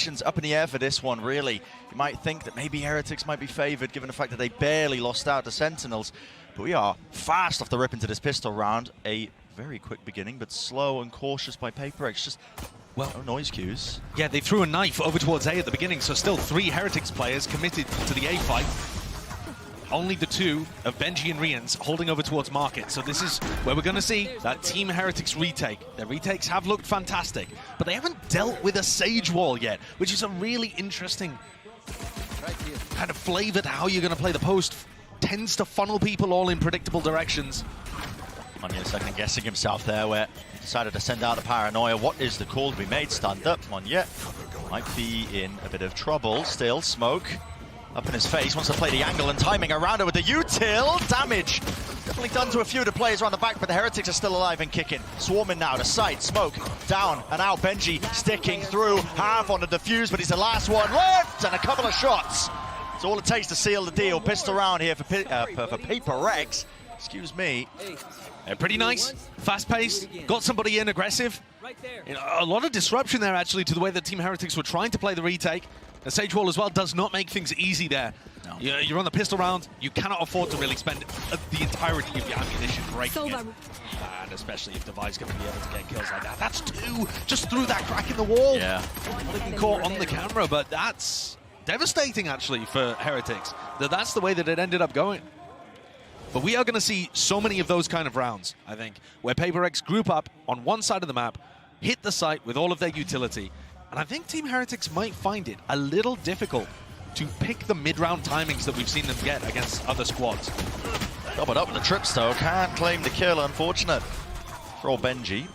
expectations up in the air for this one, really. You might think that maybe Heretics might be favored, given the fact that they barely lost out to Sentinels. But we are fast off the rip into this pistol round. A very quick beginning, but slow and cautious by PRX. Just, well, no noise cues. Yeah, they threw a knife over towards A at the beginning, so still 3 Heretics players committed to the A fight. Only the 2 of Benji and Rians holding over towards Market. So this is where we're going to see that Team Heretics retake. Their retakes have looked fantastic, but they haven't dealt with a Sage Wall yet, which is a really interesting kind of flavor to how you're going to play the post. Tends to funnel people all in predictable directions. Monya second guessing himself there, where he decided to send out the Paranoia. What is the call to be made? Stunned up. Monya might be in a bit of trouble still. Smoke up in his face, wants to play the angle and timing around it with the util. Damage definitely done to a few of the players around the back, but the Heretics are still alive and kicking. Swarming now to side. Smoke down and out. Benji sticking through, half on the defuse, but he's the last one left, and a couple of shots. It's all it takes to seal the deal. Pissed around here for PRX. Excuse me. Pretty nice, fast-paced, got somebody in aggressive. You know, a lot of disruption there, actually, to the way that Team Heretics were trying to play the retake. The Sage Wall as well does not make things easy there. No. You're on the pistol round. You cannot afford to really spend the entirety of your ammunition breaking it. And especially if Devi's going to be able to get kills like that. That's 2 just through that crack in the wall. Yeah. Not even caught on the camera, but that's devastating, actually, for Heretics. That's the way that it ended up going. But we are going to see so many of those kind of rounds, I think, where PRX group up on one side of the map, hit the site with all of their utility, and I think Team Heretics might find it a little difficult to pick the mid-round timings that we've seen them get against other squads. Doubled up with the trips, though. Can't claim the kill, unfortunate for old Benji.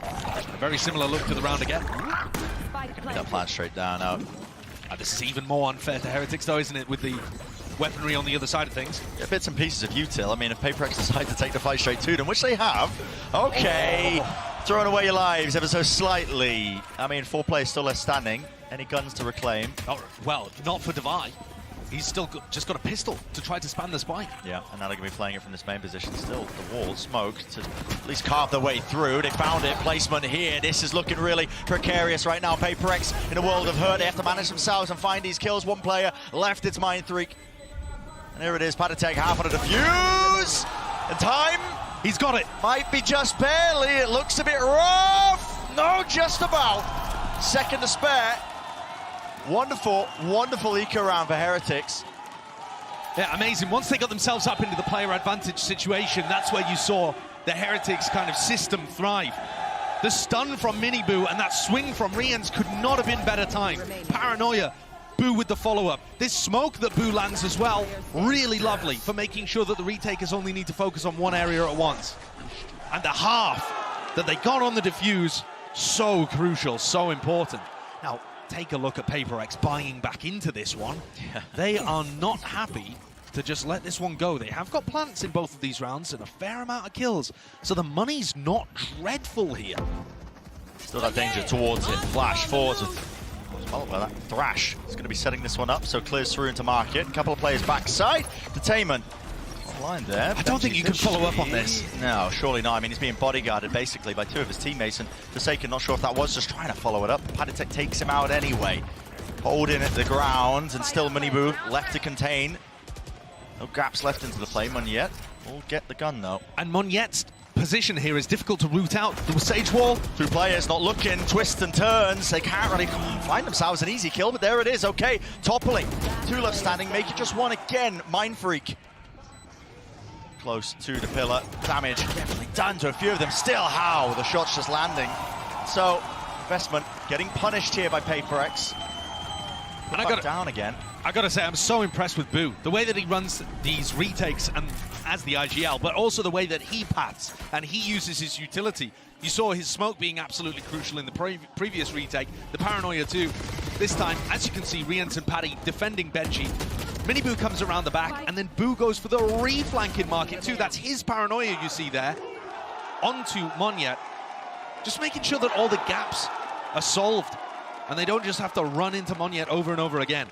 A very similar look to the round again. That plan straight down out. This is even more unfair to Heretics, though, isn't it, with the weaponry on the other side of things. Yeah, bits and pieces of util. I mean, if PRX decide to take the fight straight to them, which they have, okay, throwing away your lives ever so slightly. I mean, 4 players still left standing. Any guns to reclaim? Oh, well, not for Devi. He's still just got a pistol to try to span the spike. Yeah, and now they're going to be playing it from this main position still. The wall, Smoke, to at least carve their way through. They found it. Placement here. This is looking really precarious right now. PRX in a world of hurt. They have to manage themselves and find these kills. 1 player left. It's Mindfreak. And here it is, Patatech, half on a defuse. And time. He's got it. Might be just barely. It looks a bit rough. No, just about. Second to spare. Wonderful, wonderful eco round for Heretics. Yeah, amazing. Once they got themselves up into the player advantage situation, that's where you saw the Heretics kind of system thrive. The stun from Miniboo and that swing from Rians could not have been better timed. Paranoia. Boo with the follow-up. This smoke that Boo lands as well, really lovely for making sure that the retakers only need to focus on one area at once. And the half that they got on the defuse, so crucial, so important. Now, take a look at PRX buying back into this one. They are not happy to just let this one go. They have got plants in both of these rounds and a fair amount of kills, so the money's not dreadful here. Still that danger towards it. Flash forwards with that Thrash is going to be setting this one up, so clears through into Market. A couple of players backside. Detainment online there. I don't think you can follow up on this. No, surely not. I mean, he's being bodyguarded basically by 2 of his teammates, and Forsaken, not sure if that was just trying to follow it up. Patatech takes him out anyway. Holding at the ground, and still Miniboo left to contain. No gaps left into the play. Monyet will get the gun though. And Monyet's position here is difficult to root out. The Sage Wall. 2 players not looking, twists and turns. They can't really find themselves an easy kill, but there it is. Okay, toppling. 2 left standing, make it just 1 again. Mindfreak. Close to the pillar. Damage definitely done to a few of them. Still how the shot's just landing. So, investment getting punished here by PRX. And I got down again. I gotta say, I'm so impressed with Boo. The way that he runs these retakes and as the IGL, but also the way that he pats and he uses his utility. You saw his smoke being absolutely crucial in the previous retake. The Paranoia too. This time, as you can see, Rians and Paddy defending Benji. Miniboo comes around the back, and then Boo goes for the reflanking Market too. That's his Paranoia you see there. Onto Monyet. Just making sure that all the gaps are solved, and they don't just have to run into Monyet over and over again.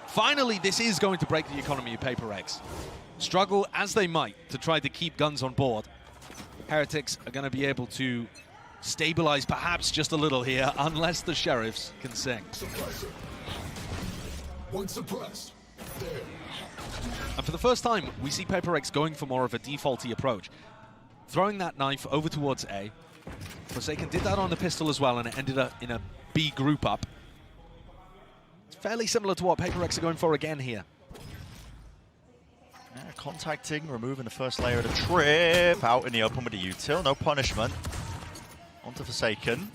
Finally, this is going to break the economy of PRX. Struggle as they might to try to keep guns on board, Heretics are going to be able to stabilize perhaps just a little here, unless the Sheriffs can sing. One suppressed. There. And for the first time, we see PRX going for more of a defaulty approach. Throwing that knife over towards A. Forsaken did that on the pistol as well, and it ended up in a B group up. It's fairly similar to what PRX are going for again here. Yeah, contacting, removing the first layer of the trip, out in the open with the util, no punishment. Onto Forsaken.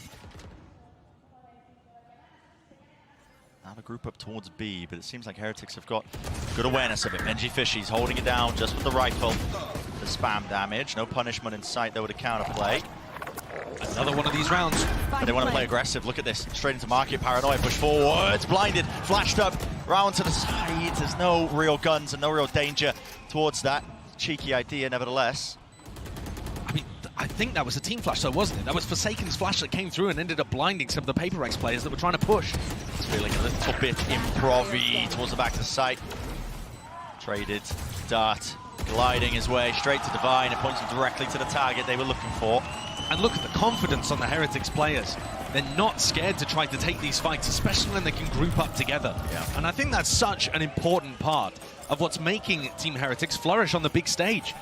Now the group up towards B, but it seems like Heretics have got good awareness of it. Benji Fishy's holding it down just with the rifle. The spam damage, no punishment in sight though with a counterplay. Another one of these rounds. But they want to play aggressive, look at this, straight into market, paranoia, push forwards, blinded, flashed up, round to the side. There's no real guns and no real danger towards that. Cheeky idea nevertheless. I mean, I think that was a team flash, though, wasn't it? That was Forsaken's flash that came through and ended up blinding some of the PRX players that were trying to push. It's feeling a little bit improv-y towards the back of the site. Traded, Dart, gliding his way straight to Divine and pointing directly to the target they were looking for. And look at the confidence on the Heretics players. They're not scared to try to take these fights, especially when they can group up together. Yeah. And I think that's such an important part of what's making Team Heretics flourish on the big stage.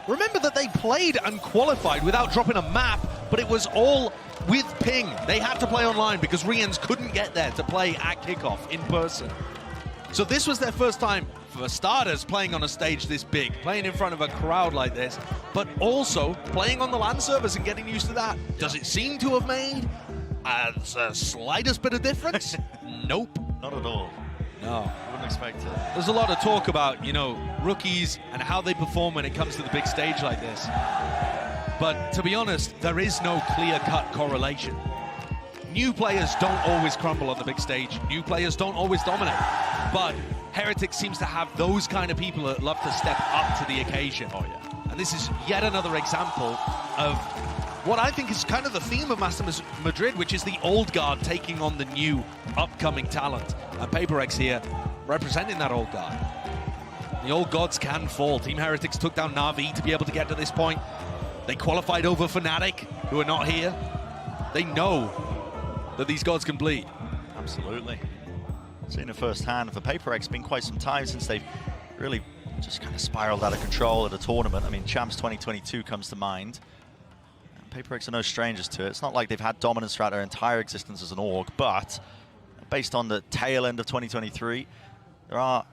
Remember that they played and qualified without dropping a map, but it was all with ping. They had to play online because Rians couldn't get there to play at kickoff in person. So this was their first time, for starters, playing on a stage this big, playing in front of a crowd like this, but also playing on the LAN servers and getting used to that. Does it seem to have made the slightest bit of difference? Nope. Not at all. No. I wouldn't expect it. There's a lot of talk about, you know, rookies and how they perform when it comes to the big stage like this. But to be honest, there is no clear-cut correlation. New players don't always crumble on the big stage. New players don't always dominate. But Heretics seems to have those kind of people that love to step up to the occasion. Oh, yeah. And this is yet another example of what I think is kind of the theme of Masters Madrid, which is the old guard taking on the new upcoming talent. And PRX here representing that old guard. The old gods can fall. Team Heretics took down Na'Vi to be able to get to this point. They qualified over Fnatic, who are not here. They know that these gods can bleed. Absolutely. Seen it firsthand for PRX. It's been quite some time since they've really just kind of spiraled out of control at a tournament. I mean, Champs 2022 comes to mind. PRX are no strangers to it. It's not like they've had dominance throughout their entire existence as an org, but based on the tail end of 2023, there are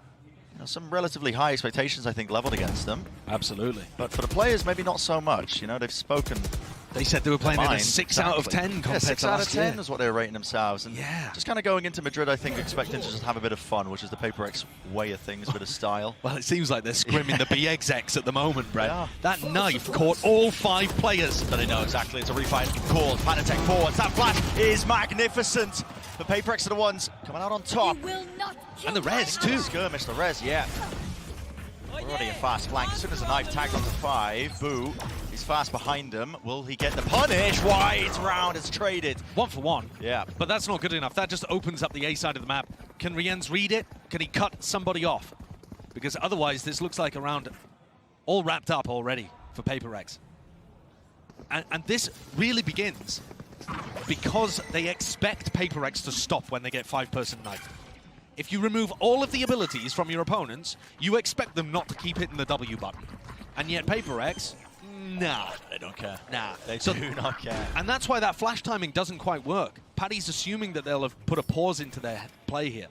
some relatively high expectations, I think, leveled against them. Absolutely. But for the players, maybe not so much. You know, they've spoken. They said they were playing in a 6 out of 10 compared to 6 out of 10 year. is what they were rating themselves. And yeah. Just kind of going into Madrid, I think, expecting to just have a bit of fun, which is the PRX way of things, a bit of style. Well, it seems like they're scrimming the BXX at the moment, Brett. Yeah. That knife caught all 5 players. So they know exactly it's a refight call. Panatech forwards. That flash is magnificent. The PRX are the ones coming out on top. And the res, too. Skirmish, the res, yeah. Already a fast flank. As soon as the knife tagged onto 5, Boo is fast behind him. Will he get the punish? Wide round, it's traded. 1 for 1. Yeah. But that's not good enough. That just opens up the A side of the map. Can Riens read it? Can he cut somebody off? Because otherwise, this looks like a round all wrapped up already for PRX. And this really begins because they expect PRX to stop when they get 5-person knife. If you remove all of the abilities from your opponents, you expect them not to keep hitting the W button. And yet PRX, nah. They don't care. Nah. They do not care. And that's why that flash timing doesn't quite work. Paddy's assuming that they'll have put a pause into their play here.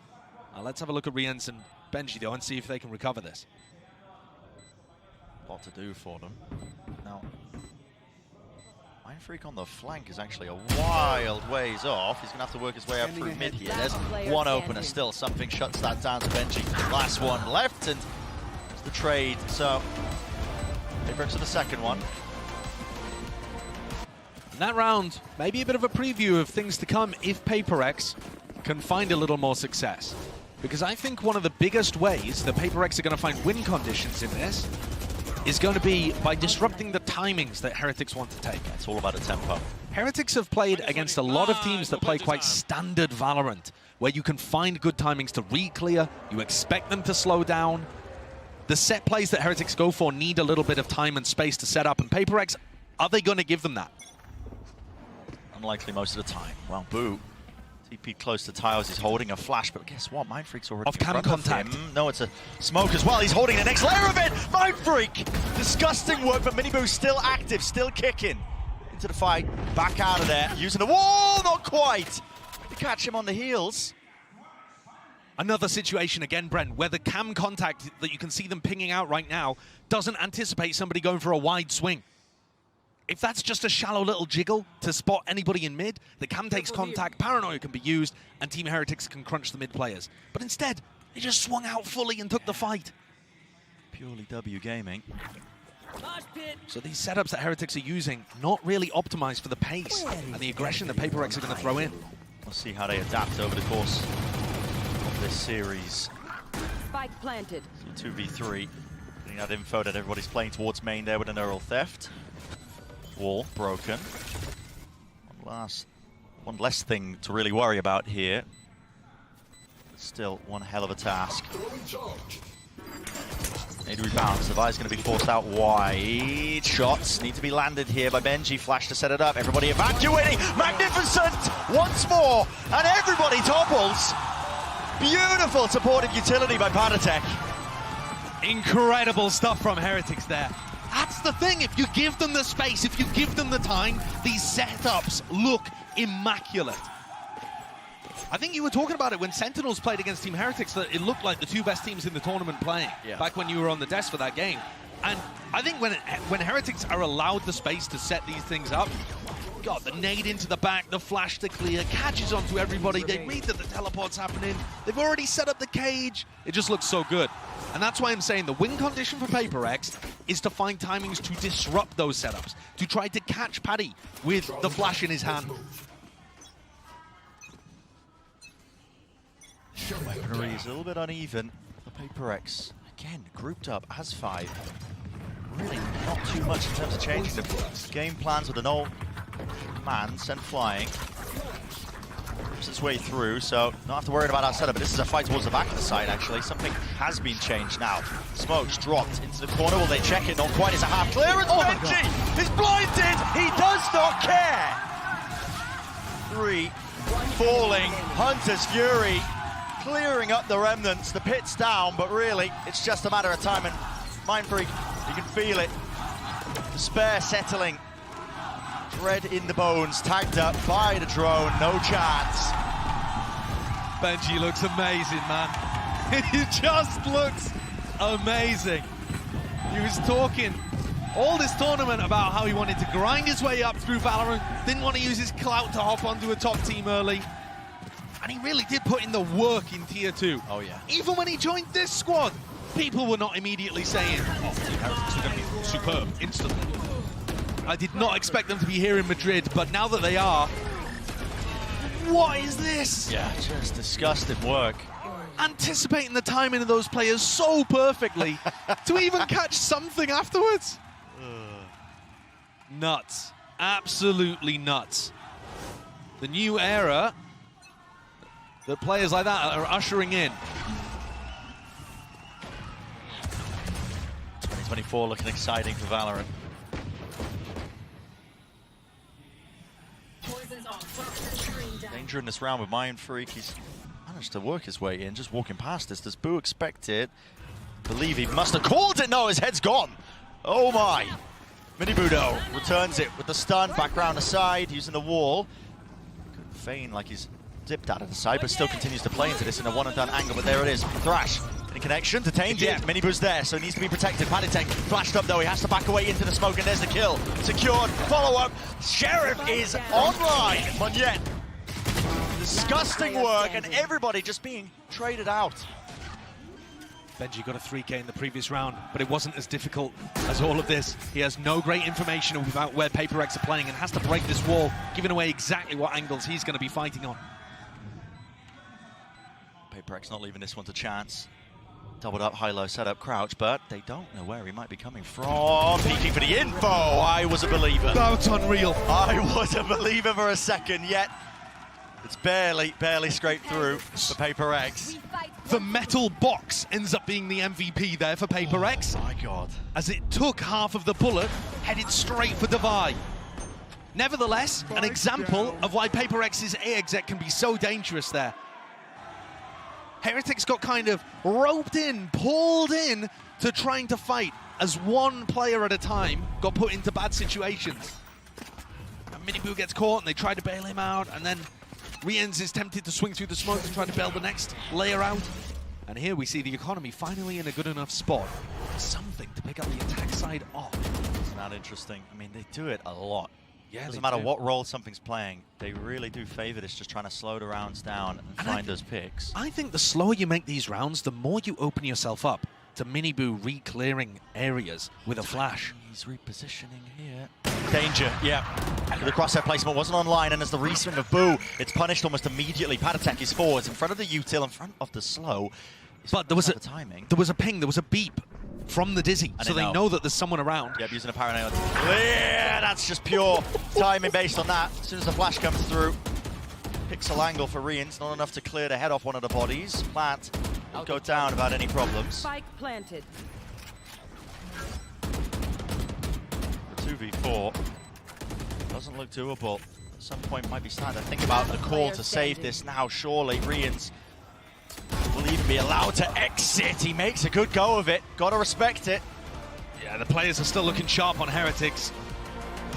Let's have a look at Riens and Benji, though, and see if they can recover this. A lot to do for them. Now, Mindfreak on the flank is actually a wild ways off. He's going to have to work his way up through mid here. There's one opener still. Something shuts that down to Benji. Last one left, and it's the trade. So, PRX to the second one. And that round, maybe a bit of a preview of things to come if PRX can find a little more success. Because I think one of the biggest ways that PRX are going to find win conditions in this is going to be by disrupting the timings that Heretics want to take. It's all about the tempo. Heretics have played against a lot of teams that play quite standard Valorant, where you can find good timings to re-clear, you expect them to slow down. The set plays that Heretics go for need a little bit of time and space to set up, and PRX, are they going to give them that? unlikely most of the time. Well, Boo TP close to tiles. He's holding a flash, but guess what? Mindfreak's already Off cam contact. No, it's a smoke as well. He's holding the next layer of it. Mindfreak! Disgusting work, but Miniboo's still active, still kicking. Into the fight, back out of there, using the wall, not quite. To catch him on the heels. Another situation again, Brent, where the cam contact that you can see them pinging out right now doesn't anticipate somebody going for a wide swing. If that's just a shallow little jiggle to spot anybody in mid, the cam takes contact, Paranoia can be used, and Team Heretics can crunch the mid players. But instead, they just swung out fully and took the fight. Purely W gaming. So these setups that Heretics are using, not really optimized for the pace and the aggression that PRX are going to throw in. We'll see how they adapt over the course of this series. Spike planted. So 2v3. Getting that info that everybody's playing towards main there with an Neural Theft. Wall broken. One less thing to really worry about here. Still one hell of a task. Need to rebalance. The Vi's going to be forced out wide. Shots need to be landed here by Benji. Flash to set it up. Everybody evacuating. Magnificent once more. And everybody topples. Beautiful supportive utility by Padatech. Incredible stuff from Heretics there. That's the thing, if you give them the space, if you give them the time, these setups look immaculate. I think you were talking about it when Sentinels played against Team Heretics, that it looked like the two best teams in the tournament playing, back when you were on the desk for that game. And I think when Heretics are allowed the space to set these things up, God, the nade into the back, the flash to clear, catches onto everybody, they read that the teleport's happening, they've already set up the cage, it just looks so good. And that's why I'm saying the win condition for PRX is to find timings to disrupt those setups, to try to catch Paddy with the flash in his hand. Weaponry is a little bit uneven for PRX. Again, grouped up as 5. Really not too much in terms of changing the game plans with an old man sent flying. Rips its way through, so not have to worry about our setup, but this is a fight towards the back of the side, actually. Something has been changed now. Smoke's dropped into the corner. Will they check it? Not quite. It's a half clearance. Benji is blinded. He does not care. 3 falling. Hunter's Fury clearing up the remnants. The pit's down, but really, it's just a matter of time. And Mindfreak, you can feel it. Despair settling. Dread in the bones, tagged up by the drone, no chance. Benji looks amazing, man. He just looks amazing. He was talking all this tournament about how he wanted to grind his way up through Valorant, didn't want to use his clout to hop onto a top team early. And he really did put in the work in Tier 2. Oh, yeah. Even when he joined this squad, people were not immediately saying, oh, Team Heretics are going to be superb instantly. I did not expect them to be here in Madrid, but now that they are, what is this? Yeah, just disgusting work. Anticipating the timing of those players so perfectly to even catch something afterwards. Nuts. Absolutely nuts. The new era that players like that are ushering in. 2024 looking exciting for Valorant. Danger in this round with Mindfreak. He's managed to work his way in, just walking past this. Does Boo expect it? Believe he must have called it. No, his head's gone. Oh my. Minibudo returns it with the stun, back round the side, using the wall. Could feign like he's dipped out of the side, but still continues to play into this in a one-and-done angle. But there it is. Thrash in connection, detained it. Miniboo's there, so he needs to be protected. Padatech flashed up though. He has to back away into the smoke, and there's the kill. Secured. Follow-up. Sheriff is online. Monyet. Disgusting work, and everybody just being traded out. Benji got a 3K in the previous round, but it wasn't as difficult as all of this. He has no great information about where PRX are playing and has to break this wall, giving away exactly what angles he's going to be fighting on. PRX not leaving this one to chance. Doubled up, high-low setup, crouch, but they don't know where he might be coming from. Peeking for the info. I was a believer. That's unreal. I was a believer for a second, yet it's barely scraped through for PRX. The metal box ends up being the MVP there for PRX. Oh my God. As it took half of the bullet, headed straight for Devi. Nevertheless, an example of why PRX's A exec can be so dangerous there. Heretics got kind of roped in, pulled in to trying to fight as one player at a time got put into bad situations. And Minibu gets caught and they try to bail him out, and then Riens is tempted to swing through the smoke to try to bail the next layer out. And here we see the economy finally in a good enough spot. Something to pick up the attack side off. Isn't that interesting? I mean, they do it a lot. Yeah, Doesn't matter what role something's playing, they really do favor this, just trying to slow the rounds down and find those picks. I think the slower you make these rounds, the more you open yourself up to Minibu re-clearing areas with a flash. He's repositioning here. Danger, yeah. The crosshair placement wasn't online, and as the reswing of Boo, it's punished almost immediately. Patatek is forwards in front of the util, in front of the slow. But there was a timing. There was a ping, there was a beep from the Dizzy, so they know that there's someone around. Yep, using a paranoia. Yeah, that's just pure timing based on that. As soon as the flash comes through, pixel angle for Riens, not enough to clear the head off one of the bodies. Plant will go down without any problems. Spike planted. The 2v4 doesn't look doable. At some point might be starting to think about the call to save this now. Surely Riens will even be allowed to exit. He makes a good go of it. Gotta respect it. Yeah, the players are still looking sharp on Heretics.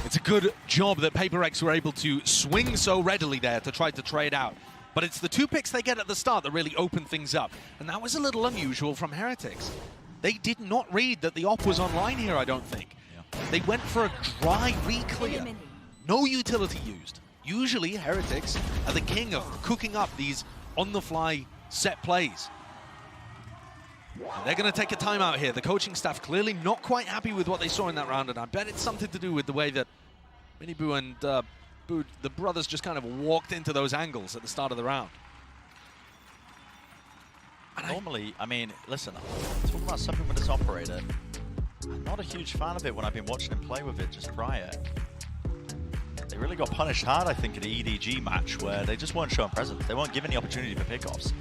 It's a good job that PRX were able to swing so readily there to try to trade out. But it's the 2 picks they get at the start that really open things up. And that was a little unusual from Heretics. They did not read that the op was online here, I don't think. Yeah. They went for a dry re-clear. No utility used. Usually Heretics are the king of cooking up these on-the-fly set plays. And they're going to take a timeout here. The coaching staff clearly not quite happy with what they saw in that round, and I bet it's something to do with the way that Minibu and Boo, the brothers, just kind of walked into those angles at the start of the round. And normally, I mean, listen, talking about something with this operator, I'm not a huge fan of it when I've been watching him play with it just prior. They really got punished hard, I think, in the EDG match where they just weren't showing presence. They weren't given the opportunity for pickoffs.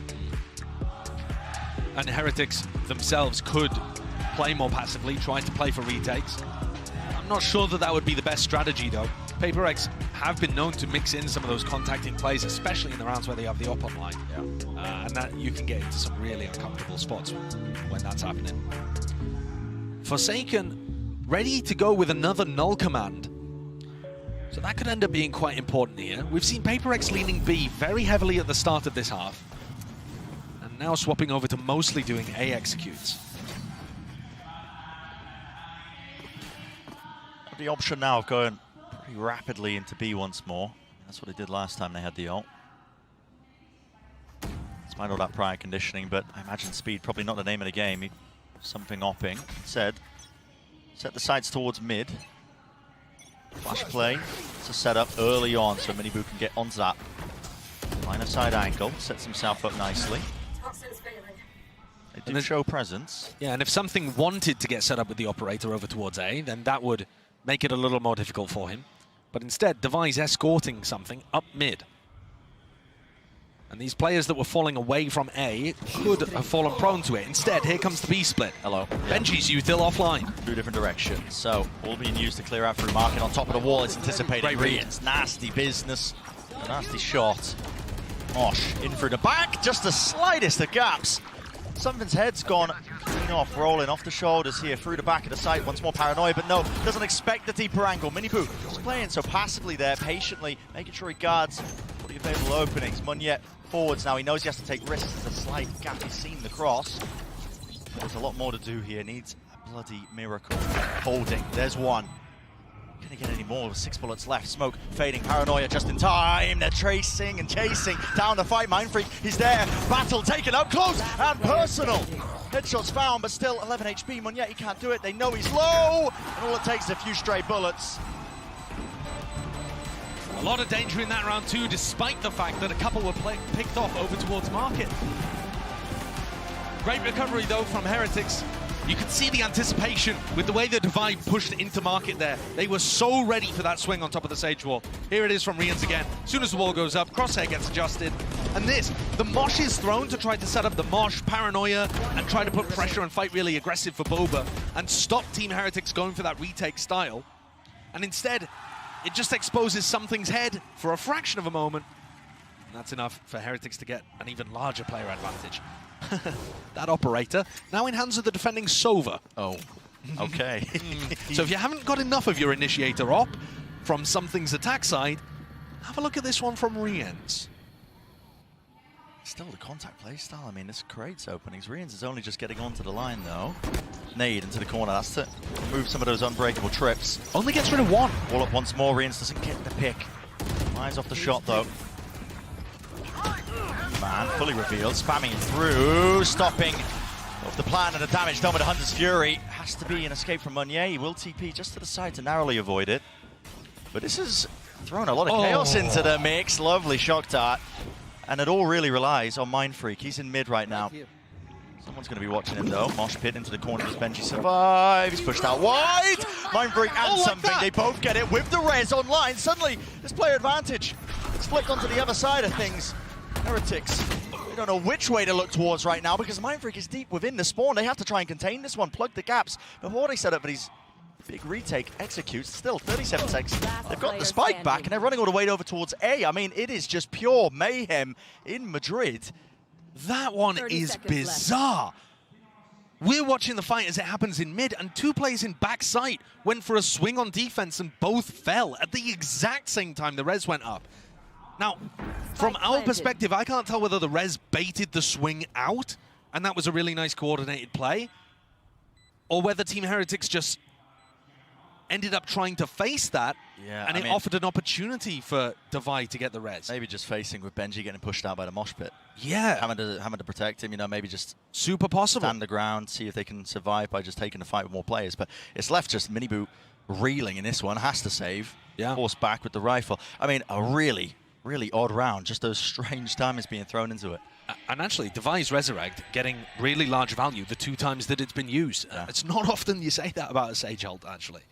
And Heretics themselves could play more passively, try to play for retakes. I'm not sure that that would be the best strategy, though. PRX have been known to mix in some of those contacting plays, especially in the rounds where they have the op online. Yeah. And that you can get into some really uncomfortable spots when that's happening. Forsaken ready to go with another null command. So that could end up being quite important here. We've seen PRX leaning B very heavily at the start of this half, and now swapping over to mostly doing A executes. The option now of going pretty rapidly into B once more. That's what they did last time they had the ult. Despite all that prior conditioning, but I imagine speed probably not the name of the game. Something opping. Said, set the sights towards mid. Flash play. It's a setup early on so Minibu can get onto that line of sight angle. Sets himself up nicely. They do show presence. Yeah, and if something wanted to get set up with the operator over towards A, then that would make it a little more difficult for him. But instead, Device escorting something up mid. And these players that were falling away from A could have fallen prone to it. Instead, here comes the B split. Hello. Benji's util offline. 2 different directions. So, all being used to clear out through market on top of the wall. It's anticipated. Riens, nasty business. A nasty shot. Mosh in through the back. Just the slightest of gaps. Something's head's gone clean off, rolling off the shoulders here through the back of the site. Once more paranoia, but no, doesn't expect the deeper angle. Minibu just playing so passively there, patiently, making sure he guards all the available openings. Munyet forwards now, he knows he has to take risks. There's a slight gap, he's seen the cross. There's a lot more to do here, needs a bloody miracle. Holding, there's one. Gonna get any more with 6 bullets left. Smoke fading, paranoia just in time. They're tracing and chasing down the fight. Mindfreak, he's there. Battle taken up close and personal. Headshots found, but still 11 HP. Munyet, he can't do it. They know he's low, and all it takes is a few stray bullets. A lot of danger in that round too, despite the fact that a couple were picked off over towards market. Great recovery though from Heretics. You could see the anticipation with the way the Divide pushed into market there. They were so ready for that swing on top of the Sage wall. Here it is from Riens again. As soon as the wall goes up, crosshair gets adjusted. And this, the Mosh is thrown to try to set up the Mosh, paranoia, and try to put pressure and fight really aggressive for Boba and stop Team Heretics going for that retake style. And instead, it just exposes something's head for a fraction of a moment. And that's enough for Heretics to get an even larger player advantage. That operator now in hands of the defending Sova. Oh, okay. So if you haven't got enough of your initiator op from Something's attack side, have a look at this one from Riens. Still the contact play style. I mean, this creates openings. Riens is only just getting onto the line, though. Nade into the corner. That's to move some of those unbreakable trips. Only gets rid of one. All up once more. Riens doesn't get the pick. Flies off the shot, though. Man, fully revealed. Spamming it through. Stopping off the plan, and the damage done with the Hunter's Fury. Has to be an escape from Meunier. He will TP just to the side to narrowly avoid it. But this has thrown a lot of chaos into the mix. Lovely shock dart. And it all really relies on Mindfreak. He's in mid right now. Someone's going to be watching him, though. Mosh pit into the corner. Does Benji survive? He's pushed out wide. Mindfreak and something. They both get it with the res online. Suddenly, this player advantage. It's flipped onto the other side of things. Heretics, we don't know which way to look towards right now because Mindfreak is deep within the spawn. They have to try and contain this one, plug the gaps before they set up, but he's big retake, executes, still 37 seconds. They've got the spike back and they're running all the way over towards A. I mean, it is just pure mayhem in Madrid. That one is bizarre. We're watching the fight as it happens in mid, and two players in backside went for a swing on defense and both fell at the exact same time the res went up. Now, from our perspective, I can't tell whether the res baited the swing out, and that was a really nice coordinated play, or whether Team Heretics just ended up trying to face that, and it offered an opportunity for Devi to get the res. Maybe just facing with Benji getting pushed out by the mosh pit. Yeah. Having to protect him, you know, maybe just super possible. Stand the ground, see if they can survive by just taking the fight with more players. But it's left just Minibu reeling in this one, has to save. Yeah. Forced back with the rifle. I mean, a really odd round, just those strange timings being thrown into it. And actually, Devi's Resurrect getting really large value the 2 times that it's been used. Yeah. It's not often you say that about a Sage ult, actually.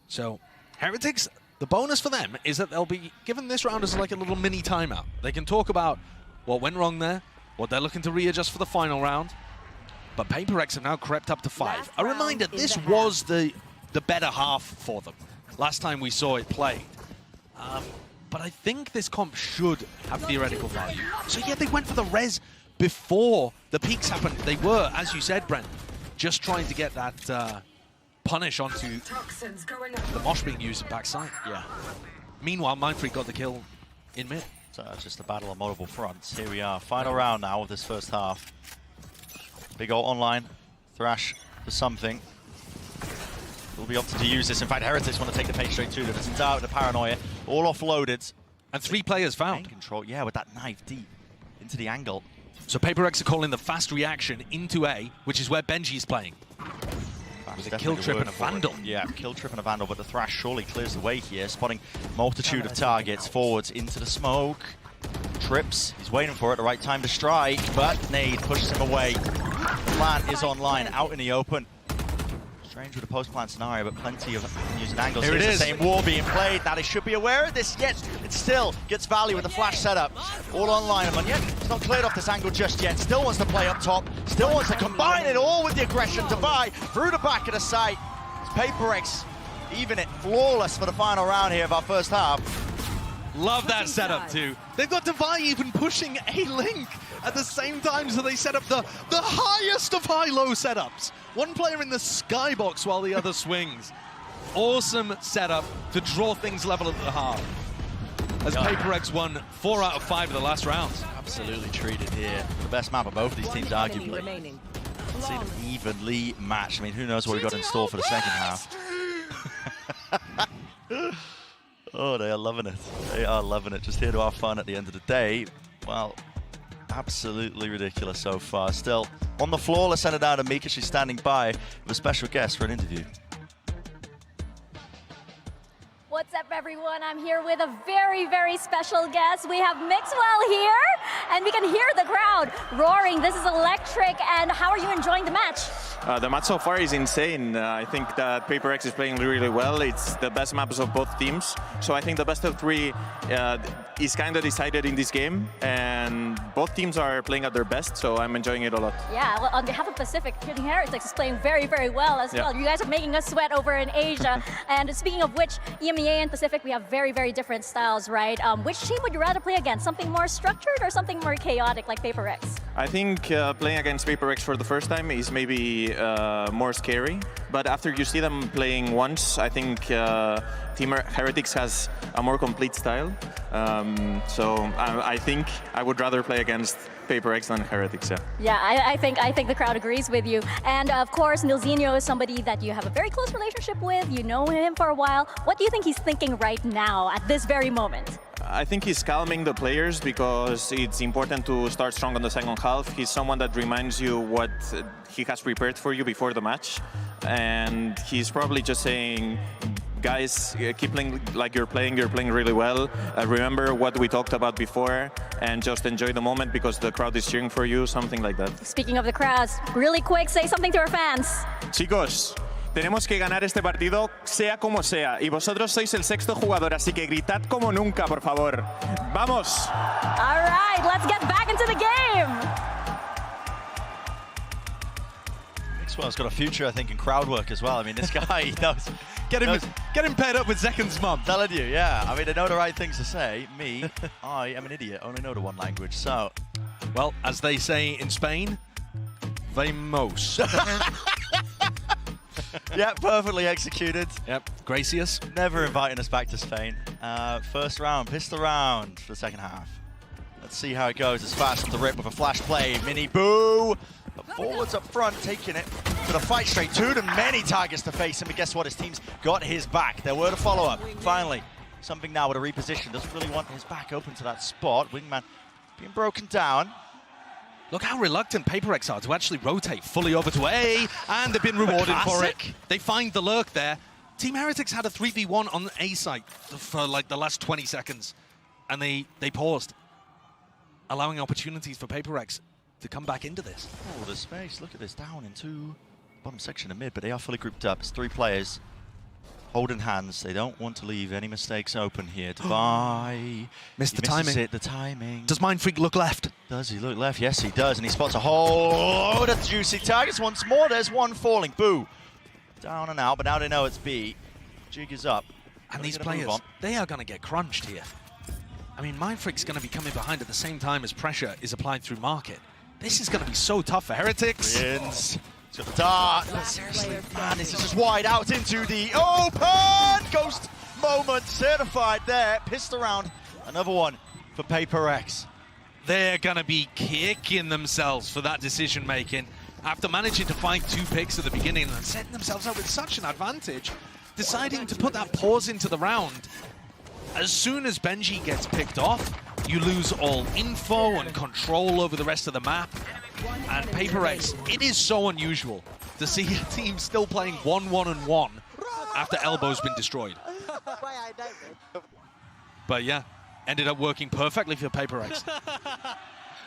So, Heretics, the bonus for them is that they'll be given this round as like a little mini timeout. They can talk about what went wrong there, what they're looking to readjust for the final round. But PRX have now crept up to 5. A reminder, this was the better half for them. Last time we saw it played. But I think this comp should have theoretical value. So yeah, they went for the res before the peaks happened. They were, as you said, Brent, just trying to get that punish onto the mosh being used at backside. Yeah. Meanwhile, Mindfreak got the kill in mid. So it's just a battle on multiple fronts. Here we are, final round now of this first half. Big ult online. Thrash for something. Will be opted to use this. In fact, Heretics want to take the pace straight to them. It's out the paranoia. All offloaded. And 3 players found. Main control, yeah, with that knife deep into the angle. So PRX are calling the fast reaction into A, which is where Benji's playing. With a kill trip and a Vandal. Yeah, kill trip and a Vandal, but the Thrash surely clears the way here, spotting multitude of targets forwards into the smoke. Trips, he's waiting for it, the right time to strike, but Nade pushes him away. The plan is online, out in the open. Strange with a post-plan scenario, but plenty of using angles. Here it is. The same war being played. Now they should be aware of this, yet it still gets value with the flash setup. All online, and yet it's not cleared off this angle just yet. Still wants to play up top. Still wants to combine it all with the aggression. Devi through the back of the site. It's PRX, even it flawless for the final round here of our first half. Love that setup too. They've got Devi even pushing a link at the same time, so they set up the highest of high-low setups. One player in the skybox while the other swings. Awesome setup to draw things level at the half. As PRX won 4 out of 5 of the last rounds. Absolutely treated here. The best map of both of these teams, arguably. See them evenly matched. I mean, who knows what we got in store for the second half. Oh, they are loving it. They are loving it. Just here to have fun at the end of the day. Well, absolutely ridiculous so far. Still, on the floor, let's send it down to Mika. She's standing by with a special guest for an interview. What's up, everyone? I'm here with a very, very special guest. We have Mixwell here. and we can hear the crowd roaring. This is electric, and how are you enjoying the match? The match so far is insane. I think that PRX is playing really well. It's the best maps of both teams. So I think the best of three is kind of decided in this game. And both teams are playing at their best, so I'm enjoying it a lot. Yeah, well, on behalf of Pacific, Team Heretics is playing very, very well as well. You guys are making us sweat over in Asia. And speaking of which, EMEA and Pacific, we have very, very different styles, right? Which team would you rather play against? Something more structured or something more chaotic like PRX? I think playing against PRX for the first time is maybe more scary, but after you see them playing once, I think Team Heretics has a more complete style. So I think I would rather play against PRX than Heretics. Yeah, I think the crowd agrees with you. And of course, Nilzinho is somebody that you have a very close relationship with. You know him for a while. What do you think he's thinking right now at this very moment? I think he's calming the players because it's important to start strong on the second half. He's someone that reminds you what he has prepared for you before the match. And he's probably just saying, guys, keep playing like you're playing really well. Remember what we talked about before and just enjoy the moment because the crowd is cheering for you, something like that. Speaking of the crowds, really quick, say something to our fans. Chicos, tenemos que ganar este partido sea como sea y vosotros sois el sexto jugador, así que gritad como nunca, por favor. ¡Vamos! All right, let's get back into the game. Maxwell's got a future, I think, in crowd work as well. I mean, this guy, he knows. Get him paired up with Zekan's mum. Telling you, yeah. I mean, I know the right things to say. Me, I am an idiot. Only know the one language, so. Well, as they say in Spain, vamos. Yeah, perfectly executed. Yep, gracious. Never inviting us back to Spain. First round, pistol round for the second half. Let's see how it goes. It's fast from the rip with a flash play. Mini Boo. Forwards up front, taking it to the fight straight to them. Many targets to face him, but guess what? His team's got his back. There were the follow-up. Finally, something now with a reposition. Doesn't really want his back open to that spot. Wingman being broken down. Look how reluctant PRX are to actually rotate fully over to A, and they've been rewarded for it. They find the lurk there. Team Heretics had a 3v1 on the A site for like the last 20 seconds, and they paused, allowing opportunities for PRX to come back into this. Oh, the space. Look at this. Down into bottom section of mid, but they are fully grouped up. It's three players holding hands. They don't want to leave any mistakes open here. Dubai. Missed the timing. The timing. Does Mindfreak look left? Does he look left? Yes, he does. And he spots a whole load of juicy targets once more. There's one falling. Boo. Down and out, but now they know it's B. Jig is up. And these players, they are going to get crunched here. I mean, Mindfreak's going to be coming behind at the same time as pressure is applied through market. This is going to be so tough for Heretics. He's got the dart. But seriously, man, this is just wide out into the open. Ghost moment certified there. Pissed around. Another one for PRX. They're going to be kicking themselves for that decision making after managing to find 2 picks at the beginning and setting themselves up with such an advantage, deciding to put that pause into the round. As soon as Benji gets picked off, you lose all info and control over the rest of the map. And PRX, it is so unusual to see a team still playing 1-1-1 after Elbow's been destroyed. But yeah, ended up working perfectly for PRX.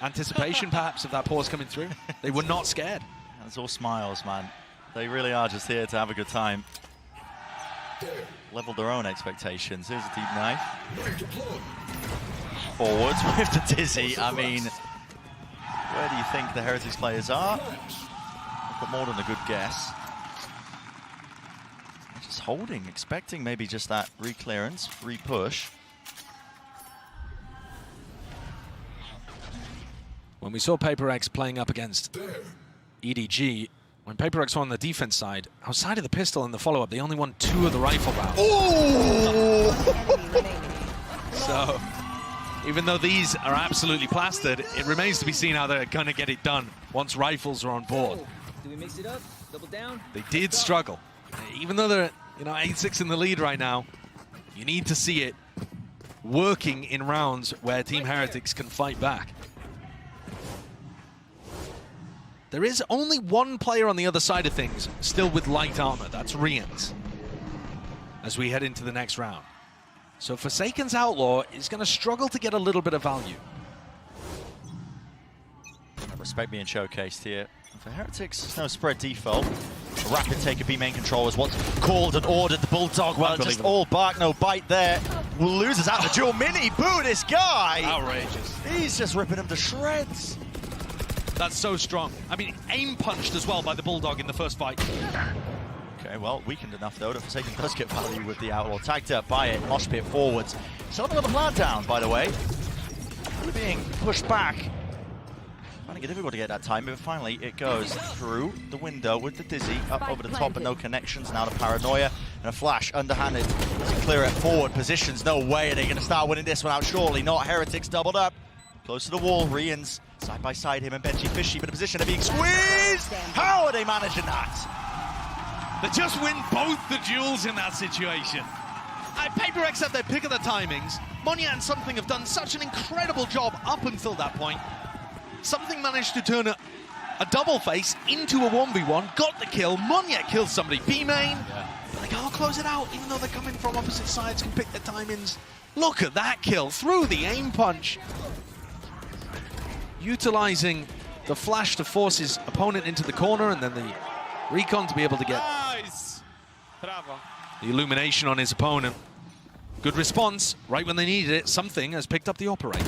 Anticipation perhaps of that pause coming through. They were not scared. That's all smiles, man. They really are just here to have a good time. Leveled their own expectations. Here's a deep knife. Forwards with the dizzy. I mean, where do you think the Heretics players are? I've got more than a good guess. They're just holding, expecting maybe just that re-clearance, re-push. When we saw PRX playing up against EDG, when PRX were on the defense side, outside of the pistol and the follow-up, they only won 2 of the rifle rounds. Ooh! So, even though these are absolutely plastered, it remains to be seen how they're going to get it done once rifles are on board. Do we mix it up? Double down? They did struggle. Even though they're 8-6 in the lead right now, you need to see it working in rounds where Team Heretics can fight back. There is only one player on the other side of things still with light armor. That's Rians, as we head into the next round. So Forsaken's Outlaw is going to struggle to get a little bit of value. respect being showcased here. And for Heretics, there's no spread default. A rapid take of B main control is what's called and ordered. The Bulldog, well, just all bark, no bite there. Loses out the duel. Mini Boo, this guy! Outrageous. He's just ripping him to shreds. That's so strong. I mean, aim punched as well by the Bulldog in the first fight. Okay, well, weakened enough though that Forsaken does get value with the Outlaw. Tagged up by it, mosh pit forwards. Still haven't got the plant down, by the way. Being pushed back. Finding it difficult to get that time, but finally it goes through the window with the Dizzy up over the top, but no connections. Now the Paranoia and a flash underhanded to clear it forward. Positions, no way are they going to start winning this one out. Surely not. Heretics doubled up. Close to the wall, Rians side by side him and Benji Fishy, but in a position of being squeezed. How are they managing that? They just win both the duels in that situation. PRX have their pick of the timings. Monya and Something have done such an incredible job up until that point. Something managed to turn a double face into a 1v1, got the kill. Monya kills somebody. B-main, but they can't close it out, even though they're coming from opposite sides, can pick their timings. Look at that kill through the aim punch. Utilizing the flash to force his opponent into the corner, and then the recon to be able to get the illumination on his opponent. Good response, right when they needed it. Something has picked up the operator.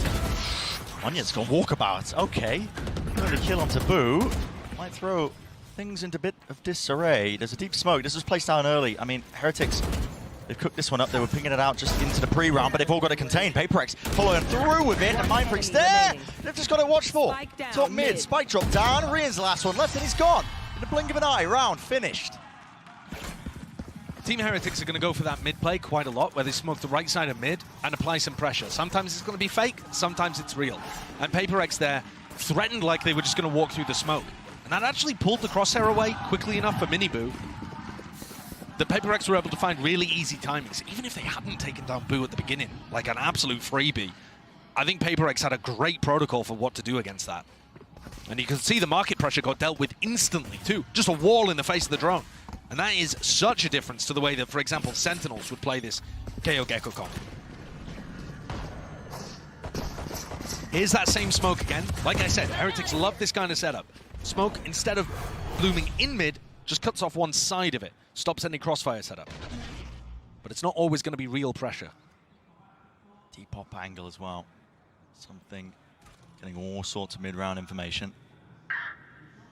Onion's gone walkabout. Okay. Going to kill onto Boo. Might throw things into a bit of disarray. There's a deep smoke. This was placed down early. I mean, Heretics, they've cooked this one up. They were pinging it out just into the pre-round, but they've all got it contained. PRX following through with it, and Mind Freak's there. They've just got to watch for. Top mid. Spike drop down. Rian's the last one left, and he's gone. In the blink of an eye, round finished. Team Heretics are going to go for that mid play quite a lot, where they smoke the right side of mid and apply some pressure. Sometimes it's going to be fake, sometimes it's real. And PRX there threatened like they were just going to walk through the smoke. And that actually pulled the crosshair away quickly enough for Mini Boo. The PRX were able to find really easy timings, even if they hadn't taken down Boo at the beginning, like an absolute freebie. I think PRX had a great protocol for what to do against that. And you can see the market pressure got dealt with instantly too. Just a wall in the face of the drone. And that is such a difference to the way that, for example, Sentinels would play this KO Gecko comp. Here's that same smoke again. Like I said, Heretics love this kind of setup. Smoke, instead of blooming in mid, just cuts off one side of it. Stops any crossfire setup. But it's not always going to be real pressure. Deep pop angle as well. Something getting all sorts of mid-round information.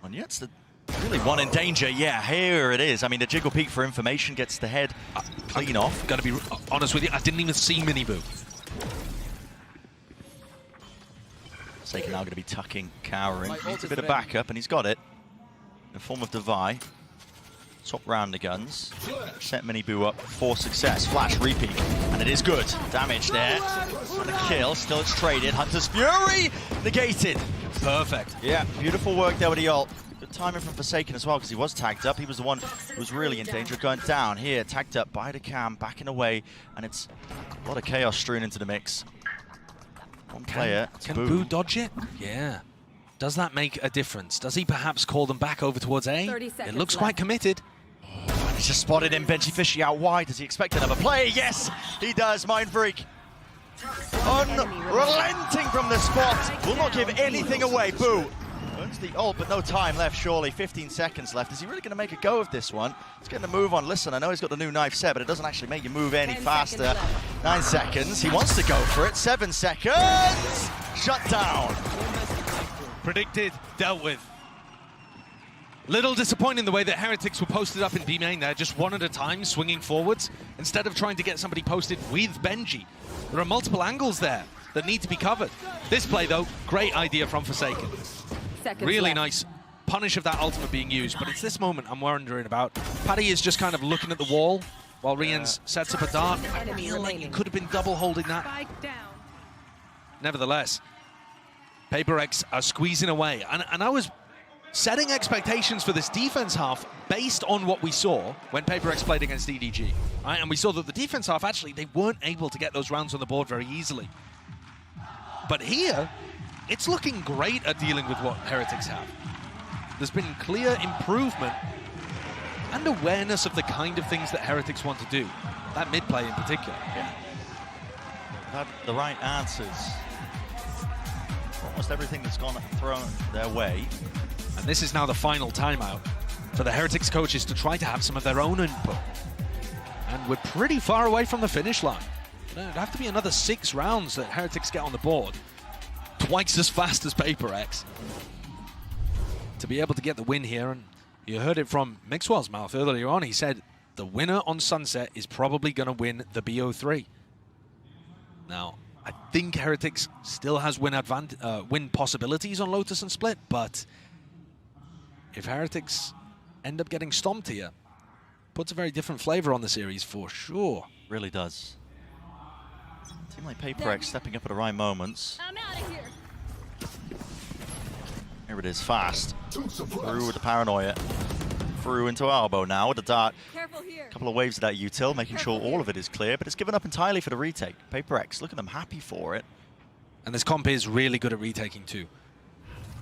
And yet it's the really one in danger. Yeah, here it is. I mean, the jiggle peek for information gets the head clean off. Gotta be honest with you, I didn't even see Mini Boo. Forsaken now going to be tucking, cowering. Needs a bit of backup, and he's got it. In the form of Devi. Top round the guns. Set Mini Boo up for success. Flash repeat, and it is good. Damage there. And the kill, still it's traded. Hunter's Fury negated. Perfect. Yeah, beautiful work there with the ult. Good timing from Forsaken as well, because he was tagged up. He was the one who was really in danger of going down. Here, tagged up by the cam, backing away, and it's a lot of chaos strewn into the mix. One player. Can Boo dodge it? Yeah. Does that make a difference? Does he perhaps call them back over towards A? It looks quite committed. Oh, he's just spotted him. Benji Fishy out wide. Does he expect another play? Yes, he does. Mind Freak. Unrelenting from the spot. Will not give anything away. Boo. Burns the ult, but no time left, surely. 15 seconds left. Is he really going to make a go of this one? He's getting a move on. Listen, I know he's got the new knife set, but it doesn't actually make you move any faster. 9 seconds. He wants to go for it. 7 seconds. Shut down. Predicted, dealt with. Little disappointing the way that Heretics were posted up in B main there, just one at a time, swinging forwards, instead of trying to get somebody posted with Benji. There are multiple angles there that need to be covered. This play, though, great idea from Forsaken. Really nice punish of that ultimate being used, but it's this moment I'm wondering about. Paddy is just kind of looking at the wall while Rians sets up a dart. I feel like he could have been double holding that. Nevertheless, PRX are squeezing away, and I was setting expectations for this defense half based on what we saw when PRX played against EDG. Right? And we saw that the defense half, actually, they weren't able to get those rounds on the board very easily. But here, it's looking great at dealing with what Heretics have. There's been clear improvement and awareness of the kind of things that Heretics want to do. That mid play in particular. Yeah. Had the right answers. almost everything that's gone thrown their way. And this is now the final timeout for the Heretics coaches to try to have some of their own input. And we're pretty far away from the finish line. It'd have to be another 6 rounds that Heretics get on the board. Twice as fast as PRX. To be able to get the win here, and you heard it from Mixwell's mouth earlier on, he said the winner on Sunset is probably going to win the BO3. Now, I think Heretics still has win possibilities on Lotus and Split, but if Heretics end up getting stomped here, puts a very different flavor on the series for sure. Really does. A team like PRX stepping up at the right moments. I'm out of here. Here it is, fast. Through with the paranoia. Through into elbow now with the dart. Careful here. A couple of waves of that util, making sure all of it is clear, but it's given up entirely for the retake. PRX, look at them happy for it. And this comp is really good at retaking too.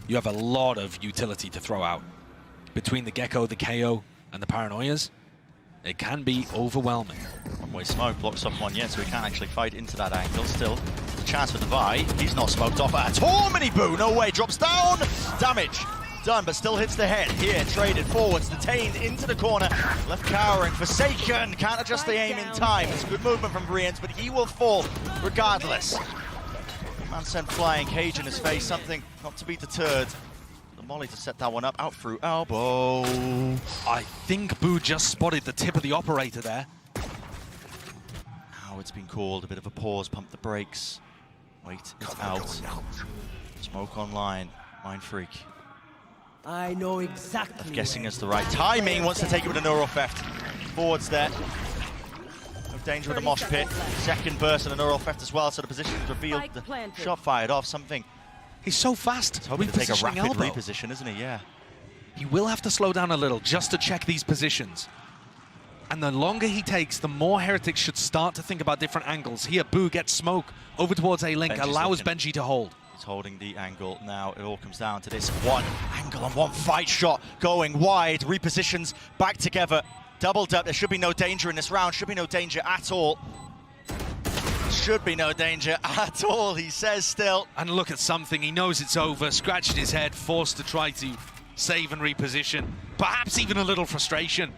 You have a lot of utility to throw out. Between the Gecko, the KO, and the Paranoias, it can be overwhelming. One-way smoke blocks off one yet, so he can't actually fight into that angle. Still, a chance for Devi. He's not smoked off at all. Miniboo, no way, drops down. Damage done, but still hits the head. Here, traded forwards, detained into the corner. Left cowering, Forsaken. Can't adjust the aim in time. It's good movement from Briens, but he will fall regardless. Man sent flying, cage in his face, something not to be deterred. The molly to set that one up, out through elbow. I think Boo just spotted the tip of the operator there. Now it's been called, a bit of a pause, pump the brakes. Wait, it's out. Smoke online, Mind Freak. I know exactly. I'm guessing it's the right timing, wants to take it with a neural theft. Forwards there. No danger with a mosh pit. Second burst and a neural theft as well, so the position is revealed. The shot fired off, something. He's so fast. He's hoping to take a rapid elbow. reposition, isn't he? Yeah. He will have to slow down a little just to check these positions. And the longer he takes, the more Heretics should start to think about different angles. Here, Boo gets smoke over towards A-Link, Benji's allows looking. Benji to hold. He's holding the angle now. It all comes down to this one angle and one fight shot going wide. Repositions back together. Doubled up. There should be no danger in this round. Should be no danger at all. Should be no danger at all, he says still. And look at something. He knows it's over. Scratching his head, forced to try to save and reposition. Perhaps even a little frustration.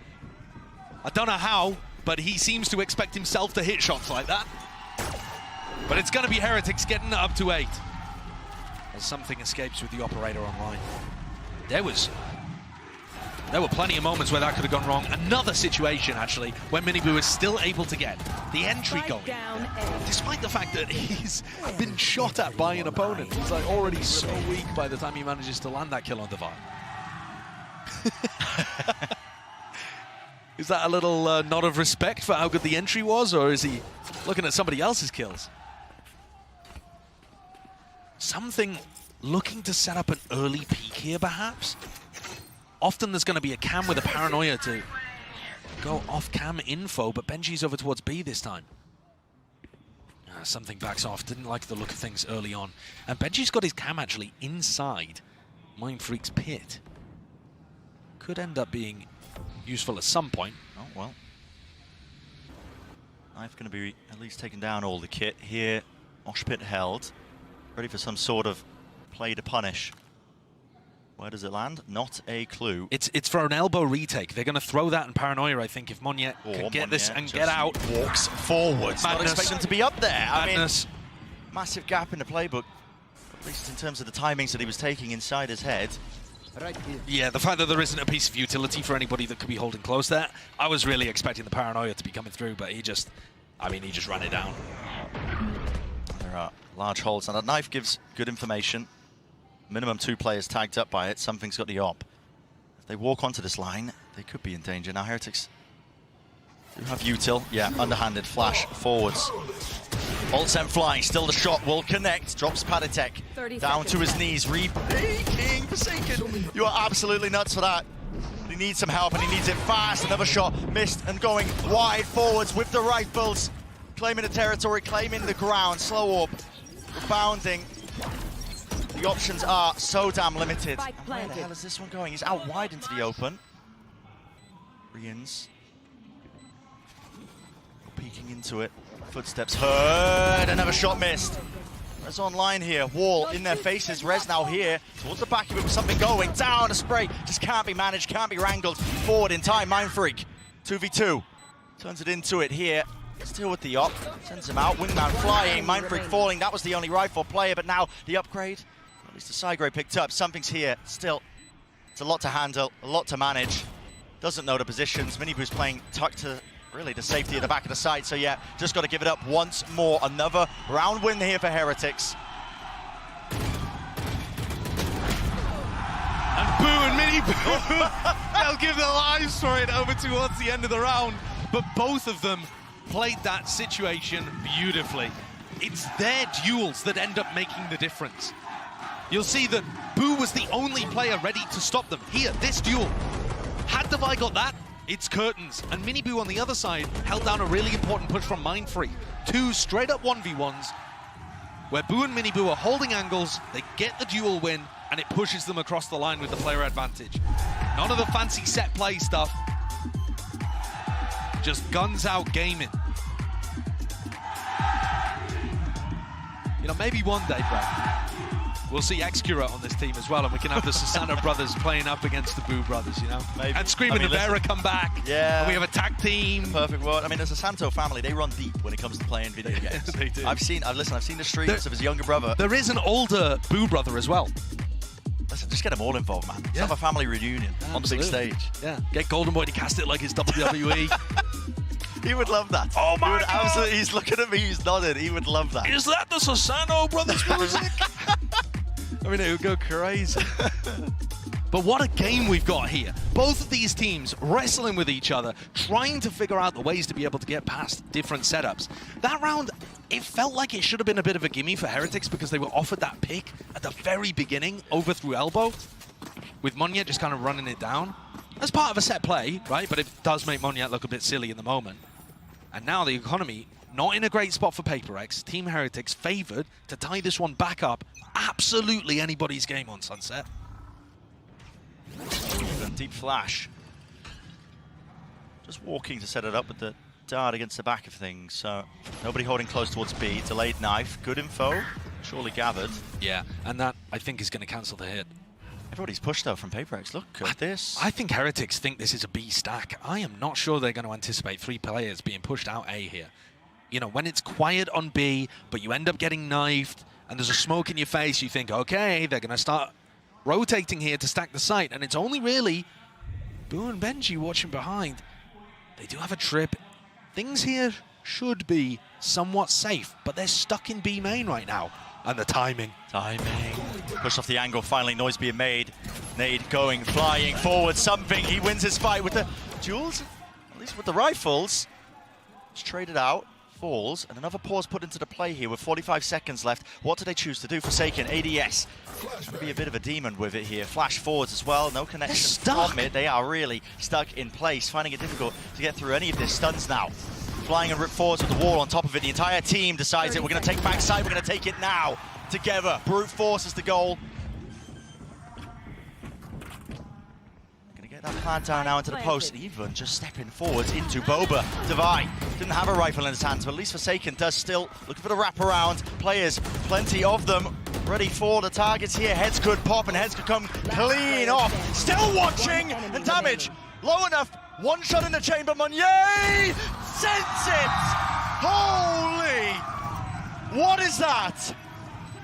I don't know how, but he seems to expect himself to hit shots like that. But it's going to be Heretics getting it up to 8. As something escapes with the operator online. There were plenty of moments where that could have gone wrong. Another situation, actually, where Miniboo is still able to get the entry going. Despite the fact that he's been shot at by an opponent. He's like already so weak by the time he manages to land that kill on Devi. Is that a little nod of respect for how good the entry was, or is he looking at somebody else's kills? Something looking to set up an early peak here, perhaps? Often there's going to be a cam with a paranoia to go off-cam info, but Benji's over towards B this time. Something backs off. Didn't like the look of things early on. And Benji's got his cam actually inside Mind Freak's pit. Could end up being useful at some point. Oh, well. Knife going to be at least taking down all the kit here. Mosh pit held. Ready for some sort of play to punish. Where does it land? Not a clue. It's for an elbow retake. They're going to throw that in Paranoia, I think, if Monyet can get this and get out. Walks forwards. Not expect them to be up there. Madness. I mean, massive gap in the playbook, at least in terms of the timings that he was taking inside his head. Right here. Yeah, the fact that there isn't a piece of utility for anybody that could be holding close there. I was really expecting the Paranoia to be coming through, but he just ran it down. There are large holes, and that knife gives good information. Minimum 2 players tagged up by it. Something's got the op. If they walk onto this line, they could be in danger. Now Heretics do have util. Yeah, underhanded flash forwards. Ult sent flying. Still the shot will connect. Drops Padatek down to his knees. King Forsaken. You are absolutely nuts for that. He needs some help and he needs it fast. Another shot missed and going wide forwards with the rifles. Claiming the territory, claiming the ground. Slow orb. Rebounding. The options are so damn limited. Where the hell is this one going? He's out wide into the open. Briens. Peeking into it. Footsteps heard. Another shot missed. Res online here. Wall in their faces. Res now here towards the back of it with something going down. A spray just can't be managed, can't be wrangled forward in time. Mind Freak 2v2 turns it into it here. Still with the op, sends him out. Wingman flying, Mind Freak falling. That was the only rifle player, but now the upgrade, at least the side grade picked up. Something's here. Still, it's a lot to handle, a lot to manage. Doesn't know the positions. Miniboo's playing tucked to really the safety at the back of the site. So yeah, just got to give it up once more. Another round win here for Heretics. And Boo and Miniboo, they'll give their lives for it over towards the end of the round. But both of them played that situation beautifully. It's their duels that end up making the difference. You'll see that Boo was the only player ready to stop them. Here, this duel. Had Devi got that, it's curtains. And Miniboo on the other side held down a really important push from Mind Freak. 2 straight up 1v1s, where Boo and Miniboo are holding angles, they get the duel win, and it pushes them across the line with the player advantage. None of the fancy set play stuff. Just guns out gaming. You know, maybe one day, Brad, we'll see Excura on this team as well, and we can have the Susano brothers playing up against the Boo brothers, you know? Maybe. And Screaming Nevera come back. Yeah. And we have a tag team. Perfect world. I mean, as a Santo family, they run deep when it comes to playing video games. They do. I've seen the streams of his younger brother. There is an older Boo brother as well. Listen, just get them all involved, man. Let's Yeah. have a family reunion on the big Absolutely. stage. Yeah. Get Golden Boy to cast it like it's WWE. He would love that. Oh my He would God. absolutely, he's looking at me, he's nodding. He would love that. Is that the Susano brothers music? I mean, it would go crazy. But what a game we've got here. Both of these teams wrestling with each other, trying to figure out the ways to be able to get past different setups. That round, it felt like it should have been a bit of a gimme for Heretics because they were offered that pick at the very beginning, over through elbow, with Monyet just kind of running it down. That's part of a set play, right? But it does make Monyet look a bit silly in the moment. And now the economy, not in a great spot for PRX. Team Heretics favored to tie this one back up. Absolutely anybody's game on Sunset. Deep flash. Just walking to set it up with the dart against the back of things. So nobody holding close towards B. Delayed knife. Good info. Surely gathered. Yeah, and that, I think, is going to cancel the hit. Everybody's pushed though from PRX. Look at this. I think Heretics think this is a B stack. I am not sure they're going to anticipate 3 players being pushed out A here. You know, when it's quiet on B, but you end up getting knifed, and there's a smoke in your face, you think, okay, they're going to start rotating here to stack the site, and it's only really Boo and Benji watching behind. They do have a trip. Things here should be somewhat safe, but they're stuck in B main right now. And the timing. Push off the angle, finally noise being made. Nade going, flying forward, something. He wins his fight with the duels, at least with the rifles. It's traded out, falls, and another pause put into the play here with 45 seconds left. What do they choose to do? Forsaken, ADS. Trying to be a bit of a demon with it here. Flash forwards as well, no connection from it. They are really stuck in place, finding it difficult to get through any of this. Stuns now. Flying and rip forwards with the wall on top of it. The entire team decides it. We're going to take backside. We're going to take it now. Together. Brute force is the goal. Going to get that plant down now into the post. Even just stepping forwards into Boba. Devi didn't have a rifle in his hands, but at least Forsaken does still. Looking for the wraparound. Players, plenty of them. Ready for the targets here. Heads could pop and heads could come clean off. Still watching. And damage low enough. One shot in the chamber. Monyet sends it. Holy. What is that?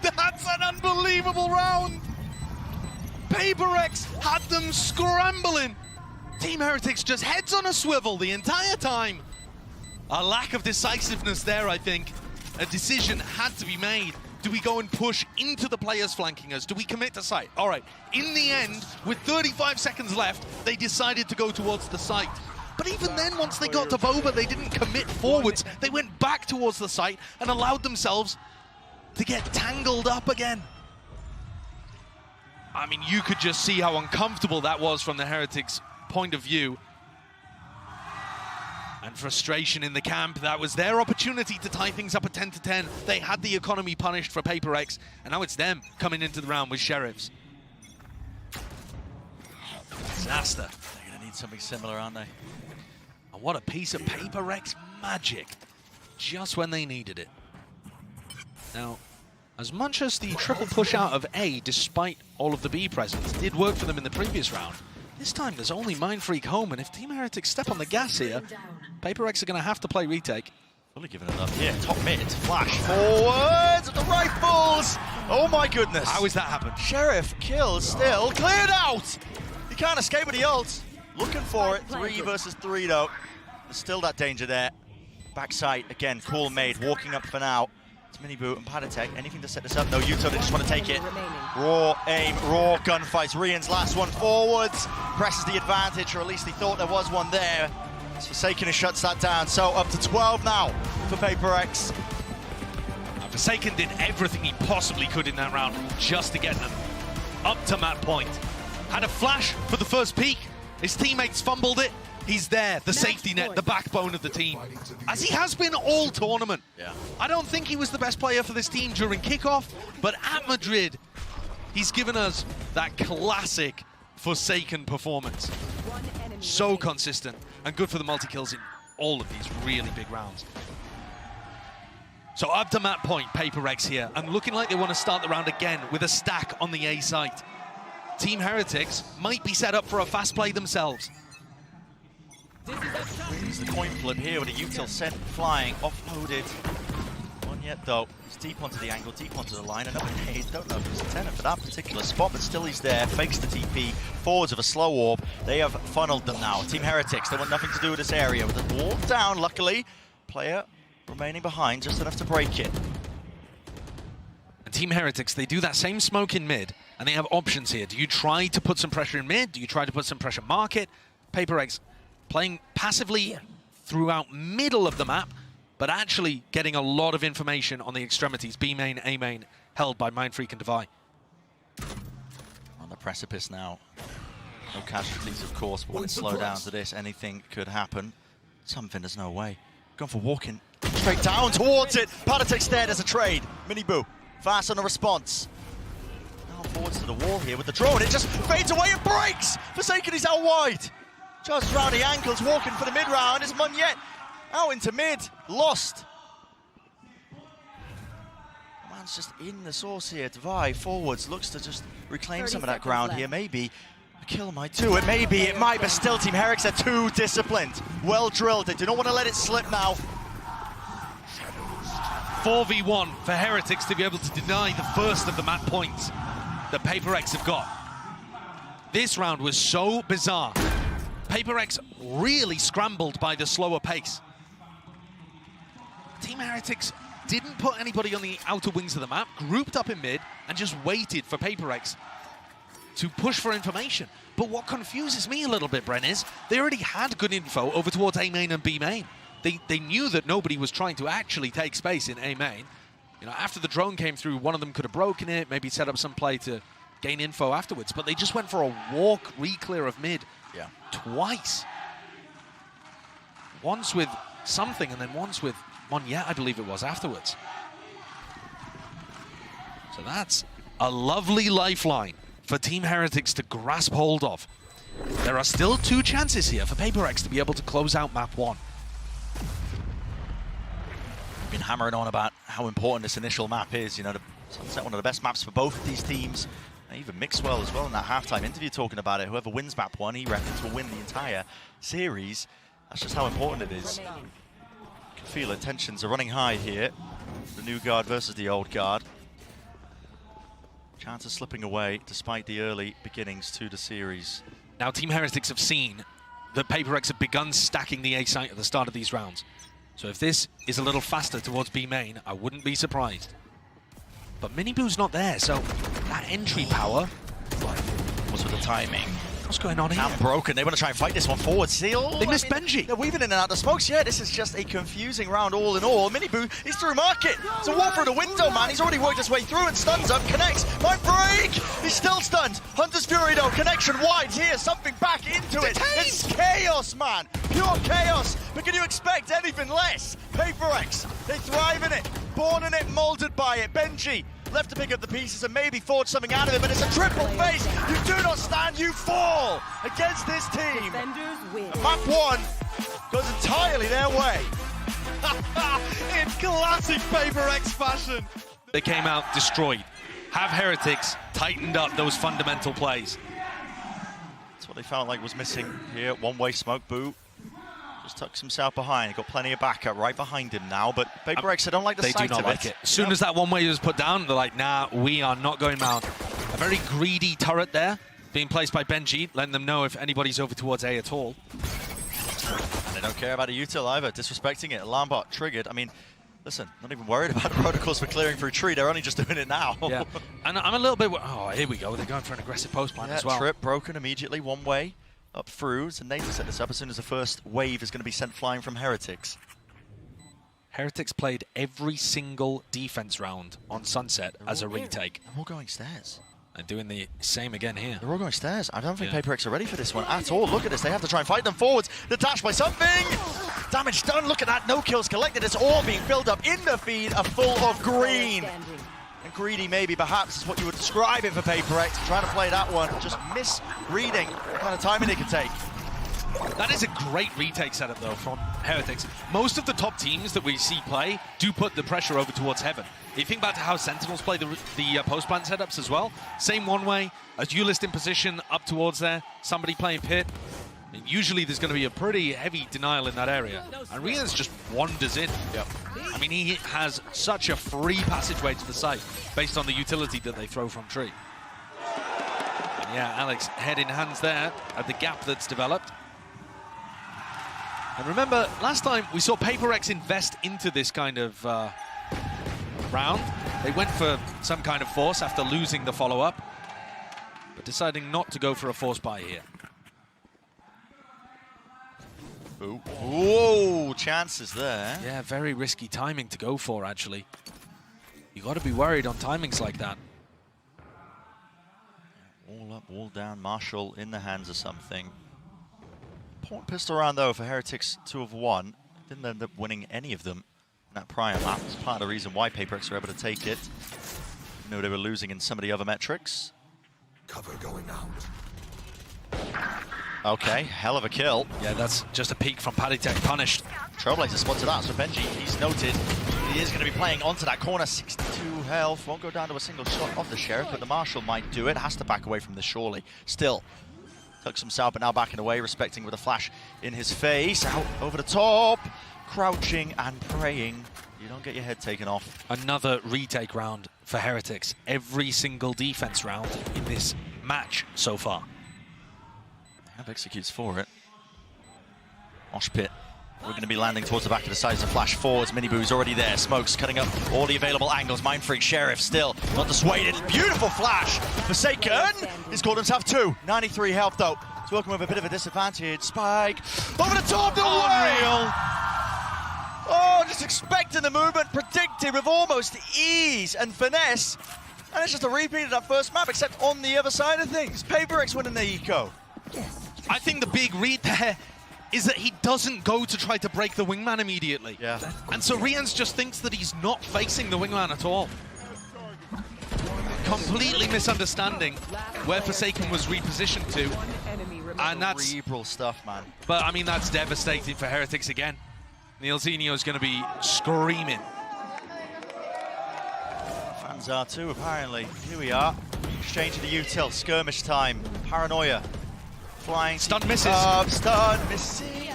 That's an unbelievable round. PRX had them scrambling. Team Heretics just heads on a swivel the entire time. A lack of decisiveness there, I think. A decision had to be made. Do we go and push into the players flanking us? Do we commit to site? All right, in the end, with 35 seconds left, they decided to go towards the site. But even then, once they got to Boba, they didn't commit forwards. They went back towards the site and allowed themselves to get tangled up again. I mean, you could just see how uncomfortable that was from the Heretics' point of view. And frustration in the camp. That was their opportunity to tie things up at 10-10. They had the economy punished for PRX, and now it's them coming into the round with Sheriffs. Disaster. They're going to need something similar, aren't they? And what a piece of PRX magic, just when they needed it. Now, As much as the triple push out of A, despite all of the B presence, did work for them in the previous round, this time there's only Mindfreak home, and if Team Heretics step on the gas here, PRX are going to have to play retake. Fully giving it up here. Top mid. Flash forwards of the rifles. Oh my goodness. How has that happened? Sheriff kill still. Cleared out. He can't escape with the ult. Looking for it. 3 versus 3 though. There's still that danger there. Backside again. Cool made. Walking up for now. It's Minibu and Padatek. Anything to set this up? No, Yuto, they just want to take it. Raw aim, raw gunfights. Rian's last one forwards. Presses the advantage, or at least he thought there was one there. Forsaken shuts that down, so up to 12 now for PRX. Forsaken did everything he possibly could in that round just to get them up to map point. Had a flash for the first peak. His teammates fumbled it. He's there, the safety net, the backbone of the team, as he has been all tournament. Yeah. I don't think he was the best player for this team during kickoff, but at Madrid, he's given us that classic Forsaken performance. So consistent and good for the multi-kills in all of these really big rounds. So up to map point, PRX here, and looking like they want to start the round again with a stack on the A site. Team Heretics might be set up for a fast play themselves. There's the coin flip here with a util sent flying, offloaded. One yet though. He's deep onto the angle, deep onto the line, and up in haze. Don't know if he's a tenant for that particular spot, but still he's there. Fakes the TP, forwards of a slow orb. They have funneled them now. Team Heretics, they want nothing to do with this area. With the wall down, luckily, player remaining behind, just enough to break it. And Team Heretics, they do that same smoke in mid, and they have options here. Do you try to put some pressure in mid? Do you try to put some pressure market? PRX playing passively throughout middle of the map, but actually getting a lot of information on the extremities. B main, A main, held by Mindfreak and Devi. On the precipice now. No casualties, of course, but when it slow down to this, anything could happen. Something, there's no way. Going for walking straight down towards it. Padatek's there, there's a trade. Minibu, fast on the response. Now forwards to the wall here with the drone. It just fades away and breaks. Forsaken is out wide. Just round the ankles, walking for the mid round. Is Munyet out into mid, lost. Man's just in the source here. Devi forwards, looks to just reclaim some of that ground here. Maybe a kill might do it. Maybe it might, but still Team Heretics are too disciplined. Well drilled. They do not want to let it slip now. 4v1 for Heretics to be able to deny the first of the map points that PRX have got. This round was so bizarre. PRX really scrambled by the slower pace. Team Heretics didn't put anybody on the outer wings of the map, grouped up in mid, and just waited for PRX to push for information. But what confuses me a little bit, Bren, is they already had good info over towards A main and B main. They knew that nobody was trying to actually take space in A main. You know, after the drone came through, one of them could have broken it, maybe set up some play to gain info afterwards, but they just went for a walk re-clear of mid twice. Once with something, and then once with Munyet, I believe it was, afterwards. So that's a lovely lifeline for Team Heretics to grasp hold of. There are still 2 chances here for PRX to be able to close out map 1. We've been hammering on about how important this initial map is. You know, Sunset, one of the best maps for both of these teams. And even Mixwell as well in that halftime interview talking about it. Whoever wins map 1, he reckons will win the entire series. That's just how important it is. You can feel it. Tensions are running high here. The new guard versus the old guard. Chances slipping away despite the early beginnings to the series. Now Team Heretics have seen that PRX have begun stacking the A site at the start of these rounds. So if this is a little faster towards B main, I wouldn't be surprised. But Minibu's not there, so that entry power. What's with the timing? What's going on here? Cam broken. They want to try and fight this one forward. Still, They missed Benji. They're weaving in and out the smokes. Yeah, this is just a confusing round all in all. Minibu, he's through market. It's a walk through the window, man. He's already worked his way through and stuns up, connects. Might break. He's still stunned. Hunter's Fury though, connection wide here. Something back into it. It's chaos, man. Pure chaos. But can you expect anything less? PRX, they thrive in it. Born in it, molded by it. Benji left to pick up the pieces and maybe forge something out of it, but it's a triple face. You do not stand, you fall against this team. Defenders win. And map 1 goes entirely their way. In classic PRX fashion. they came out destroyed. Have Heretics tightened up those fundamental plays? That's what they felt like was missing here. One-way smoke, Boo just tucks himself behind. He got plenty of backup right behind him now, but PRX, I don't like the They sight do not of like it. As soon as that one-way was put down, they're like, nah, we are not going round. A very greedy turret there, being placed by Benji, letting them know if anybody's over towards A at all. They don't care about a util either, disrespecting it. Alarm bot triggered. I mean, listen, not even worried about the protocols for clearing through tree. They're only just doing it now. Yeah, and I'm a little bit... Oh, here we go. They're going for an aggressive post plan as well. Trip broken immediately, one way up through. So Nathan set this up as soon as the first wave is going to be sent flying from Heretics. Heretics played every single defense round on Sunset as a retake. They're all going stairs. And doing the same again here. They're all going stairs. I don't think PRX are ready for this one at all. Look at this. They have to try and fight them forwards. The dash by something. Damage done. Look at that. No kills collected. It's all being filled up in the feed. A full of green. And greedy maybe perhaps is what you would describe it for PRX. Trying to play that one. Just misreading what kind of timing they can take. That is a great retake setup, though, from Heretics. Most of the top teams that we see play do put the pressure over towards Heaven. If you think back to how Sentinels play the post-plan setups as well, same one way, a duelist in position up towards there, somebody playing pit. And usually there's going to be a pretty heavy denial in that area. And Riaz just wanders in. Yep. I mean, he has such a free passageway to the site based on the utility that they throw from tree. And yeah, Alex, head in hands there at the gap that's developed. And remember, last time we saw PRX invest into this kind of round. They went for some kind of force after losing the follow-up, but deciding not to go for a force buy here. Ooh. Whoa, chances there. Yeah, very risky timing to go for, actually. You got to be worried on timings like that. All up, all down. Marshall in the hands of something. Important pistol round, though, for Heretics 2 of 1. Didn't end up winning any of them in that prior map. It's part of the reason why PRX were able to take it. You know, they were losing in some of the other metrics. Cover going out. Okay, hell of a kill. Yeah, that's just a peek from Paddy Tech, punished. Trailblazer spotted that, so Benji, he's noted. He is going to be playing onto that corner. 62 health. Won't go down to a single shot of the Sheriff, but the Marshal might do it. Has to back away from this, surely. Still. Tucks himself, but now backing away, respecting with a flash in his face. Out over the top, crouching and praying. You don't get your head taken off. Another retake round for Heretics. Every single defense round in this match so far. Have executes for it. Mosh pit. We're going to be landing towards the back of the side as a flash forwards. Miniboo's already there. Smokes cutting up all the available angles. Mind Freak Sheriff still not dissuaded. Beautiful flash. Forsaken. He's called himself 2. 93 health though. He's working with a bit of a disadvantage. Spike. Over the top. No way. Oh, just expecting the movement. Predicted with almost ease and finesse. And it's just a repeat of that first map, except on the other side of things. PRX winning the eco. I think the big read there is that he doesn't go to try to break the wingman immediately. Yeah. And so Rians just thinks that he's not facing the wingman at all. Completely misunderstanding where Forsaken was repositioned to. And that's... Cerebral stuff, man. But, I mean, that's devastating for Heretics again. Neilzinho is going to be screaming. Fans are too, apparently. Here we are. Exchange of the util. Skirmish time. Paranoia. Flying. Stun misses. Stun missing.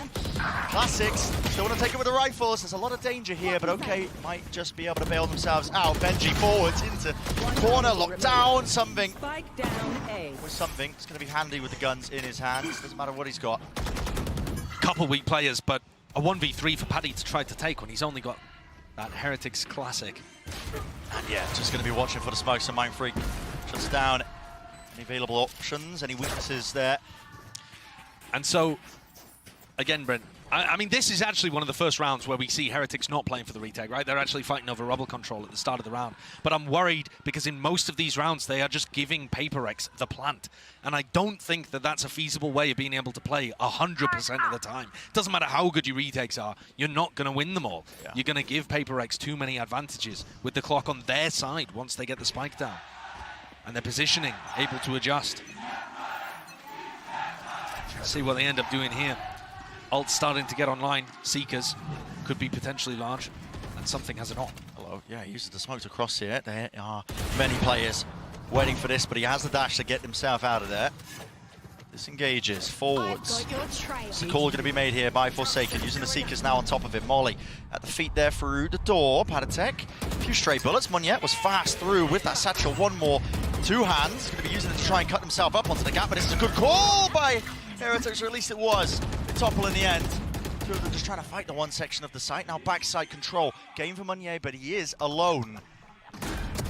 Classics. Still want to take it with the rifles. There's a lot of danger here, but okay, might just be able to bail themselves out. Benji forwards into corner, locked down. Something. Spike down A. With something. It's going to be handy with the guns in his hands. Doesn't matter what he's got. Couple weak players, but a 1v3 for Paddy to try to take when he's only got that Heretics classic. And yeah, just going to be watching for the smokes and Mind Freak. Shuts down any available options, any weaknesses there. And so, again, Brent, I mean, this is actually one of the first rounds where we see Heretics not playing for the retake, right? They're actually fighting over rubble control at the start of the round. But I'm worried because in most of these rounds, they are just giving PRX the plant. And I don't think that that's a feasible way of being able to play 100% of the time. It doesn't matter how good your retakes are, you're not going to win them all. Yeah. You're going to give PRX too many advantages with the clock on their side once they get the spike down. And their positioning, able to adjust. See what they end up doing here. Ult starting to get online. Seekers could be potentially large. And something has it on. A lot So, yeah, he uses the smoke to cross here. There are many players waiting for this, but he has the dash to get himself out of there. Disengages, forwards. It's a call going to be made here by Forsaken, using the Seekers now on top of him. Molly at the feet there through the door. Patatek, a few stray bullets. Moniette was fast through with that satchel. One more, two hands. Going to be using it to try and cut himself up onto the gap, but this is a good call by Heretics, or at least it was. They topple in the end. Two of them just trying to fight the one section of the site. Now backside control. Game for Moniette, but he is alone.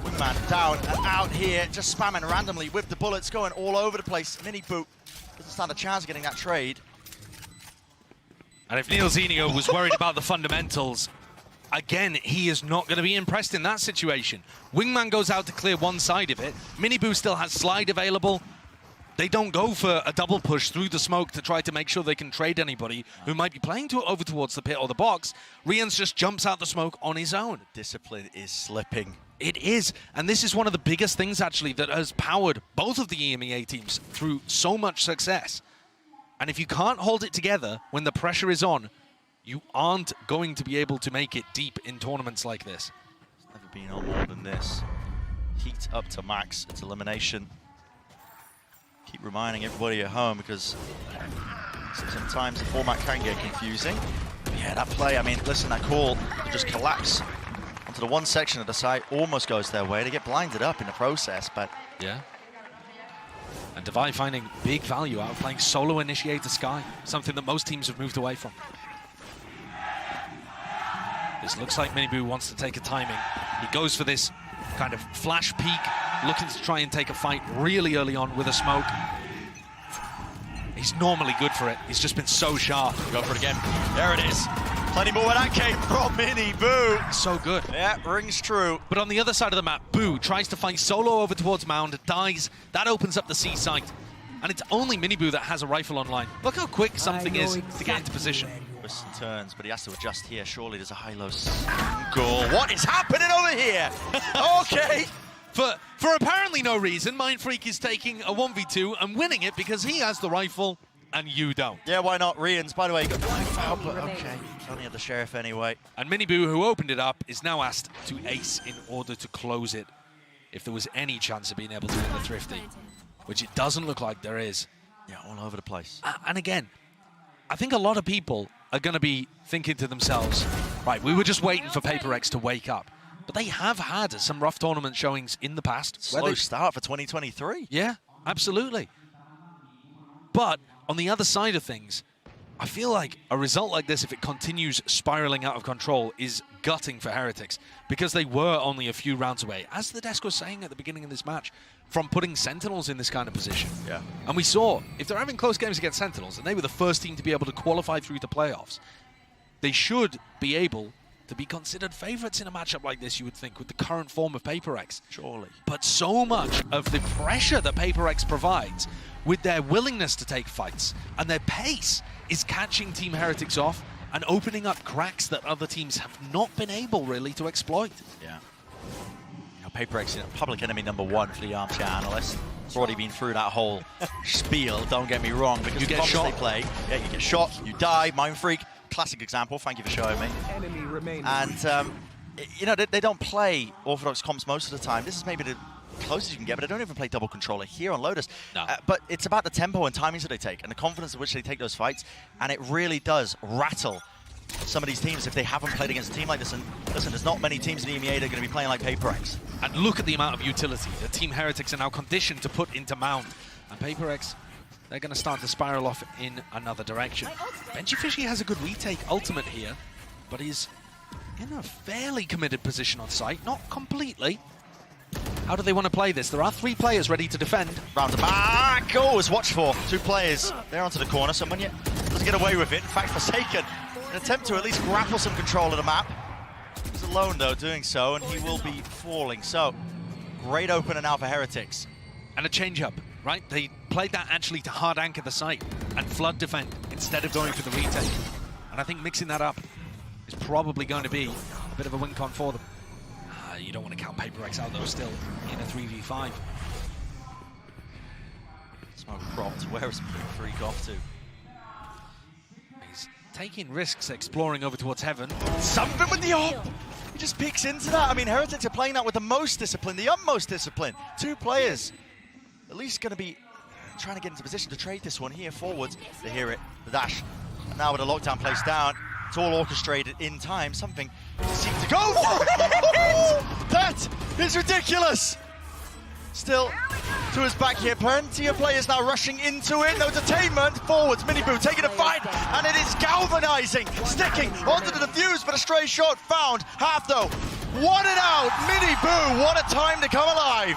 Wingman down and out here, just spamming randomly with the bullets going all over the place. Mini Boot doesn't stand a chance of getting that trade. And if Neil Zenio was worried about the fundamentals, again, he is not going to be impressed in that situation. Wingman goes out to clear one side of it. Miniboo still has slide available. They don't go for a double push through the smoke to try to make sure they can trade anybody who might be playing over towards the pit or the box. Rians just jumps out the smoke on his own. Discipline is slipping. It is, and this is one of the biggest things actually that has powered both of the EMEA teams through so much success. And if you can't hold it together when the pressure is on, you aren't going to be able to make it deep in tournaments like this. It's never been on more than this. Heat up to max, it's elimination. Keep reminding everybody at home because sometimes the format can get confusing. But yeah, that play, I mean, listen, that call to just collapse onto the one section of the site almost goes their way. They get blinded up in the process, but... Yeah. And Divide finding big value out of playing solo Initiator Sky, something that most teams have moved away from. This looks like Miniboo wants to take a timing. He goes for this kind of flash peek, looking to try and take a fight really early on with a smoke. He's normally good for it. He's just been so sharp. Go for it again. There it is. Plenty more where that came from, Miniboo. So good. Yeah, rings true. But on the other side of the map, Boo tries to find solo over towards Mound, dies. That opens up the C site. And it's only Miniboo that has a rifle online. Look how quick something is to get into position. Twists and turns, but he has to adjust here. Surely there's a high-low goal. What is happening over here? Okay. For apparently no reason, Mindfreak is taking a 1v2 and winning it because he has the rifle and you don't. Yeah, why not? Rians, by the way, got foul, but okay. Only had the Sheriff anyway. And Miniboo, who opened it up, is now asked to ace in order to close it if there was any chance of being able to win the Thrifty, which it doesn't look like there is. Yeah, all over the place. And again, I think a lot of people are going to be thinking to themselves, right, we were just waiting for PRX to wake up. But they have had some rough tournament showings in the past. Slow start for 2023. Yeah, absolutely. But on the other side of things, I feel like a result like this, if it continues spiraling out of control, is gutting for Heretics because they were only a few rounds away, as the desk was saying at the beginning of this match, from putting Sentinels in this kind of position. Yeah. And we saw, if they're having close games against Sentinels, and they were the first team to be able to qualify through the playoffs, they should be able to be considered favorites in a matchup like this, you would think, with the current form of PRX. Surely. But so much of the pressure that PRX provides with their willingness to take fights and their pace is catching Team Heretics off and opening up cracks that other teams have not been able really to exploit. Yeah. You know, PRX is public enemy #1 for the armchair analyst. It's already been through that whole spiel, don't get me wrong, because you the get shot. they play, yeah, you get shot, you die, Mindfreak, classic example, thank you for showing me. Enemy remaining. And, you know, they don't play Orthodox comps most of the time. This is maybe the closest you can get, but they don't even play double controller here on Lotus. No. But it's about the tempo and timings that they take and the confidence in which they take those fights, and it really does rattle some of these teams if they haven't played against a team like this. And listen, there's not many teams in the EMEA that are going to be playing like PRX. And look at the amount of utility that Team Heretics are now conditioned to put into Mound. And PRX, they're going to start to spiral off in another direction. Benji Fishy has a good retake ultimate here, but he's in a fairly committed position on site. Not completely. How do they want to play this? There are 3 players ready to defend. Round the back. Oh, it's watched for. 2 players. They're onto the corner. Someone yet doesn't get away with it. In fact, Forsaken, an attempt to at least grapple some control of the map. He's alone, though, doing so, and he will be falling. So, great opener now for Heretics. And a change-up, right? They played that actually to hard anchor the site and flood defend instead of going for the retake. And I think mixing that up is probably going to be a bit of a win con for them. You don't want to count PRX out, though, still in a 3v5. Smoke cropped. Where is Freak off to? He's taking risks, exploring over towards Heaven. Something with the op! just peeks into that. I mean, Heretics are playing that with the most discipline, the utmost discipline. 2 players at least going to be trying to get into position to trade this one here forwards. They hear it, the dash. And now with a lockdown placed down, it's all orchestrated in time. Something seems to go for it! That is ridiculous! Still to his back here, plenty of players now rushing into it. No detainment, forwards, Miniboo taking a fight, and it is galvanizing, sticking onto the defuse, but a stray shot found. Half though, 1 and out, Miniboo, what a time to come alive.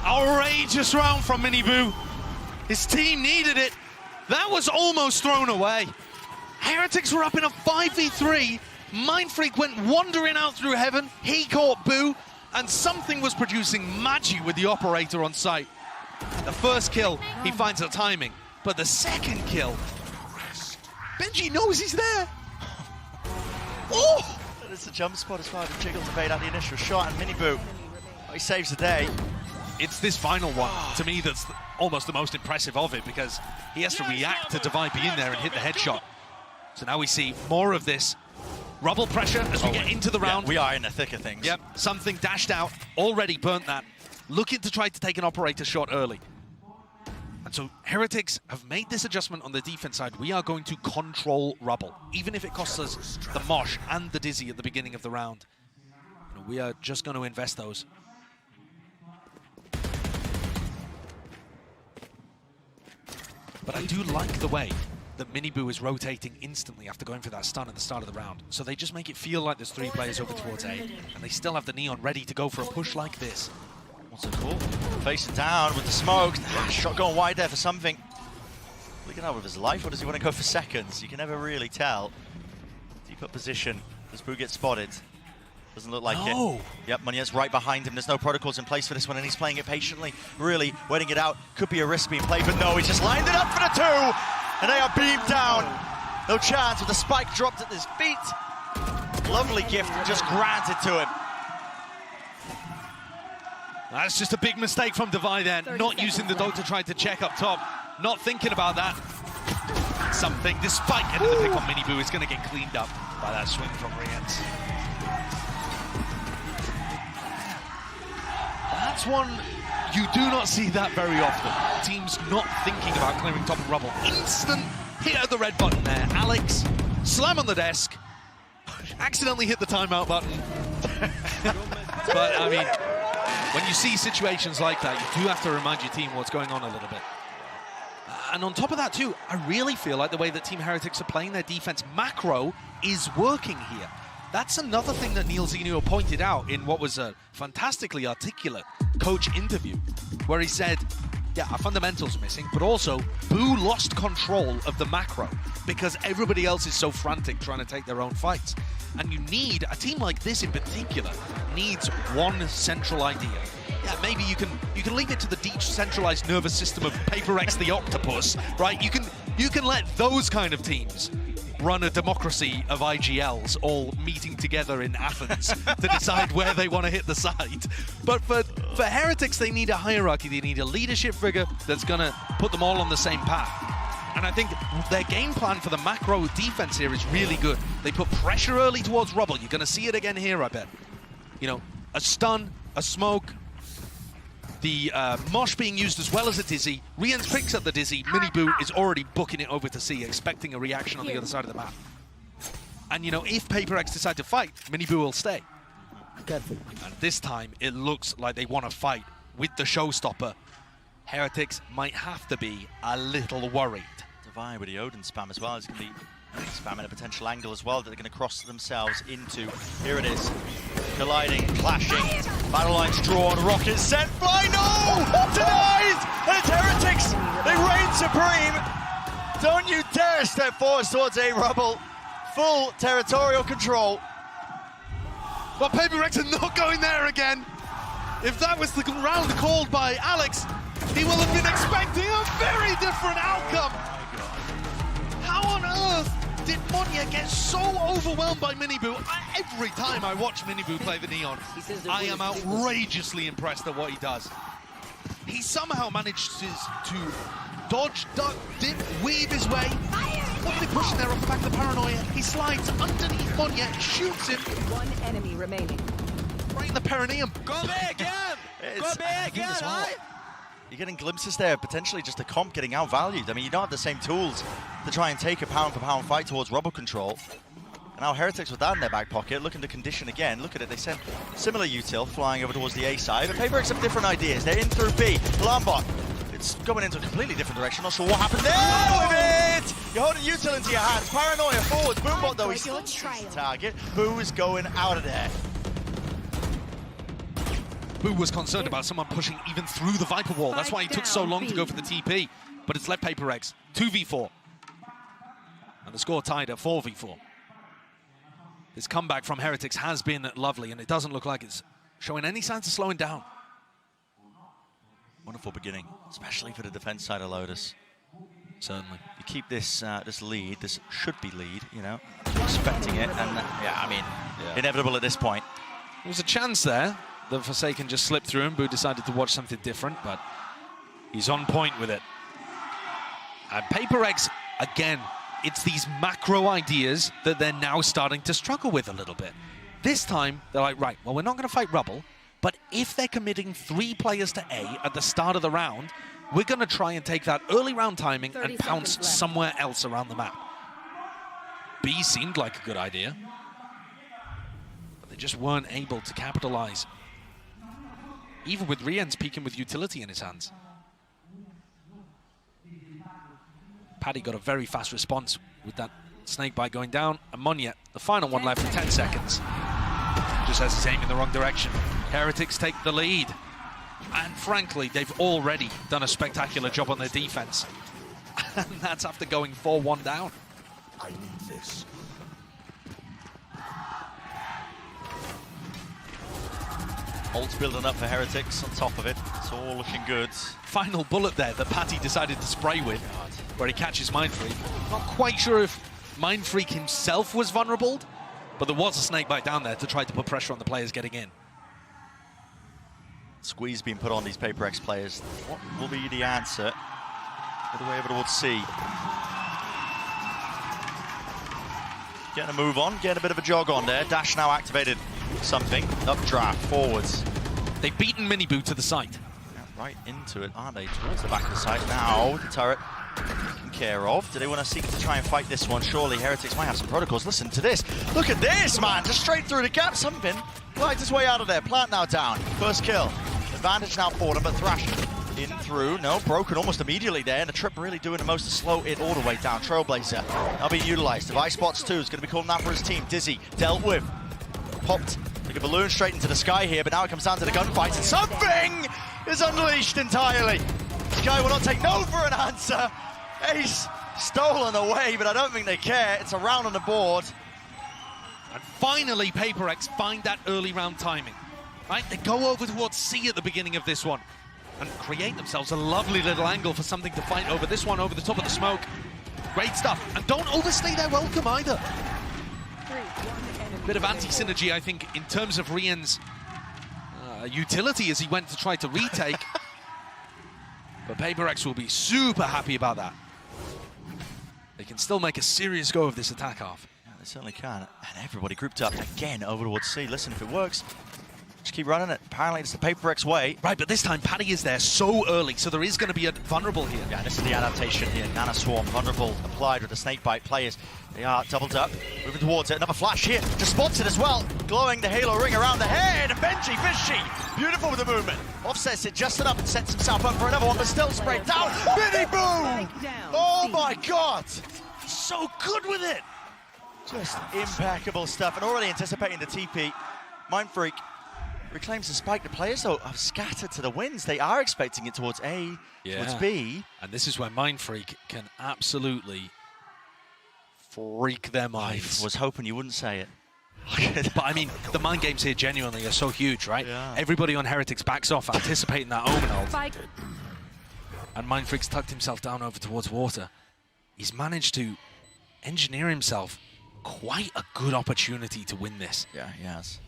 Outrageous round from Miniboo. His team needed it. That was almost thrown away. Heretics were up in a 5v3. Mindfreak went wandering out through heaven. He caught Boo, and something was producing Magi with the operator on site. The first kill, he finds the timing, but the second kill, Benji knows he's there. Oh! It's a jump spot as far as Jiggle to bait out the initial shot, and Miniboo, he saves the day. It's this final one, to me, that's almost the most impressive of it, because he has to react to Divide being there and hit the headshot. So now we see more of this rubble pressure as we get into the round. Yeah, we are in the thick of things. Yep, something dashed out, already burnt that. Looking to try to take an operator shot early. And so Heretics have made this adjustment on the defense side. We are going to control rubble, even if it costs us the Mosh and the Dizzy at the beginning of the round. You know, we are just going to invest those. But I do like the way that Miniboo is rotating instantly after going for that stun at the start of the round. So they just make it feel like there's 3 players over towards A, and they still have the Neon ready to go for a push like this. What's it cool? Facing down with the smoke. Shot going wide there for something. Looking out with his life, or does he want to go for seconds? You can never really tell. Deep up position. Does Boo get spotted? Doesn't look like it. Yep, Munier's right behind him. There's no protocols in place for this one, and he's playing it patiently, really waiting it out. Could be a risk being played, but no, he's just lined it up for the 2, and they are beamed down. No chance with the spike dropped at his feet. Lovely gift just granted to him. That's just a big mistake from Divide there, not using the dog to try to check up top. Not thinking about that. Something, despite getting the pick on Miniboo, is going to get cleaned up by that swing from Riens. That's one you do not see that very often. Teams not thinking about clearing top of rubble. Instant hit of the red button there. Alex, slam on the desk. Accidentally hit the timeout button. But, I mean, when you see situations like that, you do have to remind your team what's going on a little bit. And on top of that, too, I really feel like the way that Team Heretics are playing their defense macro is working here. That's another thing that Neil Zenio pointed out in what was a fantastically articulate coach interview, where he said, yeah, our fundamentals are missing, but also Boo lost control of the macro because everybody else is so frantic trying to take their own fights. And you need, a team like this in particular, needs one central idea. Yeah, maybe you can leave it to the decentralized nervous system of PRX the Octopus, right? You can let those kind of teams run a democracy of IGLs all meeting together in Athens to decide where they want to hit the site. But for Heretics, they need a hierarchy. They need a leadership figure that's going to put them all on the same path. And I think their game plan for the macro defense here is really good. They put pressure early towards rubble. You're going to see it again here, I bet. You know, a stun, a smoke, the Mosh being used as well as a Dizzy. Riens picks up the Dizzy. Miniboo is already booking it over to C, expecting a reaction on the other side of the map. And, you know, if PRX decide to fight, Miniboo will stay. Careful. And this time, it looks like they want to fight with the showstopper. Heretics might have to be a little worried. Divide with the Odin spam as well. It's going to be spamming a potential angle as well that they're going to cross themselves into. Here it is. Colliding, clashing, battle lines drawn, rockets sent, fly, no! Denied! And it's Heretics! They reign supreme! Don't you dare step forward towards A rubble. Full territorial control. But PRX are not going there again. If that was the round called by Alex, he will have been expecting a very different outcome. How on earth did Monia get so overwhelmed by Miniboo? Every time I watch Miniboo play the Neon, I am outrageously impressed at what he does. He somehow managed to dodge, duck, dip, weave his way What are they pushing there off the back of the Paranoia? He slides underneath Monya, shoots him One enemy remaining. right in the perineum. Go big again! Go big again, right? You're getting glimpses there, potentially just a comp getting outvalued. I mean, you don't have the same tools to try and take a pound-for-pound fight towards rubber control. And now Heretics with that in their back pocket, looking to condition again. Look at it, they sent similar util flying over towards the A side, but PRX have different ideas. They're in through B. Lambot, it's going into a completely different direction. Not sure what happened there with it! You're holding util into your hands. Paranoia forwards. Boombot, though, he's still the target. Boo is going out of there. Boo was concerned about someone pushing even through the Viper wall. That's why he took so long to go for the TP. But it's left PRX 2v4. And the score tied at 4v4. This comeback from Heretics has been lovely, and it doesn't look like it's showing any signs of slowing down. Wonderful beginning, especially for the defense side of Lotus. Certainly. You keep this this lead, this should be lead, you know, expecting it, and yeah, I mean, inevitable at this point. There was a chance there that Forsaken just slipped through, and Boo decided to watch something different, but he's on point with it. And PRX, again, it's these macro ideas that they're now starting to struggle with a little bit. This time, they're like, right, well, we're not going to fight Rubble, but if they're committing 3 players to A at the start of the round, we're going to try and take that early round timing and pounce somewhere else around the map. B seemed like a good idea, but they just weren't able to capitalize. Even with Rien's peeking with utility in his hands. Paddy got a very fast response with that snakebite going down. And Monya, the final one left for 10 seconds. Just has his aim in the wrong direction. Heretics take the lead. And frankly, they've already done a spectacular job on their defense. And that's after going 4-1 down. I need this. Ult's building up for Heretics on top of it. It's all looking good. Final bullet there that Patty decided to spray with, where he catches Mindfreak. Not quite sure if Mindfreak himself was vulnerable, but there was a snakebite down there to try to put pressure on the players getting in. Squeeze being put on these PRX players. What will be the answer? All the way over towards C. Getting a move on, getting a bit of a jog on there. Dash now activated. Something. Updraft, forwards. They've beaten Miniboo to the site. Yeah, right into it, aren't they? Towards the back of the site now. The turret taken care of. Do they want to seek to try and fight this one? Surely Heretics might have some protocols. Listen to this. Look at this, man. Just straight through the gap. Something glides his way out of there. Plant now down. First kill. Advantage now for them, but Thrash in through. No, broken almost immediately there. And the trip really doing the most to slow it all the way down. Trailblazer now being utilized. Device spots too. Is going to be calling out for his team. Dizzy dealt with. Popped like a balloon straight into the sky here, but now it comes down to the gunfight, and something is unleashed entirely. Sky will not take no for an answer. Ace stolen away, but I don't think they care. It's a round on the board. And finally, PRX find that early round timing. Right, they go over towards C at the beginning of this one and create themselves a lovely little angle for something to fight over. This one over the top of the smoke. Great stuff. And don't overstay their welcome either. Bit of anti-synergy, I think, in terms of Rien's utility as he went to try to retake. But PRX will be super happy about that. They can still make a serious go of this attack half. Yeah, they certainly can. And everybody grouped up again over towards C. Listen, if it works, just keep running it. Apparently it's the PRX way. Right, but this time Paddy is there so early, so there is going to be a vulnerable here. Yeah, this is the adaptation here. Nana Swarm, vulnerable, applied with the snakebite players. They are doubled up, moving towards it. Another flash here, just spots it as well. Glowing the halo ring around the head. Benji Fishy, beautiful with the movement. Offsets it just enough and sets himself up for another one, but still sprayed down. Miniboo! Oh my God! So good with it! Just impeccable stuff, and already anticipating the TP. Mindfreak reclaims the spike. The players, though, have scattered to the winds. They are expecting it towards A, towards B. And this is where Mindfreak can absolutely freak their minds. I was hoping you wouldn't say it. But I mean, the mind games here genuinely are so huge, right? Yeah. Everybody on Heretics backs off, anticipating that Omen ult. Spike. And Mindfreak's tucked himself down over towards water. He's managed to engineer himself quite a good opportunity to win this. Yeah, he has.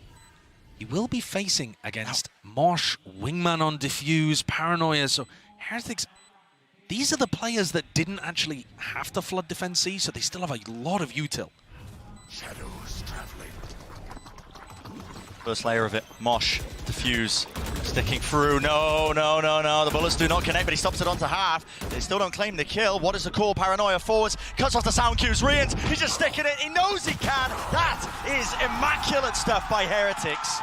He will be facing against Mosh, Wingman on Diffuse, Paranoia, so Heretics these are the players that didn't actually have to flood defense C, so they still have a lot of util. Shadows traveling. First layer of it, Mosh, defuse, sticking through, no, the bullets do not connect, but he stops it onto half. They still don't claim the kill. What is the call? Paranoia forwards, cuts off the sound cues, Rians, he's just sticking it, he knows he can. That is immaculate stuff by Heretics.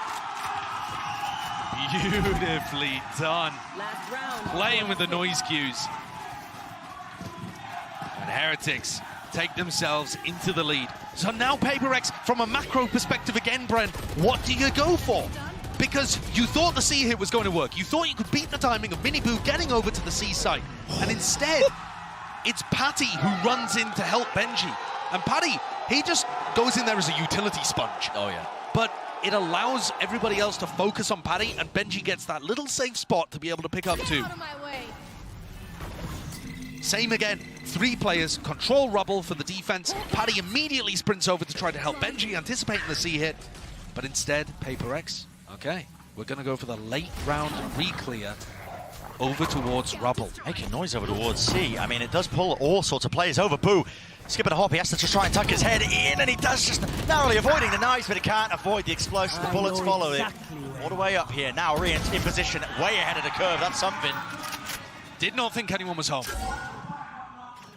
Beautifully done. Last round. Playing with the noise cues. And Heretics take themselves into the lead. So now PRX, from a macro perspective again, Bren, what do you go for? Because you thought the C hit was going to work. You thought you could beat the timing of Miniboo getting over to the C site. And instead, it's Patty who runs in to help Benji. And Patty, he just goes in there as a utility sponge. Oh yeah. But it allows everybody else to focus on Patty, and Benji gets that little safe spot to be able to pick up two. Same again, 3 players, control rubble for the defense. Paddy immediately sprints over to try to help Benji, anticipating the C hit. But instead, PRX, okay, we're gonna go for the late round re-clear over towards rubble. Making noise over towards C. I mean, it does pull all sorts of players over. Boo, skipping a hop, he has to just try and tuck his head in, and he does, just narrowly avoiding the knives, but he can't avoid the explosives. The bullets follow it. All the way up here. Now Rian's in position, way ahead of the curve. That's something. Did not think anyone was home.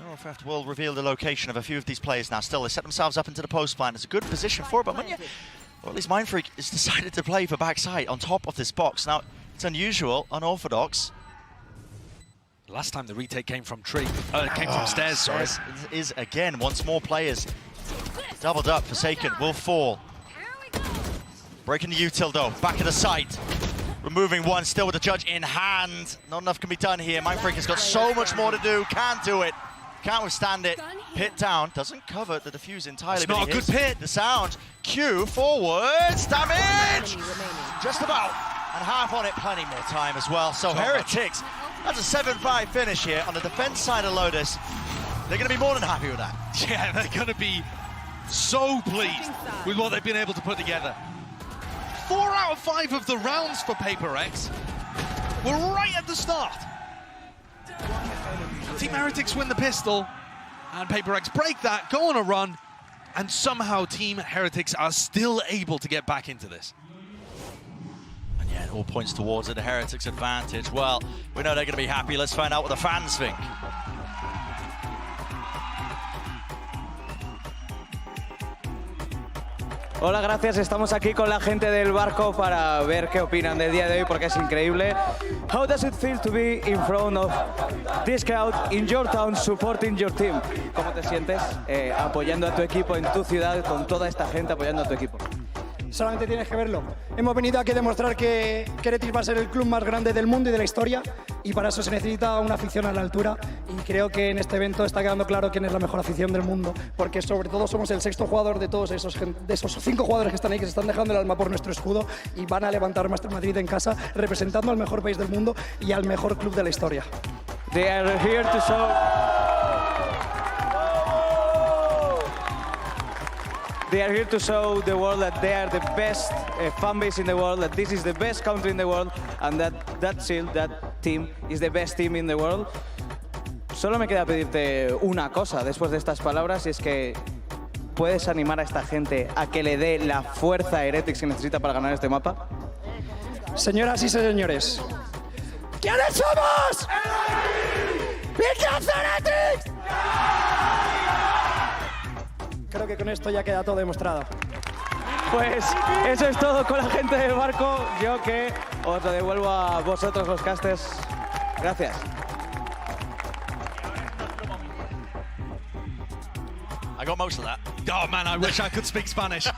Eurofraft will reveal the location of a few of these players now. Still, they set themselves up into the post plan. It's a good position for it, but Munya, well, at least Mindfreak has decided to play for backside on top of this box. Now, it's unusual, unorthodox. Last time the retake came from stairs, sorry. Is again, once more players doubled up. Forsaken will fall. Breaking the util though, back of the site. Removing one, still with the judge in hand. Not enough can be done here. Mindfreak has got so much more to do. Can't do it. Can't withstand it. Pit down. Doesn't cover the defuse entirely. It's not a good pit. The sound. Q forwards. Damage! Just about. And half on it. Plenty more time as well. So Heretics, that's a 7-5 finish here on the defense side of Lotus. They're going to be more than happy with that. Yeah, they're going to be so pleased with what they've been able to put together. 4 out of 5 of the rounds for PRX were right at the start. Team Heretics win the pistol, and PRX break that, go on a run, and somehow Team Heretics are still able to get back into this. And yeah, it all points towards it, the Heretics' advantage. Well, we know they're going to be happy. Let's find out what the fans think. Hola, gracias. Estamos aquí con la gente del barco para ver qué opinan del día de hoy, porque es increíble. How does it feel to be in front of this crowd in your town supporting your team? ¿Cómo te sientes apoyando a tu equipo en tu ciudad con toda esta gente apoyando a tu equipo? Solamente tienes que verlo. Hemos venido aquí a demostrar que Heretics va a ser el club más grande del mundo y de la historia, y para eso se necesita una afición a la altura, y creo que en este evento está quedando claro quién es la mejor afición del mundo, porque sobre todo somos el 6º jugador de todos esos 5 jugadores que están ahí, que se están dejando el alma por nuestro escudo y van a levantar Master Madrid en casa representando al mejor país del mundo y al mejor club de la historia. They are here to show... They are here to show the world that they are the best fan base in the world, that this is the best country in the world, and that team is the best team in the world. Solo me queda pedirte una cosa después de estas palabras, y es que puedes animar a esta gente a que le dé la fuerza a Heretics que necesita para ganar este mapa. Señoras y señores, ¿quiénes somos? ¡Heretics! Creo que con esto ya queda todo demostrado. Pues eso es todo con la gente del barco. Yo que os lo devuelvo a vosotros, los casters. Gracias. I got most of that. Oh man, I wish I could speak Spanish.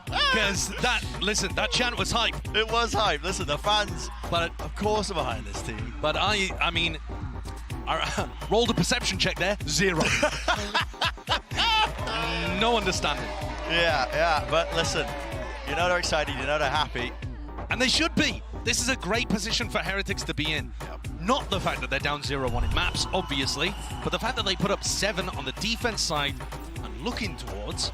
Because that chant was hype. It was hype. Listen, the fans, but of course, are behind this team. But I mean, I rolled a perception check there, 0. No understanding. Yeah, but listen, you know they're excited, you know they're happy. And they should be. This is a great position for Heretics to be in. Not the fact that they're down 0-1 in maps, obviously, but the fact that they put up 7 on the defense side and looking towards,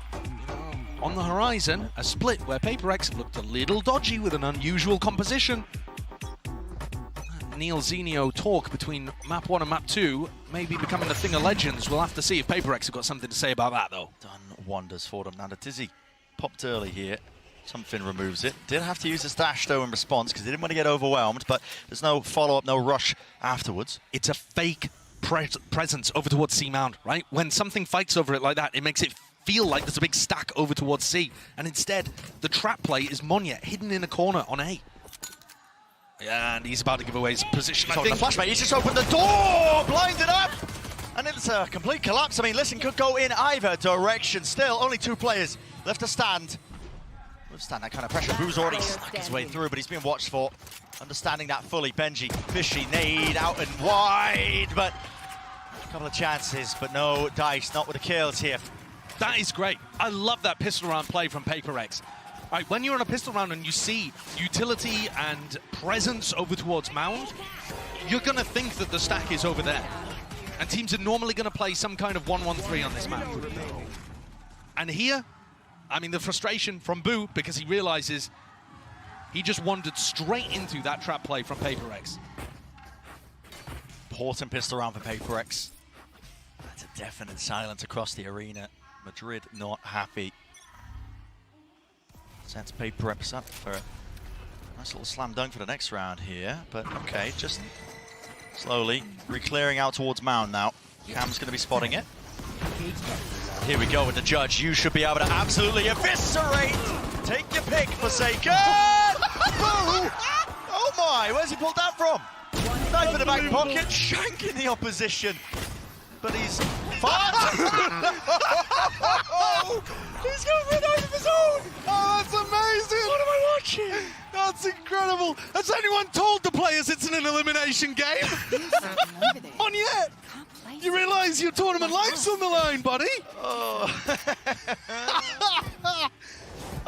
on the horizon, a split where PRX looked a little dodgy with an unusual composition. Neil Zenio talk between map 1 and map 2 maybe becoming a thing of legends. We'll have to see if PRX have got something to say about that, though. Done wonders for them. Now, the Dizzy popped early here. Something removes it. Did have to use his dash, though, in response, because he didn't want to get overwhelmed, but there's no follow-up, no rush afterwards. It's a fake presence over towards C Mound, right? When something fights over it like that, it makes it feel like there's a big stack over towards C, and instead, the trap play is Monya hidden in a corner on A. Yeah, and he's about to give away his position. He's on the flash, mate. He's just opened the door, blinded up, and it's a complete collapse. I mean, listen, could go in either direction. Still, only 2 players left to stand. Withstand that kind of pressure. Boo's already snuck his way through, but he's being watched for. Understanding that fully. Benji, fishy, nade out and wide, but a couple of chances, but no dice, not with the kills here. That is great. I love that pistol round play from PRX. Right, when you're on a pistol round and you see utility and presence over towards Mound, you're going to think that the stack is over there. And teams are normally going to play some kind of 1-1-3 on this map. And here, I mean, the frustration from Boo, because he realizes he just wandered straight into that trap play from PRX. Important pistol round for PRX. That's a definite silence across the arena. Madrid not happy. Sets PRX up for a nice little slam dunk for the next round here. But okay, just slowly re-clearing out towards Mound now. Cam's going to be spotting it. Here we go with the judge. You should be able to absolutely eviscerate. Take your pick, Forsaken. Boo! Oh my, where's he pulled that from? Knife in the back pocket, shanking the opposition. But he's far. He's going for a knife of his own. Oh, that's amazing. What am I watching? That's incredible. Has anyone told the players it's an elimination game? On yet? You realize your tournament life's on the line, buddy? Oh.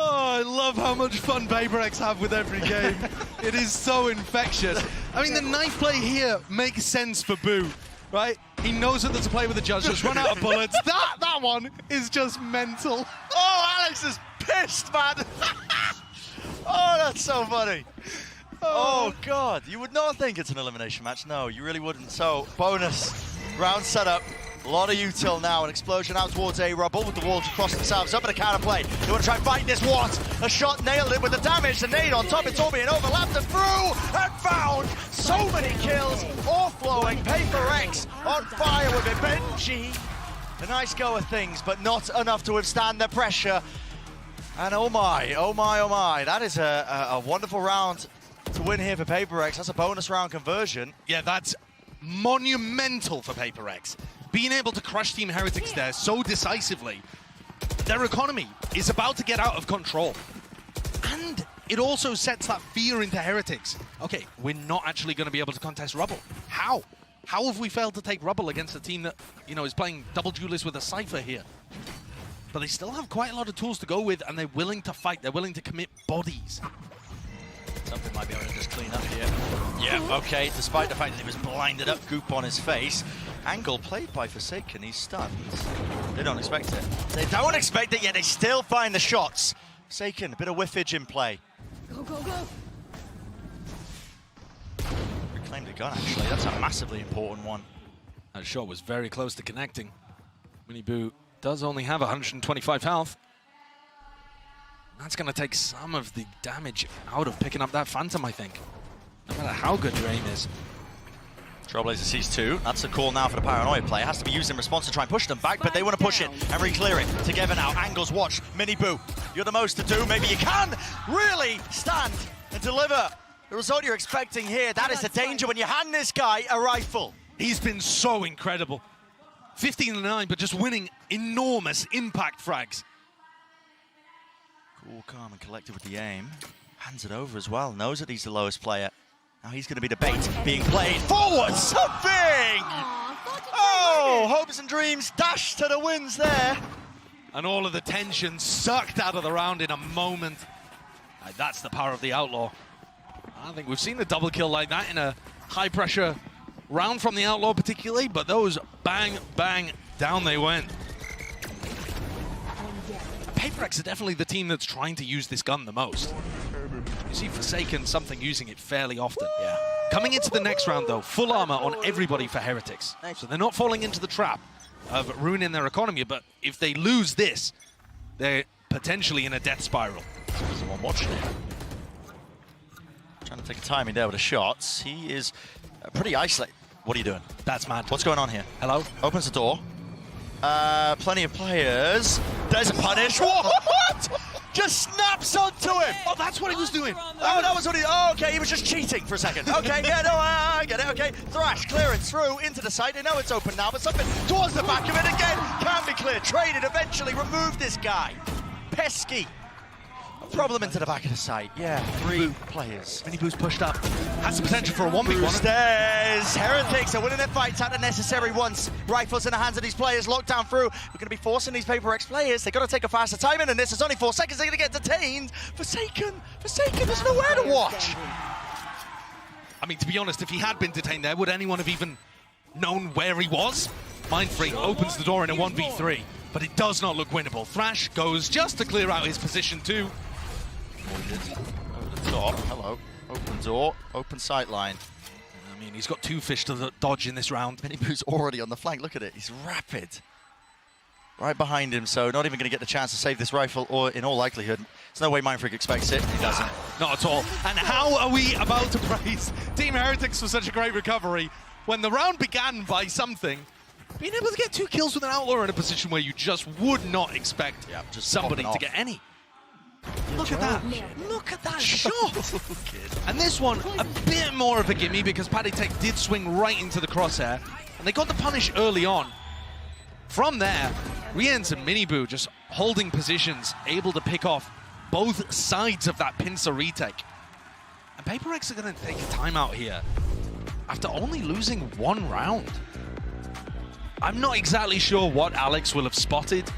Oh, I love how much fun PRX have with every game. It is so infectious. I mean, the knife play here makes sense for Boo, right? He knows that there's a play with the judge, just run out of bullets. That one is just mental. Oh, Alex is pissed, man. Oh, that's so funny. Oh, God. You would not think it's an elimination match. No, you really wouldn't. So, bonus round setup. A lot of util now. An explosion out towards A Rubble with the walls across themselves. Up in a counter play. They want to try and fight this once. A shot nailed it with the damage. The nade on top. It's all being overlapped and through and found. So many kills. All flowing. PRX on fire with it. Benji. A nice go of things, but not enough to withstand the pressure. And oh my, oh my, oh my. That is a wonderful round to win here for PRX. That's a bonus round conversion. Yeah, that's monumental for PRX. Being able to crush Team Heretics there so decisively, their economy is about to get out of control. And it also sets that fear into Heretics. Okay, we're not actually going to be able to contest Rubble. How? How have we failed to take Rubble against a team that, you know, is playing double duelist with a Cypher here? But they still have quite a lot of tools to go with, and they're willing to fight. They're willing to commit bodies. Something might be able to just clean up here. Yeah, okay, despite the fact that he was blinded up, goop on his face. Angle played by Forsaken, he's stunned. They don't expect it. They don't expect it, yet they still find the shots. Forsaken, a bit of whiffage in play. Go, go, go. Reclaimed a gun, actually. That's a massively important one. That shot was very close to connecting. Miniboo does only have 125 health. That's going to take some of the damage out of picking up that Phantom, I think. No matter how good your aim is. Trailblazer sees 2. That's the call now for the Paranoia play. It has to be used in response to try and push them back, but they want to push it and re-clear it. Together now, Angles watch. Miniboo, you're the most to do. Maybe you can really stand and deliver the result you're expecting here. That is the danger when you hand this guy a rifle. He's been so incredible. 15-9, but just winning enormous impact frags. Cool, calm, and collected with the aim. Hands it over as well. Knows that he's the lowest player. Now he's going to be the bait being played forward. Something! Oh, hopes and dreams dash to the wins there. And all of the tension sucked out of the round in a moment. That's the power of the Outlaw. I don't think we've seen a double kill like that in a high-pressure round from the Outlaw particularly, but those bang, bang, down they went. PRX are definitely the team that's trying to use this gun the most. You see Forsaken something using it fairly often. Yeah. Coming into the next round, though, full armor on everybody for Heretics. So they're not falling into the trap of ruining their economy, but if they lose this, they're potentially in a death spiral. Someone watching it. Trying to take a timing there with the shots. He is pretty isolated. What are you doing? That's mad. What's going on here? Hello? Opens the door. Plenty of players. There's a punish. What? Just snaps onto him. Oh, that's what he was doing. Oh, that was what he... Oh, okay, he was just cheating for a second. Okay, yeah, no, I get it, okay. Thrash clearance through into the site. They know it's open now, but something towards the back of it again. Can be cleared. Traded eventually. Remove this guy. Pesky. Problem into the back of the site. Yeah, 3 players. Minibu's pushed up. Has the potential for a 1v1. Stairs. Heretics are winning their fights at the necessary ones. Rifles in the hands of these players, locked down through. We're going to be forcing these PRX players. They've got to take a faster time in, and this is only 4 seconds. They're going to get detained. Forsaken, there's nowhere to watch. I mean, to be honest, if he had been detained there, would anyone have even known where he was? Mindfreak opens the door in a 1v3, but it does not look winnable. Thrash goes just to clear out his position too. Over the top, hello. Open door, open sight line. I mean, he's got 2 fish to dodge in this round. Minibu's already on the flank, look at it, he's rapid. Right behind him, so not even going to get the chance to save this rifle, or in all likelihood, there's no way Mindfreak expects it, he doesn't. Not at all. And how are we about to praise Team Heretics for such a great recovery when the round began by something, being able to get 2 kills with an Outlaw in a position where you just would not expect just somebody to get any. Look at that. Look at that shot. And this one, a bit more of a gimme because Paddy Tech did swing right into the crosshair. And they got the punish early on. From there, Riens and Minibu just holding positions, able to pick off both sides of that pincer retake. And PRX are going to take a timeout here after only losing 1 round. I'm not exactly sure what Alex will have spotted.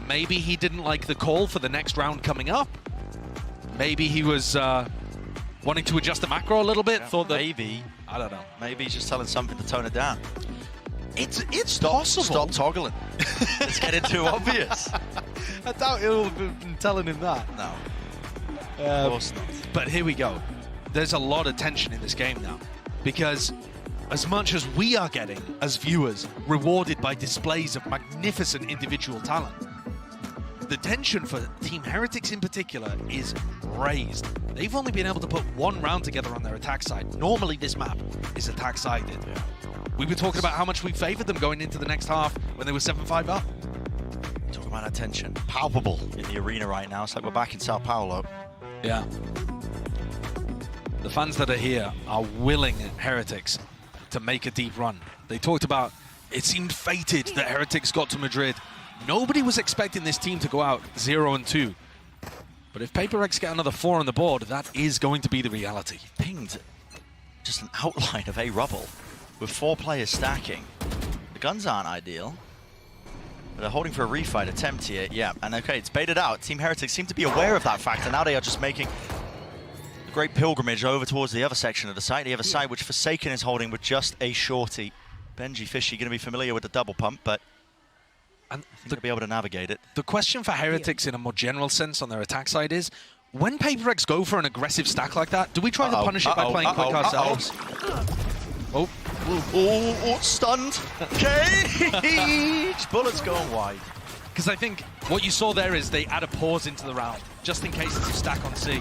Maybe he didn't like the call for the next round coming up. Maybe he was wanting to adjust the macro a little bit. Thought that maybe, I don't know. Maybe he's just telling something to tone it down. It's possible. Stop toggling. It's getting too obvious. I doubt he'll have been telling him that. No. Of course not. But here we go. There's a lot of tension in this game now because as much as we are getting, as viewers, rewarded by displays of magnificent individual talent, the tension for Team Heretics in particular is raised. They've only been able to put 1 round together on their attack side. Normally this map is attack-sided. Yeah. We were talking about how much we favored them going into the next half when they were 7-5 up. Talking about that tension. Palpable in the arena right now. It's like we're back in Sao Paulo. Yeah. The fans that are here are willing Heretics to make a deep run. They talked about it seemed fated that Heretics got to Madrid. Nobody was expecting this team to go out 0-2. But if PRX get another 4 on the board, that is going to be the reality. Pinged just an outline of a rubble with 4 players stacking. The guns aren't ideal. But they're holding for a refight attempt here. Yeah, and okay, it's baited out. Team Heretics seem to be aware of that fact, and now they are just making a great pilgrimage over towards the other section of the site. The other side, which Forsaken is holding with just a shorty. Benji Fishy going to be familiar with the double pump, but and they'll be able to navigate it. The question for Heretics in a more general sense on their attack side is, when PRX go for an aggressive stack like that, do we try to punish it by playing quick ourselves? Oh, stunned. Cage! Bullets going wide. Because I think what you saw there is they add a pause into the round, just in case it's a stack on C.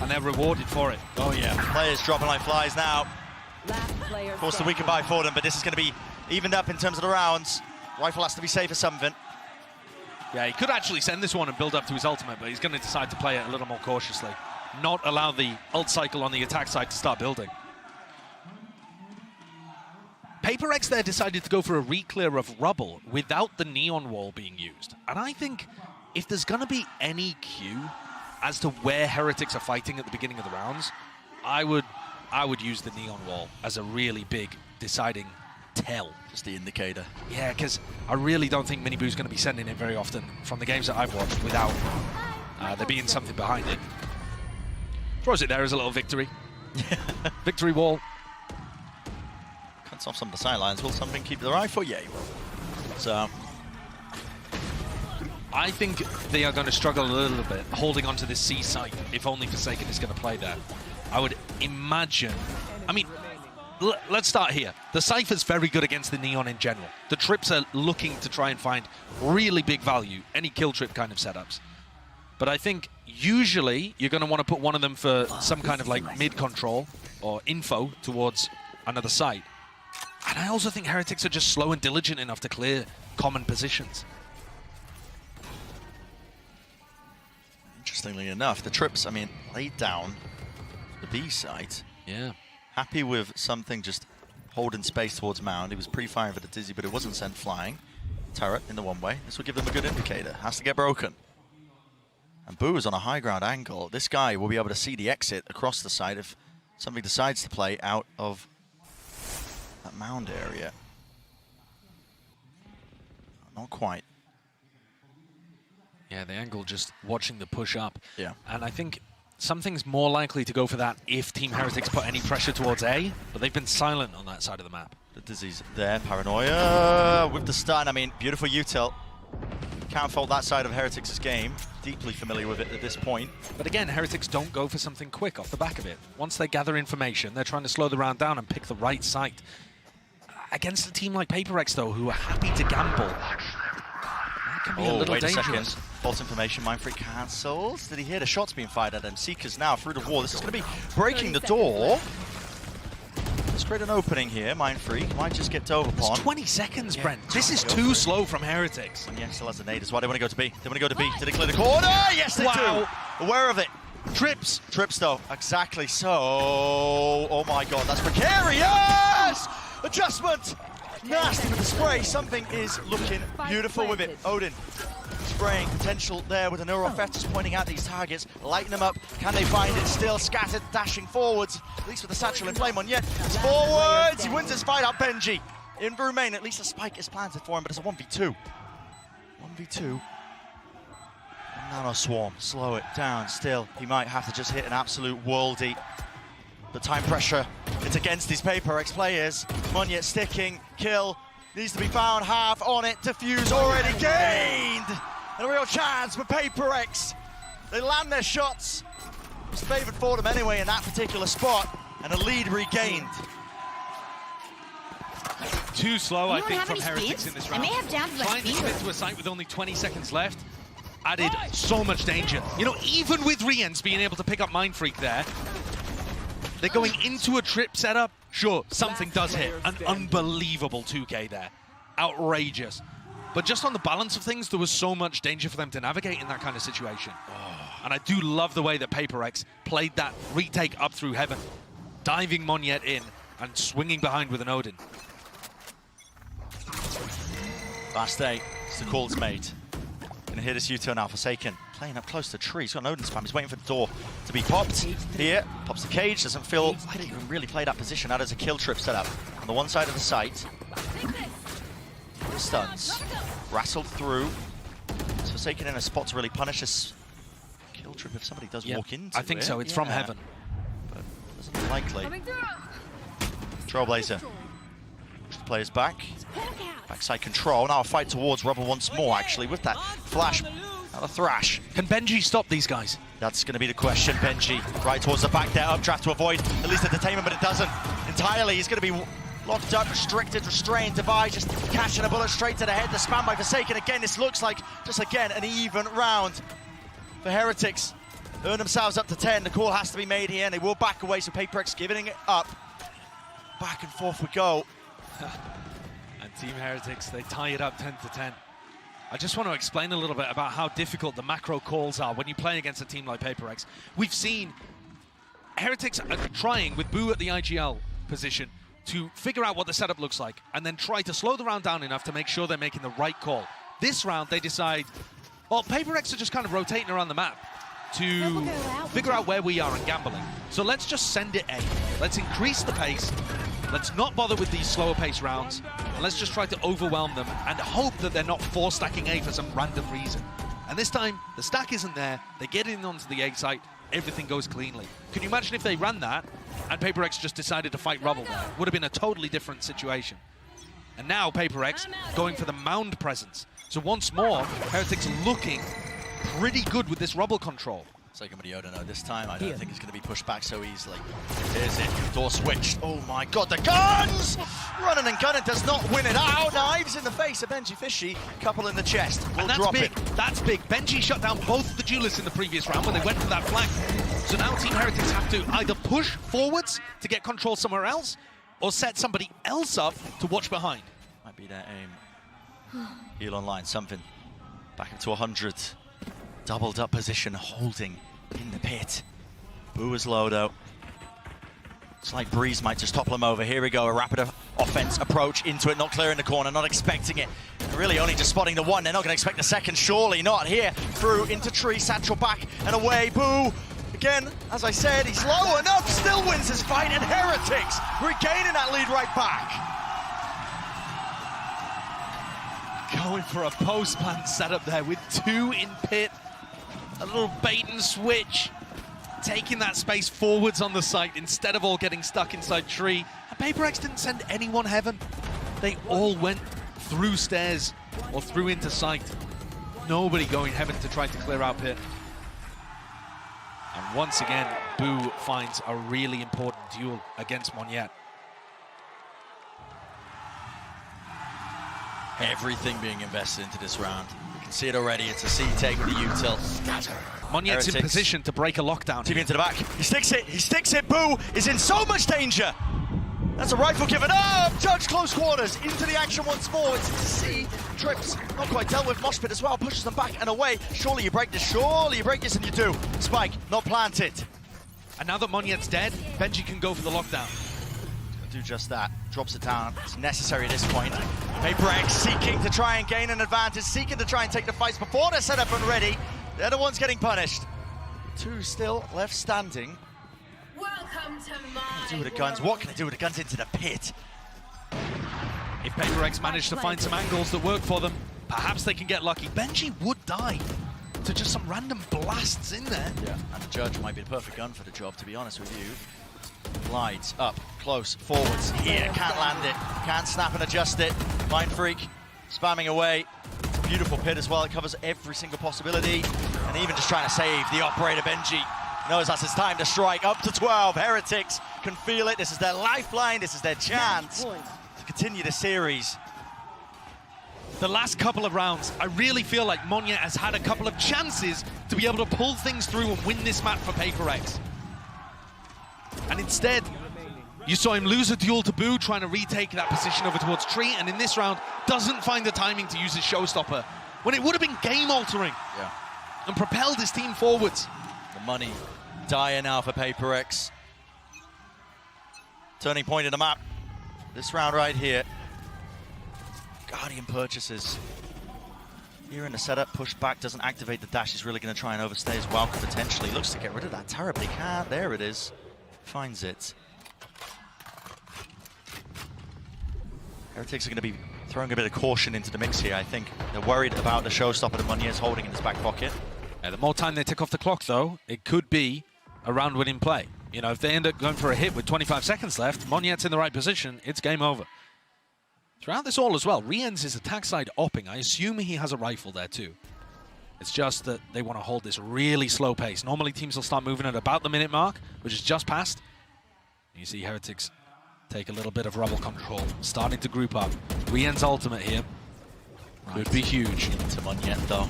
And they're rewarded for it. Oh yeah, players dropping like flies now. Of course, the weaker buy for them, but this is going to be evened up in terms of the rounds. Rifle has to be safe for something. Yeah, he could actually send this one and build up to his ultimate, but he's going to decide to play it a little more cautiously. Not allow the ult cycle on the attack side to start building. PRX there decided to go for a re-clear of rubble without the neon wall being used. And I think if there's going to be any cue as to where Heretics are fighting at the beginning of the rounds, I would use the neon wall as a really big deciding tell. Just the indicator. Yeah, because I really don't think Minibu's going to be sending it very often from the games that I've watched without there being something behind it. Throws it there as a little victory. Victory wall. Cuts off some of the sidelines. Will something keep the rifle? Yeah, he will. So I think they are going to struggle a little bit holding onto this C site if only Forsaken is going to play there. I would imagine I mean, let's start here. The Cypher's very good against the Neon in general. The Trips are looking to try and find really big value, any kill trip kind of setups. But I think usually you're going to want to put one of them for some kind of like mid-control or info towards another site. And I also think Heretics are just slow and diligent enough to clear common positions. Interestingly enough, the Trips, I mean, laid down the B site. Yeah. Happy with something just holding space towards Mound. He was pre-firing for the Dizzy, but it wasn't sent flying. Turret in the one-way. This will give them a good indicator. Has to get broken. And Boo is on a high ground angle. This guy will be able to see the exit across the site if somebody decides to play out of that Mound area. Not quite. Yeah, the angle just watching the push up. Yeah. And I think something's more likely to go for that if Team Heretics put any pressure towards A, but they've been silent on that side of the map. The Dizzy's there, Paranoia with the stun. I mean, beautiful util. Can't fault that side of Heretics' game. Deeply familiar with it at this point. But again, Heretics don't go for something quick off the back of it. Once they gather information, they're trying to slow the round down and pick the right site. Against a team like PRX, though, who are happy to gamble, that can be a little wait dangerous. a second. False information, Mindfreak cancels. Did he hear the shots being fired at him? Seekers now through the wall. This is going to be breaking the door. Let's create an opening here. Mindfreak might just get dove upon. It's 20 seconds, Brent. This is too slow from Heretics. And yeah, still has a nade as well. They want to go to B. They want to go to B. Did they clear the corner? Yes, they do. Aware of it. Trips. Trips, though. Exactly so. Oh, my God. That's precarious. Adjustment. Nasty with the spray. Something is looking beautiful with it. Odin spraying potential there with the Neuro Theft, just pointing out these targets, lighting them up. Can they find it? Still scattered, dashing forwards, at least with the satchel in flame on yet. It's forwards. He wins his fight out. Benji in Remain. At least a spike is planted for him, but it's a 1v2. 1v2. Nano Swarm, slow it down still. He might have to just hit an absolute worldie. The time pressure, it's against these PRX players. Monyet sticking, kill, needs to be found, half on it, defuse already gained! And a real chance for PRX. They land their shots. It's favoured for them anyway in that particular spot, and a lead regained. Too slow, I think, from Heretics in this round. I may have doubted my Trying to commit to a site with only 20 seconds left added so much danger. You know, even with Riens being able to pick up Mindfreak there, they're going into a trip setup. Sure, something does hit. An unbelievable 2K there. Outrageous. But just on the balance of things, there was so much danger for them to navigate in that kind of situation. And I do love the way that PRX played that retake up through heaven, diving Monyet in and swinging behind with an Odin. Last day, it's the call's mate. Gonna hear this U-turn now, Forsaken. Playing up close to tree. He's got an Odin spam. He's waiting for the door to be popped. Here, pops the cage. Doesn't feel like he can really play that position. That is a kill trip set up on the one side of the site. Stuns. Rassled through. It's Forsaken in a spot to really punish this kill trip if somebody does walk into it. I think so. It's from heaven. But doesn't look likely. Trailblazer. Push the players back. Backside control. Now a fight towards Rubble once more, actually, with that flash. Now the thrash. Can Benji stop these guys? That's going to be the question. Benji right towards the back there, updraft to avoid at least the detainment, but it doesn't entirely. He's going to be locked up, restricted, restrained. Device just catching a bullet straight to the head. The spam by Forsaken. Again, this looks like, just again, an even round for Heretics. Earn themselves up to 10. The call has to be made here, and they will back away, so PRX giving it up. Back and forth we go. And Team Heretics, they tie it up 10-10. I just want to explain a little bit about how difficult the macro calls are when you play against a team like PRX. We've seen Heretics are trying, with Boo at the IGL position, to figure out what the setup looks like and then try to slow the round down enough to make sure they're making the right call. This round, they decide, well, PRX are just kind of rotating around the map to figure out where we are and gambling. So let's just send it A. Let's increase the pace. Let's not bother with these slower pace rounds, and let's just try to overwhelm them and hope that they're not force stacking A for some random reason. And this time, the stack isn't there, they get in onto the A site, everything goes cleanly. Can you imagine if they ran that, and PRX just decided to fight Rubble there? Would have been a totally different situation. And now PRX going for the Mound presence. So once more, Heretics looking pretty good with this Rubble control. Second Yoda, no, this time I don't think it's going to be pushed back so easily. Here's it, door switched. Oh my god, the guns! Running and gunning does not win it out. Knives in the face of Benji Fishy, couple in the chest. We'll And that's drop big, it. that's big. Benji shut down both the duelists in the previous round when they went for that flank. So now Team Heretics have to either push forwards to get control somewhere else, or set somebody else up to watch behind. Might be their aim. Heal online, something. Back up to 100. Doubled up position, holding in the pit. Boo is low though. It's like Breeze might just topple him over. Here we go, a rapid offense approach into it, not clearing the corner, not expecting it. Really only just spotting the one, they're not going to expect the second, surely not here. Through into tree, satchel back and away, Boo. Again, as I said, he's low enough, still wins his fight, and Heretics regaining that lead right back. Going for a post-plant setup there with 2 in pit. A little bait and switch. Taking that space forwards on the site instead of all getting stuck inside tree. And PRX didn't send anyone heaven. They all went through stairs or through into sight. Nobody going heaven to try to clear out pit. And once again, Boo finds a really important duel against Monyet. Everything being invested into this round. You can see it already, it's a C-take with a util. Monyet's in position to break a lockdown. TV into the back, he sticks it, Boo is in so much danger. That's a rifle given up, Judge close quarters, into the action once more, it's C, trips, not quite dealt with, Moshpit as well, pushes them back and away. Surely you break this, and you do. Spike, not planted. And now that Monyet's dead, Benji can go for the lockdown. Do just that, drops it down, it's necessary at this point. PRX seeking to try and gain an advantage, seeking to try and take the fights before they're set up and ready. They're the ones getting punished. 2 still left standing. Welcome to my Do with the guns, what can I do with the guns into the pit? If PRX manage to find some angles that work for them, perhaps they can get lucky. Benji would die to just some random blasts in there. Yeah, and the Judge might be the perfect gun for the job, to be honest with you. Glides up, close, forwards, here, can't land it, can't snap and adjust it. Mind Freak, spamming away. It's a beautiful pit as well, it covers every single possibility. And even just trying to save the operator, Benji knows that's his time to strike. Up to 12, Heretics can feel it, this is their lifeline, this is their chance to continue the series. The last couple of rounds, I really feel like Monyet has had a couple of chances to be able to pull things through and win this map for PRX. And instead, you saw him lose a duel to Boo, trying to retake that position over towards tree, and in this round, doesn't find the timing to use his showstopper, when it would have been game-altering and propelled his team forwards. The money dire now for PRX. Turning point in the map. This round right here. Guardian purchases. Here in the setup, push back, doesn't activate the dash. He's really going to try and overstay as well, potentially. Looks to get rid of that terribly. Can't. There it is. Finds it. Heretics are going to be throwing a bit of caution into the mix here, I think. They're worried about the showstopper that Monyet's holding in his back pocket. Yeah, the more time they tick off the clock, though, it could be a round-winning play. You know, if they end up going for a hit with 25 seconds left, Monyet's in the right position, it's game over. Throughout this all as well, Rien's is attack side opping. I assume he has a rifle there too. It's just that they want to hold this really slow pace. Normally teams will start moving at about the minute mark, which is just past. You see Heretics take a little bit of rubble control, starting to group up. Rien's ultimate here could be huge. Into Monyet though.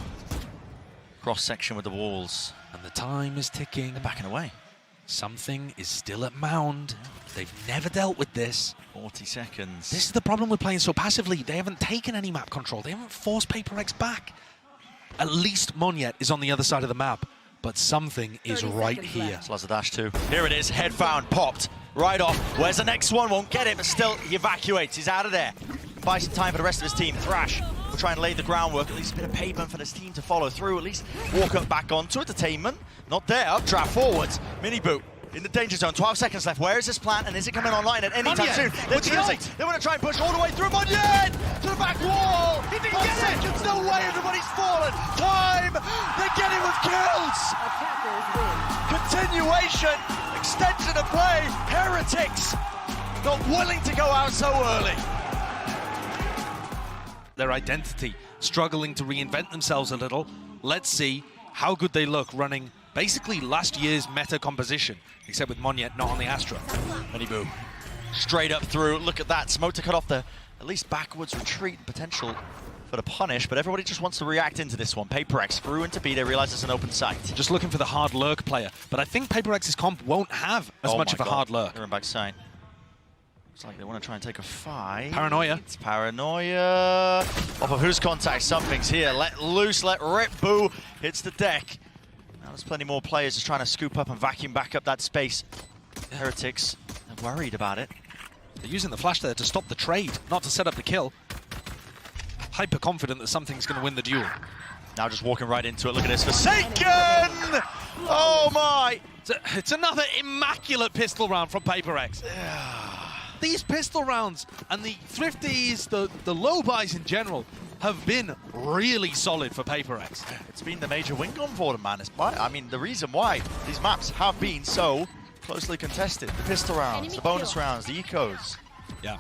Cross section with the walls. And the time is ticking. They're backing away. Something is still at Mound. They've never dealt with this. 40 seconds. This is the problem with playing so passively. They haven't taken any map control. They haven't forced PRX back. At least Monyet is on the other side of the map, but something is right here. Slazadash too. Here it is, head found, popped, right off. Where's the next one? Won't get it, but still he evacuates. He's out of there. Buy some time for the rest of his team. Thrash will try and lay the groundwork, at least a bit of pavement for this team to follow through, at least walk up back onto it. Attainment, not there, updraft forwards. Mini boot in the danger zone, 12 seconds left. Where is this plant and is it coming online at any time soon? They're choosing. They want to try and push all the way through. Monyet to the back wall. He didn't get seconds, no way, everybody's fallen. Time, they're getting with kills. Continuation, extension of play. Heretics not willing to go out so early. Their identity struggling to reinvent themselves a little. Let's see how good they look running basically last year's meta composition, except with Monyet not on the Astra. Minibu straight up through. Look at that. Smoke to cut off the at least backwards retreat potential for the punish, but everybody just wants to react into this one. PRX through into B. They realize it's an open site. Just looking for the hard lurk player, but I think PRX's comp won't have as much of a hard lurk. They're in back side. Looks like they want to try and take a fight. Paranoia. It's Paranoia. Off of whose contact? Something's here. Let loose, let rip. Boo hits the deck. Now there's plenty more players just trying to scoop up and vacuum back up that space. Heretics are worried about it. They're using the flash there to stop the trade, not to set up the kill. Hyper confident that something's going to win the duel. Now just walking right into it. Look at this. Forsaken! Oh my! It's another immaculate pistol round from PRX. These pistol rounds and the thrifties, the low buys in general, have been really solid for PRX. It's been the major win gun for them, man. I mean, the reason why these maps have been so closely contested. The pistol rounds, the bonus rounds, the ecos. Yeah.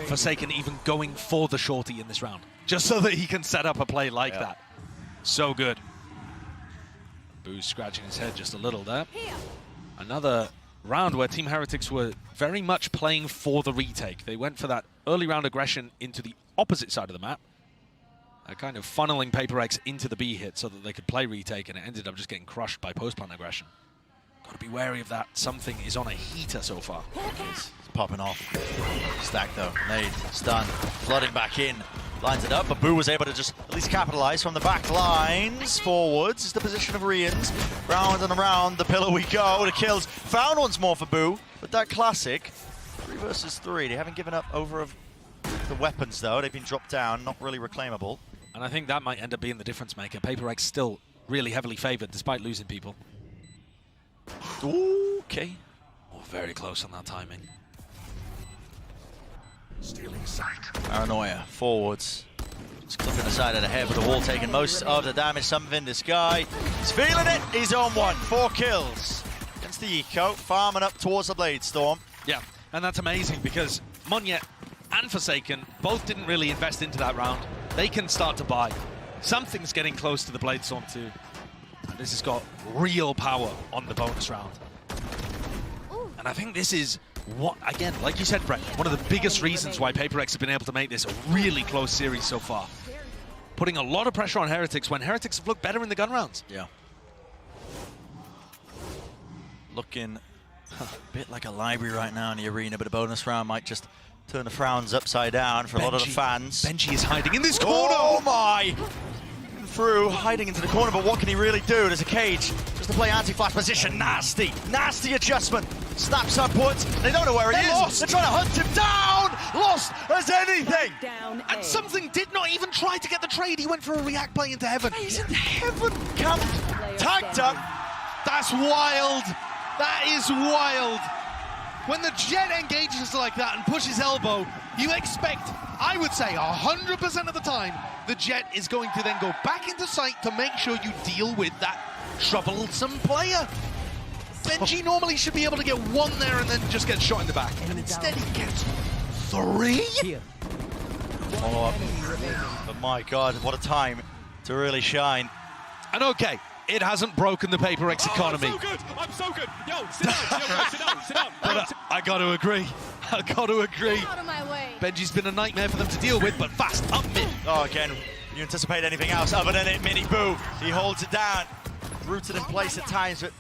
Forsaken even going for the shorty in this round, just so that he can set up a play like that. So good. Boo's scratching his head just a little there. Another round where Team Heretics were very much playing for the retake. They went for that early round aggression into the opposite side of the map, kind of funneling PRX into the B hit so that they could play retake, and it ended up just getting crushed by post-plant aggression. Got to be wary of that. Something is on a heater so far. It's popping off. Stack though. Nade. Stun. Flooding back in. Lines it up, but Boo was able to just at least capitalize from the back lines. Forwards is the position of Rians. Round and around the pillar we go. The kills found once more for Boo. But that classic 3 versus 3. They haven't given up over of the weapons though. They've been dropped down, not really reclaimable. And I think that might end up being the difference maker. PRX still really heavily favored despite losing people. Okay. Oh, very close on that timing. Stealing sight. Paranoia, forwards. Just clipping the side of the head, but the wall taking most of the damage. Something, this guy, he's feeling it. He's on one. 4 kills against the eco, farming up towards the Blade Storm. Yeah, and that's amazing because Monyet and Forsaken both didn't really invest into that round. They can start to buy. Something's getting close to the Blade Storm too. And this has got real power on the bonus round. And I think this is what, again, like you said, Brett, one of the biggest reasons why PRX have been able to make this a really close series so far. Putting a lot of pressure on Heretics when Heretics have looked better in the gun rounds. Yeah. Looking a bit like a library right now in the arena, but a bonus round might just turn the frowns upside down for a lot of the fans. Benji is hiding in this corner! Oh my! Through, hiding into the corner, but what can he really do? There's a cage, just to play anti-flash position. Nasty, nasty adjustment. Snaps upwards, they don't know where he is. Lost. They're trying to hunt him down! Lost as anything! And something did not even try to get the trade. He went for a react play into heaven. He's in heaven! Camped, tagged up. That's wild! That is wild! When the Jet engages like that and pushes elbow, you expect, I would say 100% of the time, the Jet is going to then go back into sight to make sure you deal with that troublesome player. Benji normally should be able to get 1 there and then just get shot in the back. And instead he gets 3? Follow up. But my God, what a time to really shine. And okay, it hasn't broken the PRX economy. I'm so good! I'm so good! Yo, sit down! Yo, sit down! Sit down! But I got to agree. I got to agree. Out of my way. Benji's been a nightmare for them to deal with, but fast, up mid. Oh, again, you anticipate anything else other than it, Mini Boo. He holds it down, rooted in place at times, but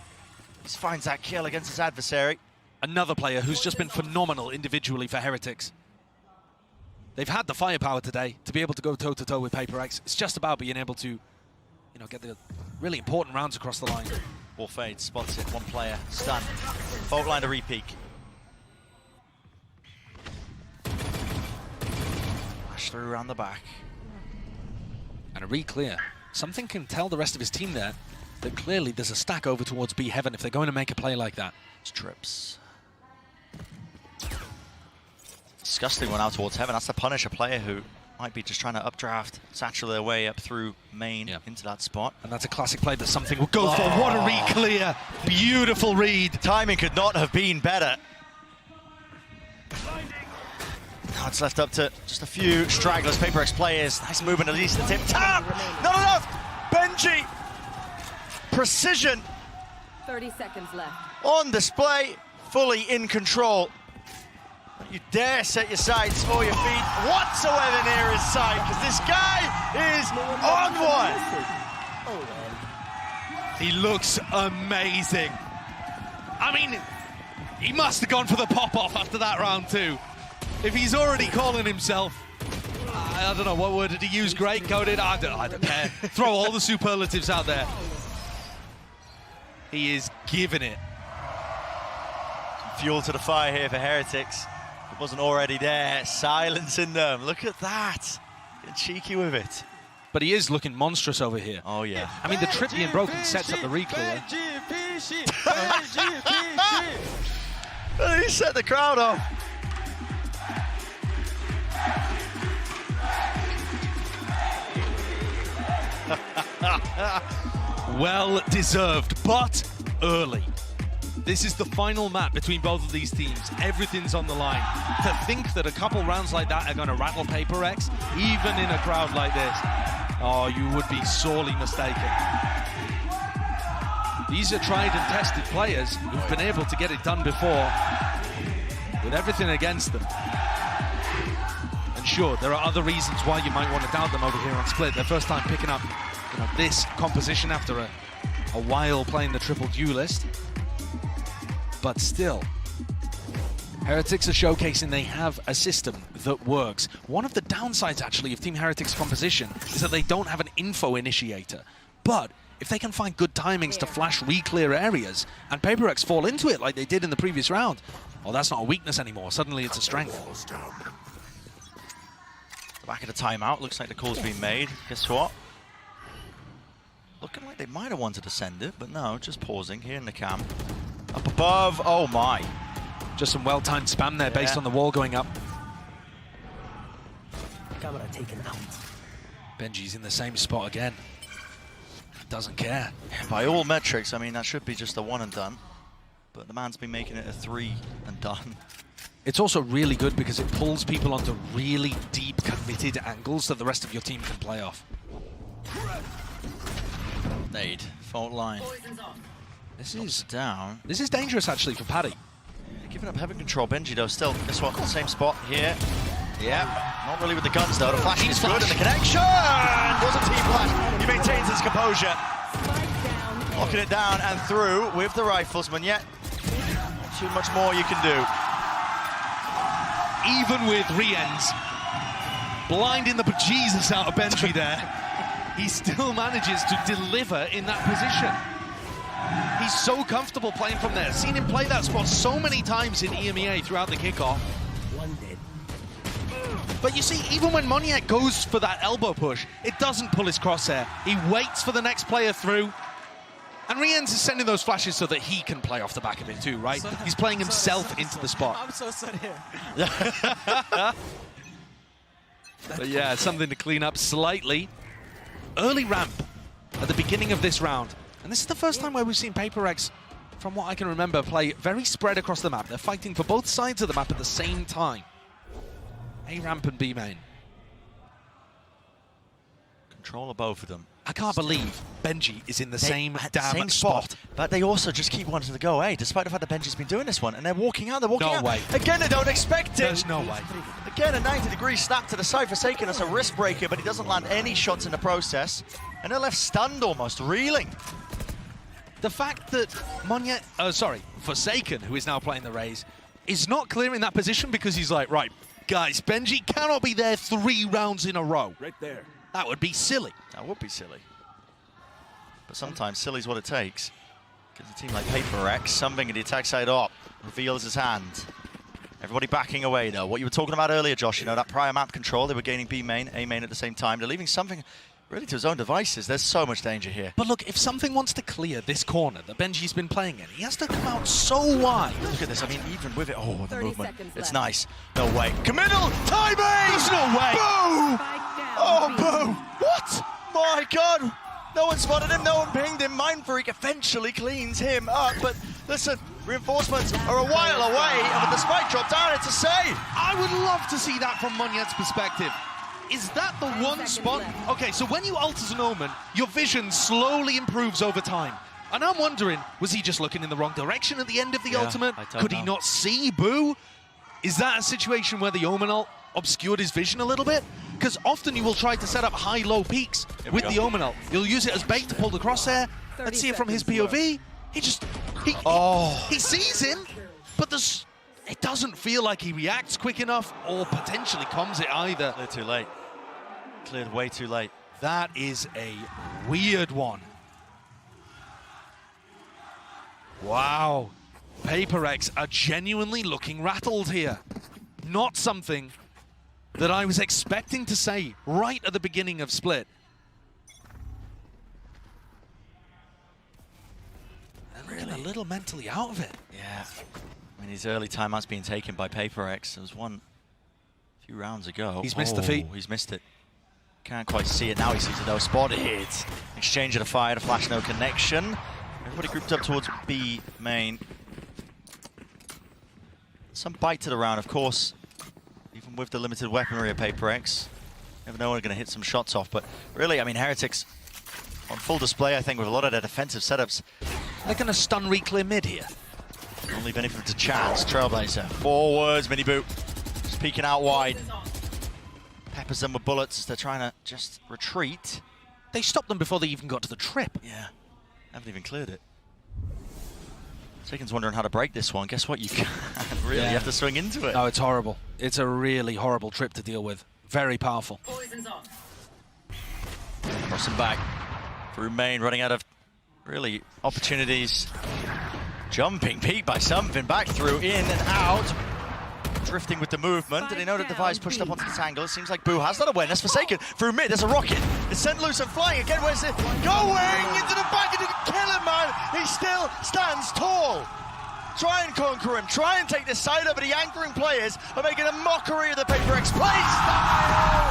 he finds that kill against his adversary. Another player who's just been phenomenal individually for Heretics. They've had the firepower today to be able to go toe-to-toe with PRX. It's just about being able to, you know, get the really important rounds across the line. Ball fades, spots it, 1 player, stun. Fault line to repeak. Flash through around the back. And a re-clear. Something can tell the rest of his team there that clearly there's a stack over towards B Heaven if they're going to make a play like that. It's trips. Disgusting one out towards Heaven. That's to punish a player who might be just trying to updraft, satchel their way up through main into that spot. And that's a classic play that Something will go for. What a re-clear. Beautiful read. Timing could not have been better. Now it's left up to just a few stragglers, PRX players. Nice movement at least the tip. Tap! Not enough! Benji! precision 30 seconds left. on display, fully in control. Don't you dare set your sights or your feet whatsoever near his side, because this guy is on one. He looks amazing. I mean, he must have gone for the pop-off after that round too. If he's already calling himself, I don't know, what word did he use? Great coded? I don't care. Throw all the superlatives out there. He is giving it. Fuel to the fire here for Heretics. It wasn't already there, silencing them. Look at that. Getting cheeky with it. But he is looking monstrous over here. Oh, yeah. I mean, the trippy and broken sets up the re-clear. He set the crowd off. Well deserved, but early. This is the final map between both of these teams. Everything's on the line. To think that a couple rounds like that are going to rattle PRX, even in a crowd like this, oh, you would be sorely mistaken. These are tried and tested players who've been able to get it done before with everything against them. And sure, there are other reasons why you might want to doubt them over here on Split. Their first time picking up, you know, this composition after a while playing the triple duelist. But still, Heretics are showcasing they have a system that works. One of the downsides, actually, of Team Heretics' composition is that they don't have an info initiator. But if they can find good timings to flash re-clear areas, and PRX fall into it like they did in the previous round, well, that's not a weakness anymore. Suddenly it's a strength. The back of the timeout, looks like the call's been made. Guess what? Looking like they might have wanted to send it, but no, just pausing here in the camp. Up above, oh my. Just some well-timed spam there based on the wall going up. Camera taken out. Benji's in the same spot again. Doesn't care. By all metrics, I mean, that should be just a one and done. But the man's been making it a 3 and done. It's also really good because it pulls people onto really deep, committed angles that the rest of your team can play off. Nade, fault line. This is down. This is dangerous, actually, for Paddy. Giving up heavy control. Benji, though, still, this one, same spot here. Yeah, not really with the guns, though. The flashing is good, and the connection! Was a team flash. He maintains his composure. Locking it down and through with the riflesman, yet not too much more you can do. Even with Rienz blinding the bejesus out of Benji there, he still manages to deliver in that position. He's so comfortable playing from there. Seen him play that spot so many times in EMEA throughout the kickoff. One dead. But you see, even when Moniak goes for that elbow push, it doesn't pull his crosshair. He waits for the next player through. And Rienz is sending those flashes so that he can play off the back of it too, right? He's playing himself into the spot. I'm so sorry. But yeah, something to clean up slightly. Early ramp at the beginning of this round. And this is the first time where we've seen PRX, from what I can remember, play very spread across the map. They're fighting for both sides of the map at the same time. A ramp and B main. Control of both of them. I can't believe Benji is in the same damn spot. But they also just keep wanting to go A, despite the fact that Benji's been doing this one. And they're walking out, they're walking out. No way. Again, they don't expect it. There's no way. Again, a 90-degree snap to the side, forsaking us a wrist breaker, but he doesn't land any shots in the process. And they're left stunned almost, reeling. The fact that Forsaken, who is now playing the Rays, is not clearing that position because he's like, right, guys, Benji cannot be there 3 rounds in a row. Right there. That would be silly. That would be silly. But sometimes silly's what it takes. Because a team like PRX, something in the attack side up, reveals his hand. Everybody backing away though. What you were talking about earlier, Josh, you know, that prior map control, they were gaining B main, A main at the same time. They're leaving something really to his own devices. There's so much danger here. But look, if something wants to clear this corner that Benji's been playing in, he has to come out so wide. Look at this, I mean, even with it, oh, the movement. seconds It's left. nice. No way. Committal! Timing! There's no way! Boom! Oh, boom! What? My God! No one spotted him, no one pinged him. Mindfreak eventually cleans him up, but listen, reinforcements are a while away, and with the spike drop down, it's a save. I would love to see that from Moniet's perspective. is that the one spot? Okay, so when you ult as an Omen, your vision slowly improves over time. And I'm wondering, was he just looking in the wrong direction at the end of the ultimate? Could he not see Boo? Is that a situation where the Omen ult obscured his vision a little bit? Because often you will try to set up high-low peaks with the Omen ult. You'll use it as bait to pull the crosshair. Let's see it from his POV. He sees him, but it doesn't feel like he reacts quick enough or potentially comms it either. Cleared too late. Cleared way too late. That is a weird one. Wow. PRX are genuinely looking rattled here. Not something that I was expecting to say right at the beginning of Split. And really a little mentally out of it. Yeah. I mean, his early timeout's being taken by PRX. There was one a few rounds ago. He's missed the feet. He's missed it. Can't quite see it. Now he sees it though. Spotted. Exchange of the fire to flash, no connection. Everybody grouped up towards B main. Some bite to the round, of course. Even with the limited weaponry of PRX. Never know when they're going to hit some shots off. But really, I mean, Heretics on full display, I think, with a lot of their defensive setups. They're going to stun re-clear mid here. Only benefit to chance. Trailblazer. Forwards, mini boot. Just peeking out wide. Peppers them with bullets as they're trying to just retreat. They stopped them before they even got to the trip. Yeah. Haven't even cleared it. Saken's wondering how to break this one. Guess what? You can't really. You have to swing into it. No, it's horrible. It's a really horrible trip to deal with. Very powerful. Crossing back through main, running out of really opportunities. Jumping peak by something, back through, in and out. Drifting with the movement. Did he know that Device pushed up onto this angle? It seems like Boo has that awareness. Forsaken through mid. There's a rocket. It's sent loose and flying again. Where's it going? Into the back. It didn't kill him, man. He still stands tall. Try and conquer him. Try and take this side up, but the anchoring players are making a mockery of the PRX play style.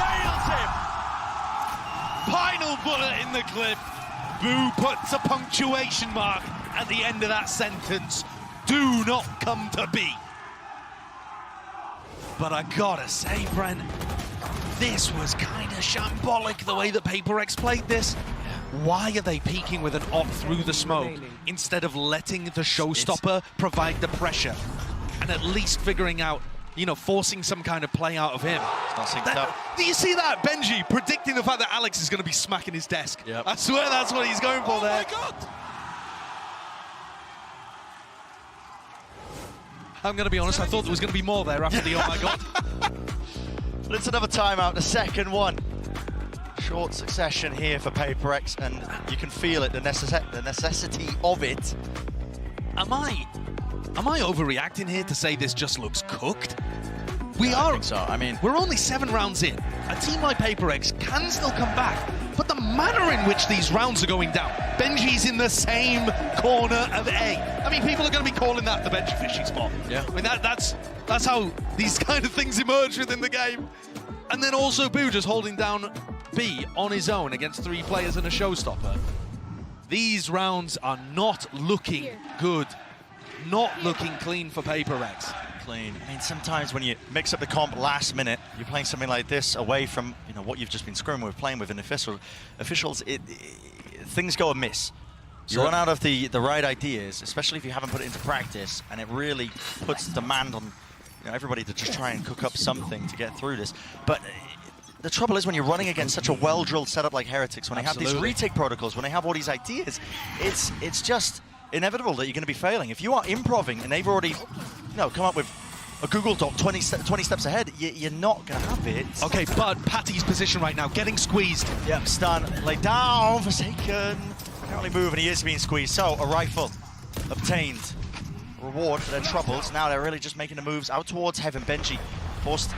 Nails him. Final bullet in the clip. Boo puts a punctuation mark at the end of that sentence. Do not come to be. But I gotta say, Brent, this was kind of shambolic the way that PRX played this. Why are they peeking with an op through the smoke instead of letting the showstopper provide the pressure and at least figuring out, you know, forcing some kind of play out of him? It's not synced up. Do you see that? Benji predicting the fact that Alex is going to be smacking his desk. Yep. I swear that's what he's going for there. Oh my God! I'm going to be honest, I thought there was going to be more there after the oh my God. But it's another timeout, the second one. Short succession here for PRX, and you can feel it, the necessity of it. Am I overreacting here to say this just looks cooked? I think so. I mean, We're only 7 rounds in. A team like PRX can still come back, but the manner in which these rounds are going down, Benji's in the same corner of A. I mean, people are going to be calling that the Benji fishing spot. Yeah. I mean, that's how these kind of things emerge within the game. And then also Boo just holding down B on his own against 3 players and a showstopper. These rounds are not looking good. Not looking clean for PRX. clean. I mean, sometimes when you mix up the comp last minute, you're playing something like this away from, you know, what you've just been screwing with, playing with an officials, things go amiss. You run out of the right ideas, especially if you haven't put it into practice, and it really puts demand on, you know, everybody to just try and cook up something to get through this. But the trouble is when you're running against such a well-drilled setup like Heretics, when they have these retake protocols, when they have all these ideas, it's just inevitable that you're going to be failing. If you are improving and they've already, you know, come up with a Google Doc 20 steps ahead, you're not going to have it. Okay, but Patty's position right now, getting squeezed. Yep, stun, lay down, Forsaken. Apparently moving, he is being squeezed. So, a rifle obtained. Reward for their troubles. Now they're really just making the moves out towards Heaven. Benji forced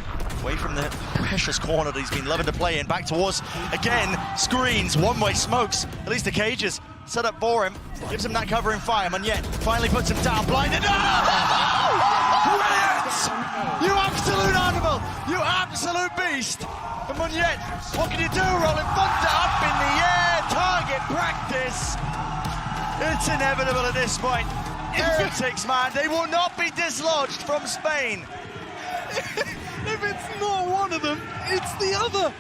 away from the precious corner that he's been loving to play in. Back towards, again, screens, one-way smokes. At least the cages set up for him. Gives him that covering fire. Monyet finally puts him down, blinded. Oh! Brilliant! You absolute animal! You absolute beast! And Monyet, what can you do? Rolling thunder up in the air, target practice. It's inevitable at this point. Heretics, man, they will not be dislodged from Spain. If it's not one of them, it's another!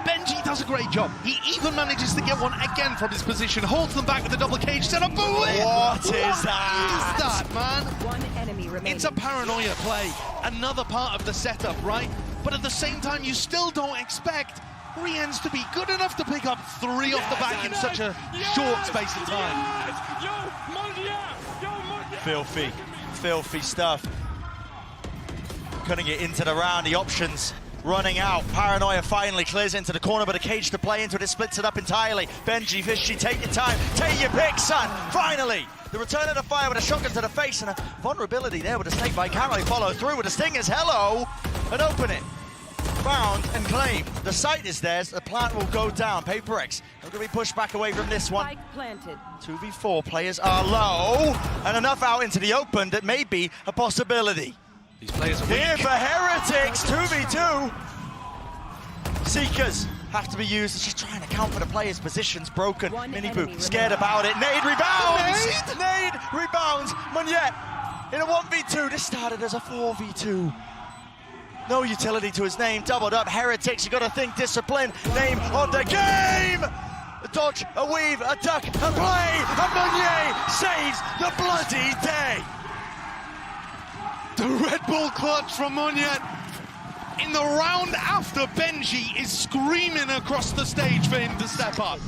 Benji does a great job. He even manages to get one again from his position, holds them back with a double cage setup. What is that? What is that, man? One enemy remaining. It's a paranoia play. Another part of the setup, right? But at the same time, you still don't expect Riens to be good enough to pick up 3 off the back in such a short space of time. Filthy, filthy stuff. Cutting it into the round, the options running out. Paranoia finally clears into the corner, but a cage to play into it. It splits it up entirely. Benji, Fishy, take your time. Take your pick, son. Finally, the return of the fire with a shotgun to the face and a vulnerability there with a snake bite. Can't really follow through with the stingers. Hello, and open it. Found and claimed. The site is theirs. The plant will go down. PRX are going to be pushed back away from this one. Spike planted. 2v4 players are low, and enough out into the open that may be a possibility. These players are weak. Here for Heretics, 2v2. Seekers have to be used. It's just trying to count for the players' positions. Broken. Miniboo scared about it. Nade rebounds. Nade rebounds. Monyet in a 1v2. This started as a 4v2. No utility to his name. Doubled up. Heretics, you got to think discipline. Name on the game. A dodge, a weave, a duck, a play. And Monyet saves the bloody day. The Red Bull clutch from Monyet in the round after Benji is screaming across the stage for him to step up.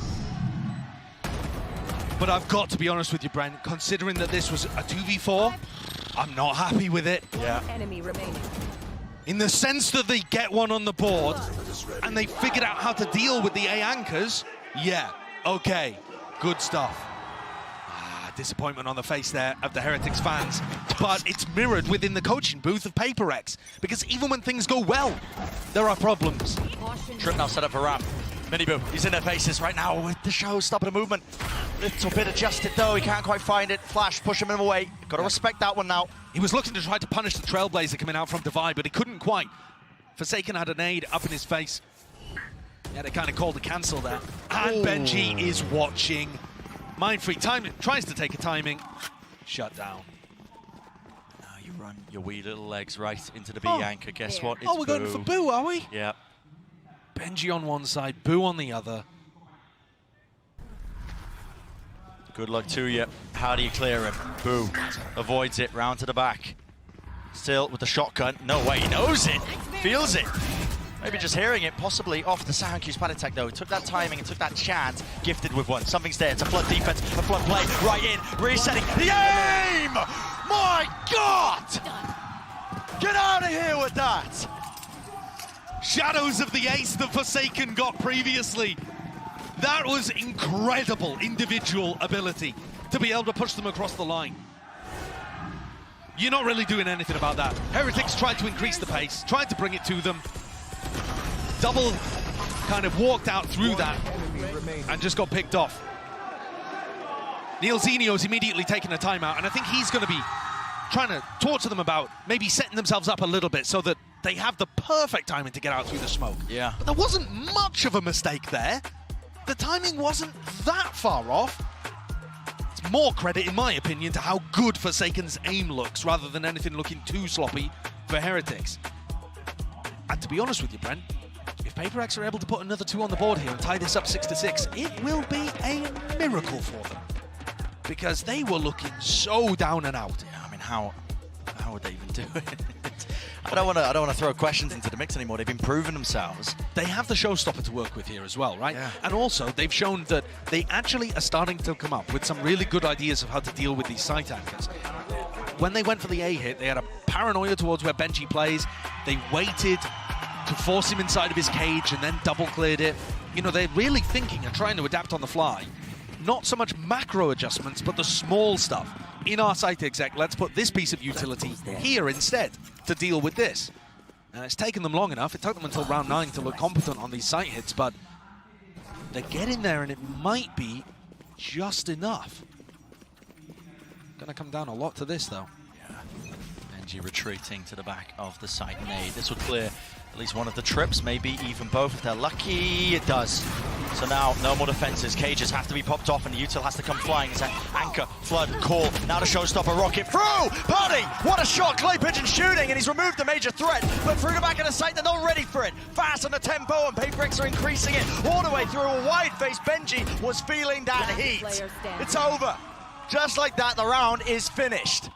But I've got to be honest with you, Brent, considering that this was a 2v4, I'm not happy with it. Yeah. One enemy remaining. In the sense that they get one on the board and they figured out how to deal with the A anchors, yeah, okay, good stuff. Disappointment on the face there of the Heretics fans, but it's mirrored within the coaching booth of PRX, because even when things go well, there are problems. Trip now set up for Ram. Miniboo, he's in their faces right now with the show stopping the movement. Little bit adjusted though, he can't quite find it. Flash pushing him away. Got to respect that one now. He was looking to try to punish the Trailblazer coming out from Divide, but he couldn't quite. Forsaken had a nade up in his face. He had a kind of call to cancel there. And Benji is watching. Mindfreak timing, tries to take a timing, shut down. Now you run your wee little legs right into the B anchor. Guess what? It's we're going for Boo, are we? Yeah. Benji on one side, Boo on the other. Good luck to you. How do you clear him? Boo avoids it, round to the back. Still with the shotgun. No way, he knows it, feels it. Maybe just hearing it, possibly off the sound cue. Spadatek though, he took that timing and took that chance, gifted with one. Something's there, it's a flood defense, a flood play, right in, resetting, the aim! My God! Get out of here with that! Shadows of the ace that Forsaken got previously. That was incredible individual ability to be able to push them across the line. You're not really doing anything about that. Heretics tried to increase the pace, tried to bring it to them. Double kind of walked out through that and just got picked off. Neil Zenio's immediately taking a timeout, and I think he's going to be trying to talk to them about maybe setting themselves up a little bit so that they have the perfect timing to get out through the smoke. Yeah. But there wasn't much of a mistake there. The timing wasn't that far off. It's more credit, in my opinion, to how good Forsaken's aim looks rather than anything looking too sloppy for Heretics. And to be honest with you, Brent, if PRX are able to put another 2 on the board here and tie this up 6-6, it will be a miracle for them. Because they were looking so down and out. Yeah, I mean, how would they even do it? I don't want to throw questions into the mix anymore. They've been proving themselves. They have the showstopper to work with here as well, right? Yeah. And also, they've shown that they actually are starting to come up with some really good ideas of how to deal with these site anchors. When they went for the A hit, they had a paranoia towards where Benji plays. They waited to force him inside of his cage and then double cleared it. You know, they're really thinking and trying to adapt on the fly. Not so much macro adjustments, but the small stuff. In our site exec, let's put this piece of utility here instead to deal with this. And it's taken them long enough. It took them until round 9 to look competent on these site hits, but they're getting there and it might be just enough. Gonna come down a lot to this though. Yeah. Benji retreating to the back of the site nade. This will clear at least one of the trips, maybe even both if they're lucky. It does. So now, no more defenses. Cages have to be popped off, and the util has to come flying. It's an anchor, flood, call. Now the showstopper rocket through! Party! What a shot! Clay Pigeon shooting, and he's removed the major threat. But through the back of the site, they're not ready for it. Fast on the tempo, and PRX are increasing it all the way through. A wide-faced Benji was feeling that heat. It's over. Just like that, the round is finished.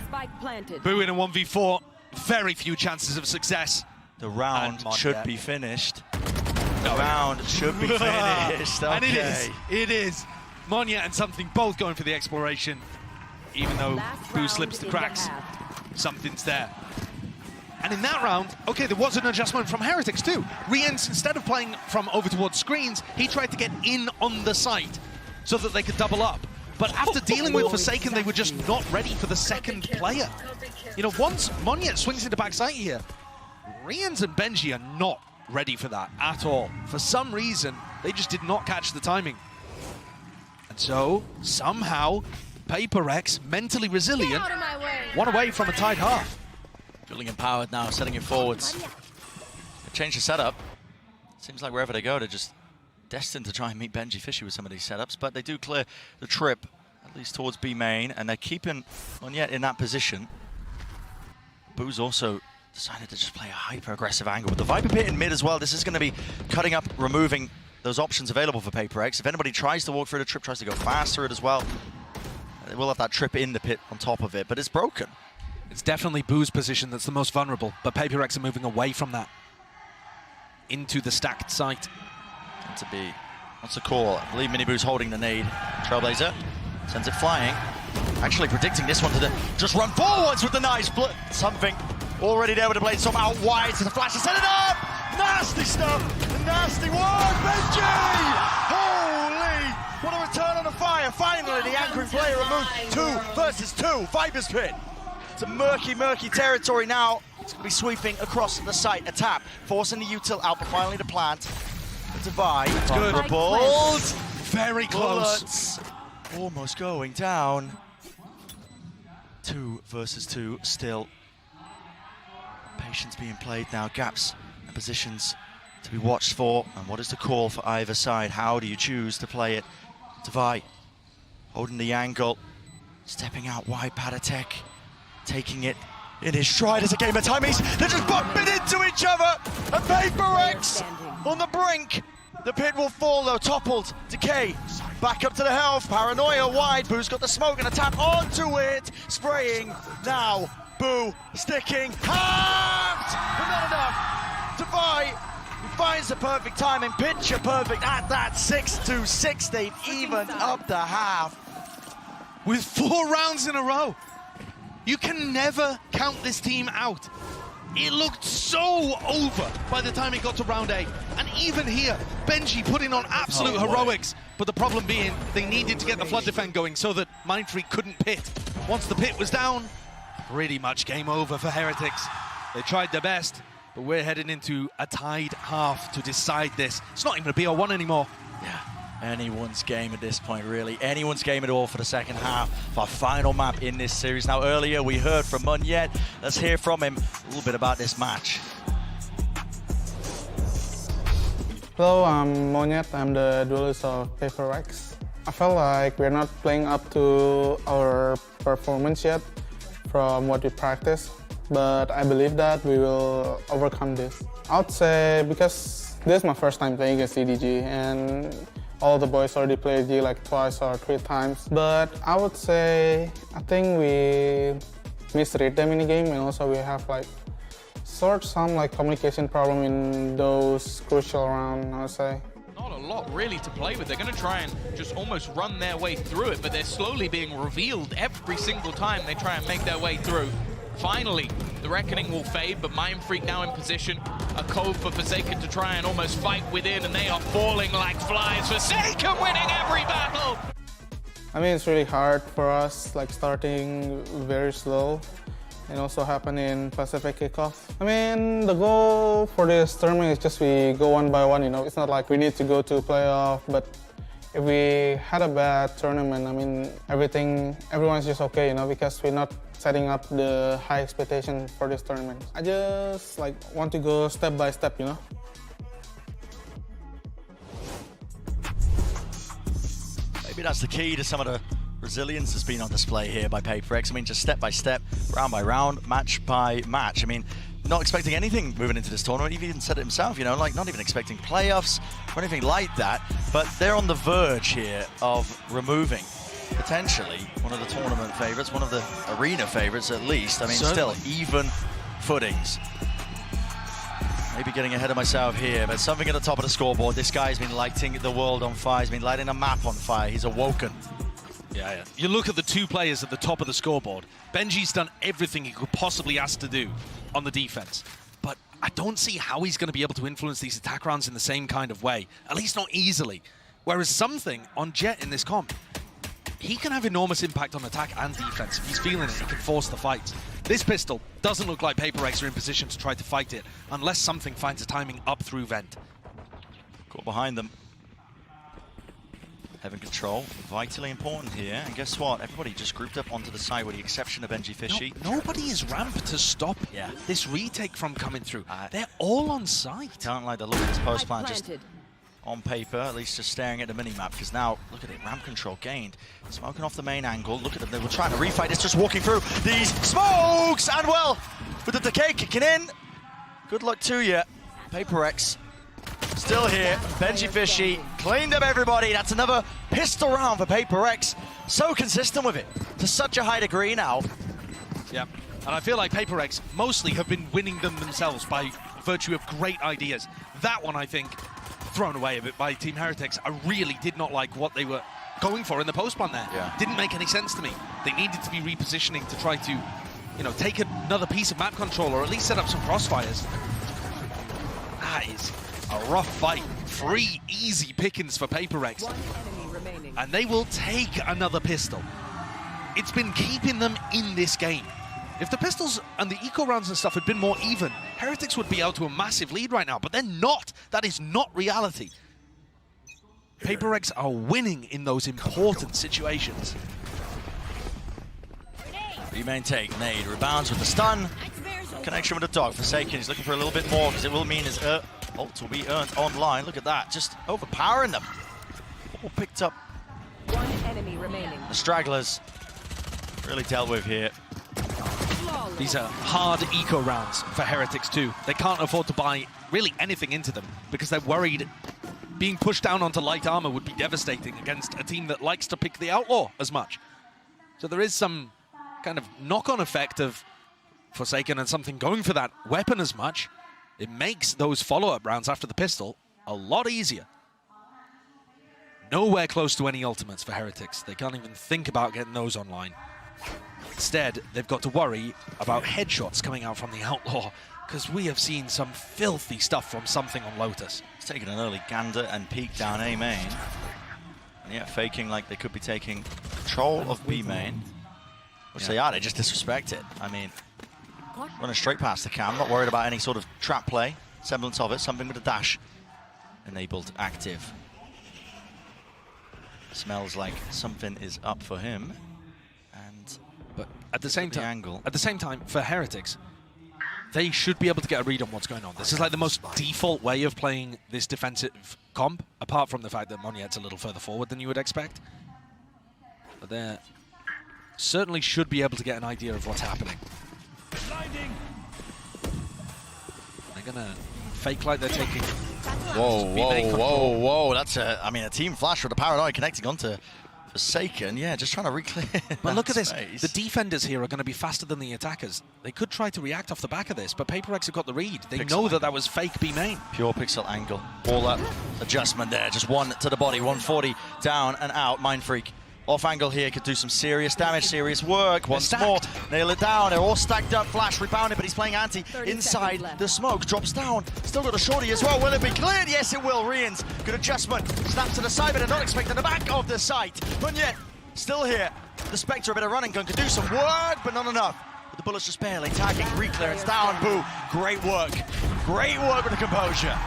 Spike planted. Boo in a 1v4, very few chances of success. The round should be finished. The round should be finished. Okay. And it is. Monya and Something both going for the exploration. Even though Boo slips the cracks, Something's there. And in that round, okay, there was an adjustment from Heretics too. Riens, instead of playing from over towards screens, he tried to get in on the site so that they could double up. But after dealing with Forsaken, they were just not ready for the second player. You know, once Monya swings into backside here, Riens and Benji are not ready for that at all. For some reason, they just did not catch the timing. And so, somehow, PRX, mentally resilient, one away from a tied half. Feeling empowered now, setting it forwards. Change the setup. Seems like wherever they go, they're just destined to try and meet Benji Fishy with some of these setups, but they do clear the trip, at least towards B main, and they're keeping Monyet in that position. Boo's also decided to just play a hyper-aggressive angle. With the Viper Pit in mid as well, this is going to be cutting up, removing those options available for PRX. If anybody tries to walk through the trip, tries to go fast through it as well, they will have that trip in the pit on top of it, but it's broken. It's definitely Boo's position that's the most vulnerable, but PRX are moving away from that into the stacked site. To be, what's the call? I believe Miniboo's holding the nade. Trailblazer sends it flying. Actually predicting this one to just run forwards with the nice Something already there with the blade storm out wide. So the flash to set it up. Nasty stuff. Nasty one. Benji! Holy! What a return on the fire. Finally, the anchoring player removed. 2 versus 2. Viper's Pit. It's a murky, murky territory now. It's going to be sweeping across the site. A tap, forcing the util out, but finally the plant. Divide. Good. Vulnerable. Very close. Bullets. Almost going down. 2 versus 2 still. Patience being played now. Gaps and positions to be watched for. And what is the call for either side? How do you choose to play it? Divide holding the angle. Stepping out wide. Patatek taking it in his stride as a game of timies. They're just bumping into each other. And PRX on the brink. The pit will fall though, toppled. Decay back up to the health. Paranoia wide. Boo's got the smoke and a tap onto it. Spraying now. Boo sticking. Halved! But not enough. Divide finds the perfect timing. Picture perfect at that 6-6. They've evened up the half. With 4 rounds in a row. You can never count this team out. It looked so over by the time it got to round 8. And even here, Benji putting on absolute heroics. But the problem being, they needed to get the flood defend going so that Mindfreak couldn't pit. Once the pit was down, pretty much game over for Heretics. They tried their best, but we're heading into a tied half to decide this. It's not even a BO1 anymore. Yeah. Anyone's game at this point, really. Anyone's game at all for the second half of our final map in this series. Now, earlier we heard from Monyet. Let's hear from him a little bit about this match. Hello, I'm Monyet. I'm the duelist of PRX. I felt like we're not playing up to our performance yet from what we practice, but I believe that we will overcome this. I would say because this is my first time playing against CDG, and all the boys already played G like 2 or 3 times. But I would say, I think we misread them in the game, and also we have like some like communication problem in those crucial rounds, I would say. Not a lot really to play with. They're going to try and just almost run their way through it, but they're slowly being revealed every single time they try and make their way through. Finally, the Reckoning will fade, but Mindfreak now in position. A cove for Forsaken to try and almost fight within, and they are falling like flies. Forsaken winning every battle! I mean, it's really hard for us, like starting very slow, and also happen in Pacific kickoff. I mean, the goal for this tournament is just we go one by one, you know. It's not like we need to go to playoff, but if we had a bad tournament, I mean, everyone's just okay, you know, because we're not setting up the high expectation for this tournament. I just like want to go step by step, you know. Maybe that's the key to some of the resilience that's been on display here by PRX. I mean, just step by step, round by round, match by match. I mean, not expecting anything moving into this tournament. He even said it himself, you know, like not even expecting playoffs or anything like that. But they're on the verge here of removing potentially one of the tournament favorites, one of the arena favorites at least. I mean, Certainly. still even footings. Maybe getting ahead of myself here, but something at the top of the scoreboard. This guy's been lighting the world on fire. He's been lighting a map on fire. He's awoken. Yeah. You look at the two players at the top of the scoreboard. Benji's done everything he could possibly ask to do on the defense, but I don't see how he's going to be able to influence these attack rounds in the same kind of way, at least not easily. Whereas something on Jet in this comp, he can have enormous impact on attack and defense. If he's feeling it, he can force the fights. This pistol doesn't look like PRX are in position to try to fight it unless something finds a timing up through vent. Caught behind them. Having control, vitally important here. And guess what? Everybody just grouped up onto the side with the exception of Benji Fishy. Nobody is ramped to stop this retake from coming through. They're all on site. Can't like the look of this post plan just on paper, at least just staring at the mini-map, because now, look at it, ramp control gained. Smoking off the main angle, look at them, they were trying to refight, it's just walking through these smokes, and well, with the decay kicking in, good luck to you. PRX still here, Benji Fishy cleaned up everybody, that's another pistol round for PRX, so consistent with it, to such a high degree now. Yeah, and I feel like PRX mostly have been winning them themselves by virtue of great ideas. That one, I think, thrown away a bit by Team Heretics. I really did not like what they were going for in the post plan there. Yeah. Didn't make any sense to me. They needed to be repositioning to try to, you know, take another piece of map control or at least set up some crossfires. That is a rough fight. 3 easy pickings for PRX. And they will take another pistol. It's been keeping them in this game. If the pistols and the eco rounds and stuff had been more even, Heretics would be out to a massive lead right now, but they're not. That is not reality. PRX are winning in those important situations. Remain take, nade, rebounds with the stun. Connection with the dog. Forsaken, he's looking for a little bit more because it will mean his ult will be earned online. Look at that, just overpowering them. All picked up. One enemy remaining. The stragglers really dealt with here. These are hard eco rounds for Heretics too. They can't afford to buy really anything into them because they're worried being pushed down onto light armor would be devastating against a team that likes to pick the outlaw as much. So there is some kind of knock-on effect of Forsaken and something going for that weapon as much. It makes those follow-up rounds after the pistol a lot easier. Nowhere close to any ultimates for Heretics. They can't even think about getting those online. Instead, they've got to worry about headshots coming out from the Outlaw, because we have seen some filthy stuff from something on Lotus. It's taking an early gander and peek down A main. And yeah, faking like they could be taking control of B main. Which they are, they just disrespect it. I mean, running straight past the cam, not worried about any sort of trap play, semblance of it, something with a dash. Enabled active. Smells like something is up for him. But at the same time, for Heretics, they should be able to get a read on what's going on. This is like the most default way of playing this defensive comp, apart from the fact that Moniet's a little further forward than you would expect. But they certainly should be able to get an idea of what's happening. They're gonna fake like they're taking. Whoa! That's I mean, a team flash with a paranoia connecting onto Forsaken, yeah, just trying to reclear. But look at this. The defenders here are going to be faster than the attackers. They could try to react off the back of this, but PRX have got the read. They know that that was fake B main. Pure pixel angle. All that adjustment there. Just one to the body. 140 down and out. Mind Freak. Off angle here could do some serious damage, serious work. Once more, nail it down. They're all stacked up. Flash rebounded, but he's playing anti inside the smoke. Drops down. Still got a shorty as well. Will it be cleared? Yes, it will. Rians, good adjustment. Snap to the side, but they're not expecting the back of the site. But yet, still here. The Spectre, a bit of running gun, could do some work, but not enough. But the bullets just barely tagging. Reclearance down. Boo. Great work. Great work with the composure.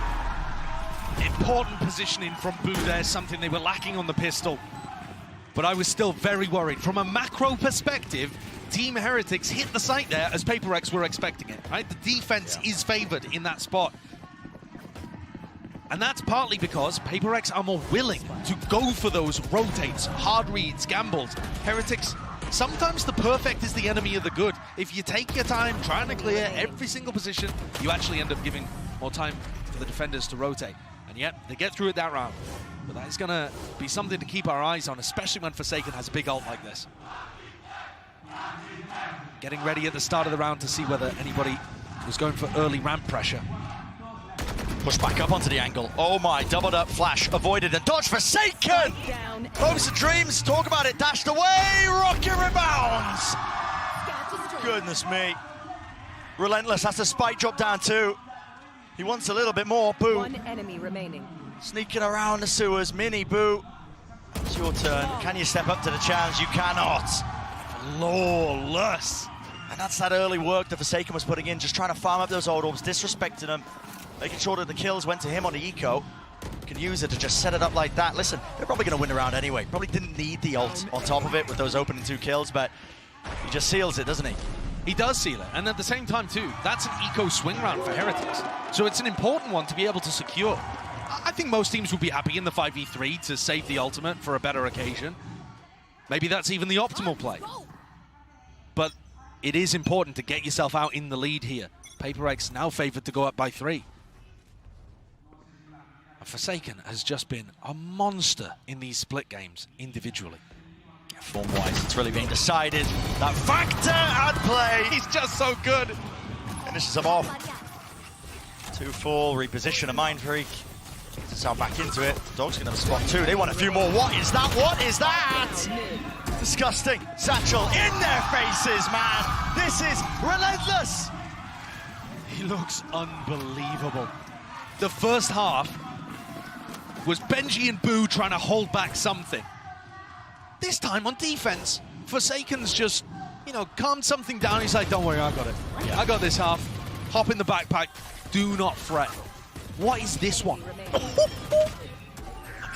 Important positioning from Boo there, something they were lacking on the pistol. But I was still very worried. From a macro perspective, Team Heretics hit the site there as PRX were expecting it, right? The defense is favored in that spot. And that's partly because PRX are more willing to go for those rotates, hard reads, gambles. Heretics, sometimes the perfect is the enemy of the good. If you take your time trying to clear every single position, you actually end up giving more time for the defenders to rotate. And yet, they get through it that round. But that is going to be something to keep our eyes on, especially when Forsaken has a big ult like this. Getting ready at the start of the round to see whether anybody was going for early ramp pressure. Push back up onto the angle. Oh my, doubled up flash, avoided and dodge. Forsaken! Hopes and dreams, talk about it, dashed away, rocket rebounds! Goodness me. Relentless has to spike drop down too. He wants a little bit more, Boo. One enemy remaining. Sneaking around the sewers, Mini Boo. It's your turn. Can you step up to the challenge? You cannot. Flawless. And that's that early work that Forsaken was putting in, just trying to farm up those old orbs, disrespecting them, making sure that the kills went to him on the eco. Can use it to just set it up like that. Listen, they're probably going to win the round anyway. Probably didn't need the ult on top of it with those opening 2 kills, but he just seals it, doesn't he? He does seal it, and at the same time too, that's an eco swing round for Heretics. So it's an important one to be able to secure. I think most teams would be happy in the 5v3 to save the ultimate for a better occasion. Maybe that's even the optimal play. But it is important to get yourself out in the lead here. PRX now favored to go up by 3. And Forsaken has just been a monster in these split games individually. Form-wise, it's really being decided. That factor at play. He's just so good. Finishes him off. 2-4, reposition a Mind Freak. Gets himself back into it. Dog's going to spot 2. They want a few more. What is that? What is that? Disgusting. Satchel in their faces, man. This is relentless. He looks unbelievable. The first half was Benji and Boo trying to hold back something. This time on defense, Forsaken's just, you know, calmed something down. He's like, don't worry, I got it. Yeah. I got this half. Hop in the backpack. Do not fret. What is this one?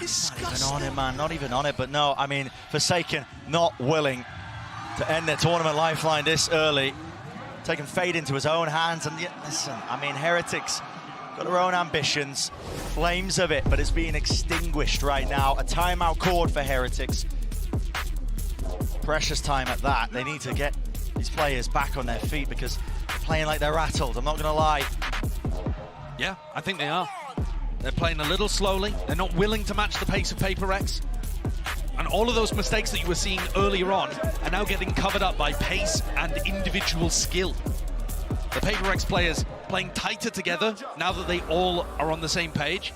Disgusting. Not even on it, man. Not even on it. But no, I mean, Forsaken not willing to end their tournament lifeline this early. Taking fate into his own hands. And listen, I mean, Heretics got their own ambitions. Flames of it, but it's being extinguished right now. A timeout called for Heretics. Precious time at that. They need to get these players back on their feet because they're playing like they're rattled. I'm not going to lie. Yeah, I think they are. They're playing a little slowly. They're not willing to match the pace of PRX. And all of those mistakes that you were seeing earlier on are now getting covered up by pace and individual skill. The PRX players playing tighter together now that they all are on the same page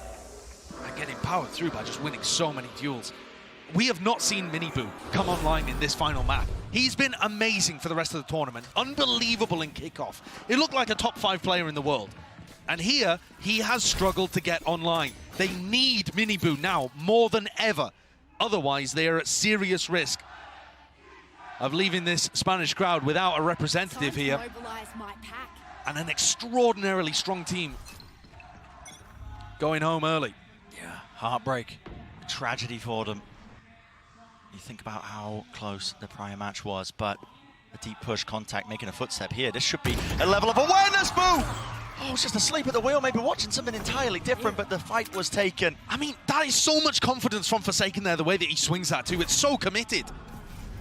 and getting powered through by just winning so many duels. We have not seen Miniboo come online in this final map. He's been amazing for the rest of the tournament. Unbelievable in kickoff. He looked like a top 5 player in the world. And here, he has struggled to get online. They need Miniboo now more than ever. Otherwise, they are at serious risk of leaving this Spanish crowd without a representative here. And an extraordinarily strong team going home early. Yeah, heartbreak. A tragedy for them. You think about how close the prior match was, but a deep push, contact, making a footstep here. This should be a level of awareness, Boo! Oh, it's just asleep at the wheel, maybe watching something entirely different, but the fight was taken. I mean, that is so much confidence from Forsaken there, the way that he swings that too. It's so committed.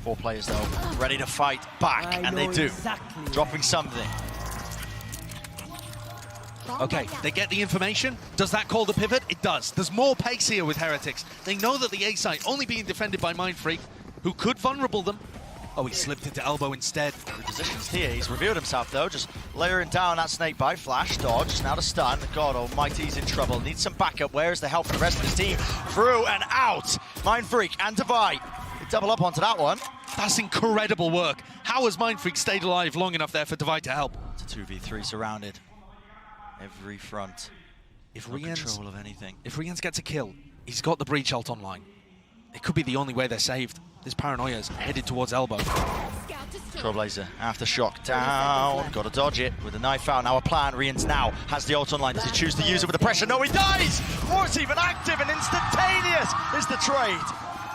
4 players, though, ready to fight back, and they do. Exactly. Dropping something. Okay, they get the information. Does that call the pivot? It does. There's more pace here with Heretics. They know that the A site only being defended by Mind Freak, who could vulnerable them. Oh, he slipped into elbow instead. Repositions here. He's revealed himself, though, just layering down that snake bite. Flash, dodge, now to stun. God almighty, he's in trouble. Needs some backup. Where is the help for the rest of his team? Through and out. Mind Freak and Divide. They double up onto that one. That's incredible work. How has Mind Freak stayed alive long enough there for Divide to help? It's a 2v3 surrounded. Every front. If no control of anything. If Rians gets a kill, he's got the breach ult online. It could be the only way they're saved. This Paranoia's headed towards elbow. Trailblazer, aftershock down. Got to dodge it with a knife out. Now a plan. Rians now has the ult online. Does he choose to use it with the pressure? No, he dies! Or it's even active and instantaneous is the trade.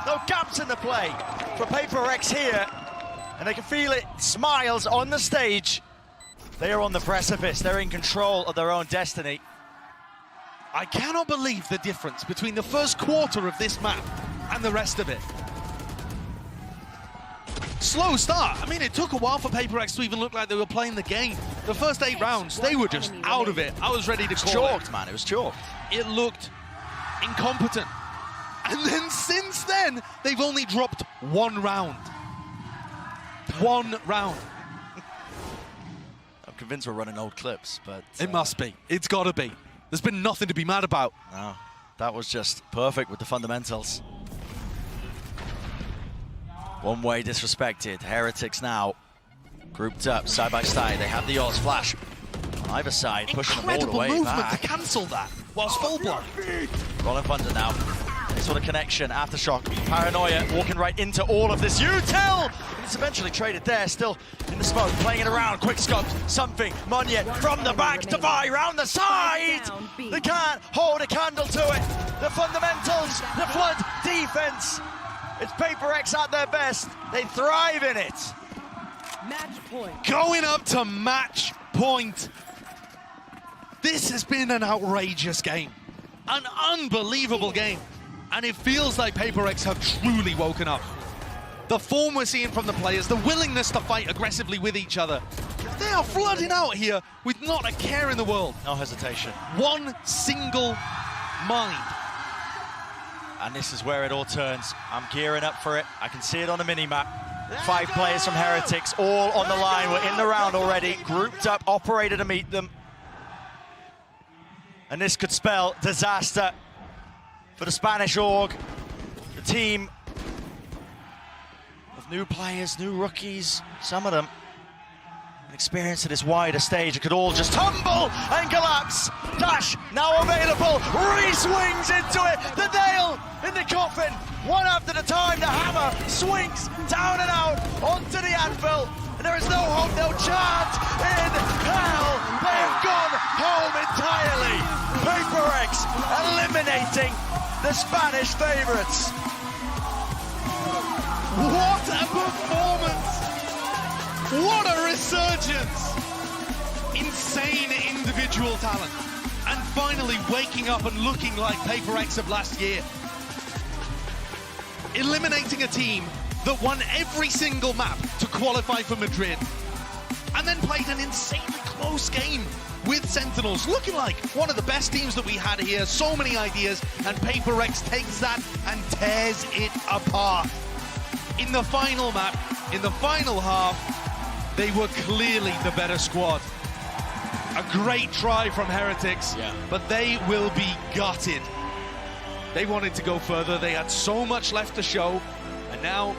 No gaps in the play for PRX here. And they can feel it. Smiles on the stage. They are on the precipice. They're in control of their own destiny. I cannot believe the difference between the first quarter of this map and the rest of it. Slow start. I mean, it took a while for PRX to even look like they were playing the game. The first 8 rounds, they were just out of it. I was ready to call Chalked, man. It was chalked. it looked incompetent. And then since then, they've only dropped 1 round. 1 round. I'm convinced we're running old clips, but... It must be. It's got to be. There's been nothing to be mad about. No, that was just perfect with the fundamentals. One way disrespected. Heretics now grouped up side by side. They have the Oz flash on either side, pushing them all the way movement back. to cancel that whilst full blind. Rolling Thunder now. Sort of connection, aftershock, Paranoia walking right into all of this. Util! It's eventually traded there, still in the smoke, playing it around. Quick scopes, something. Monyet from the back to Vi round the side. They can't hold a candle to it. The fundamentals, the flood defense. It's PRX at their best. They thrive in it. Match point. Going up to match point. This has been an outrageous game. An unbelievable game. And it feels like PRX have truly woken up. The form we're seeing from the players, the willingness to fight aggressively with each other. They are flooding out here with not a care in the world. No hesitation. One single mind. And this is where it all turns. I'm gearing up for it. I can see it on the mini-map. 5 players from Heretics, all on the line. We're in the round already, grouped up, operator to meet them. And this could spell disaster for the Spanish org, the team of new players, new rookies, some of them experience at this wider stage. It could all just tumble and collapse. Dash now available. Re-swings into it. The nail in the coffin. One after the time, the hammer swings down and out onto the anvil. And there is no hope, no chance in hell. They have gone home entirely. PRX eliminating the Spanish favorites. What a performance! What a resurgence! Insane individual talent. And finally waking up and looking like PRX of last year. Eliminating a team that won every single map to qualify for Madrid. And then played an insanely close game with Sentinels, looking like one of the best teams that we had here. So many ideas, and PRX takes that and tears it apart. In the final map, in the final half, they were clearly the better squad. A great try from Heretics, but they will be gutted. They wanted to go further. They had so much left to show, and now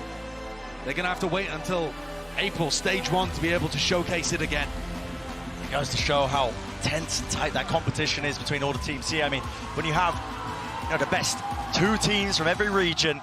they're going to have to wait until April, stage 1, to be able to showcase it again. It goes to show how tense and tight that competition is between all the teams here. I mean, when you have the best 2 teams from every region,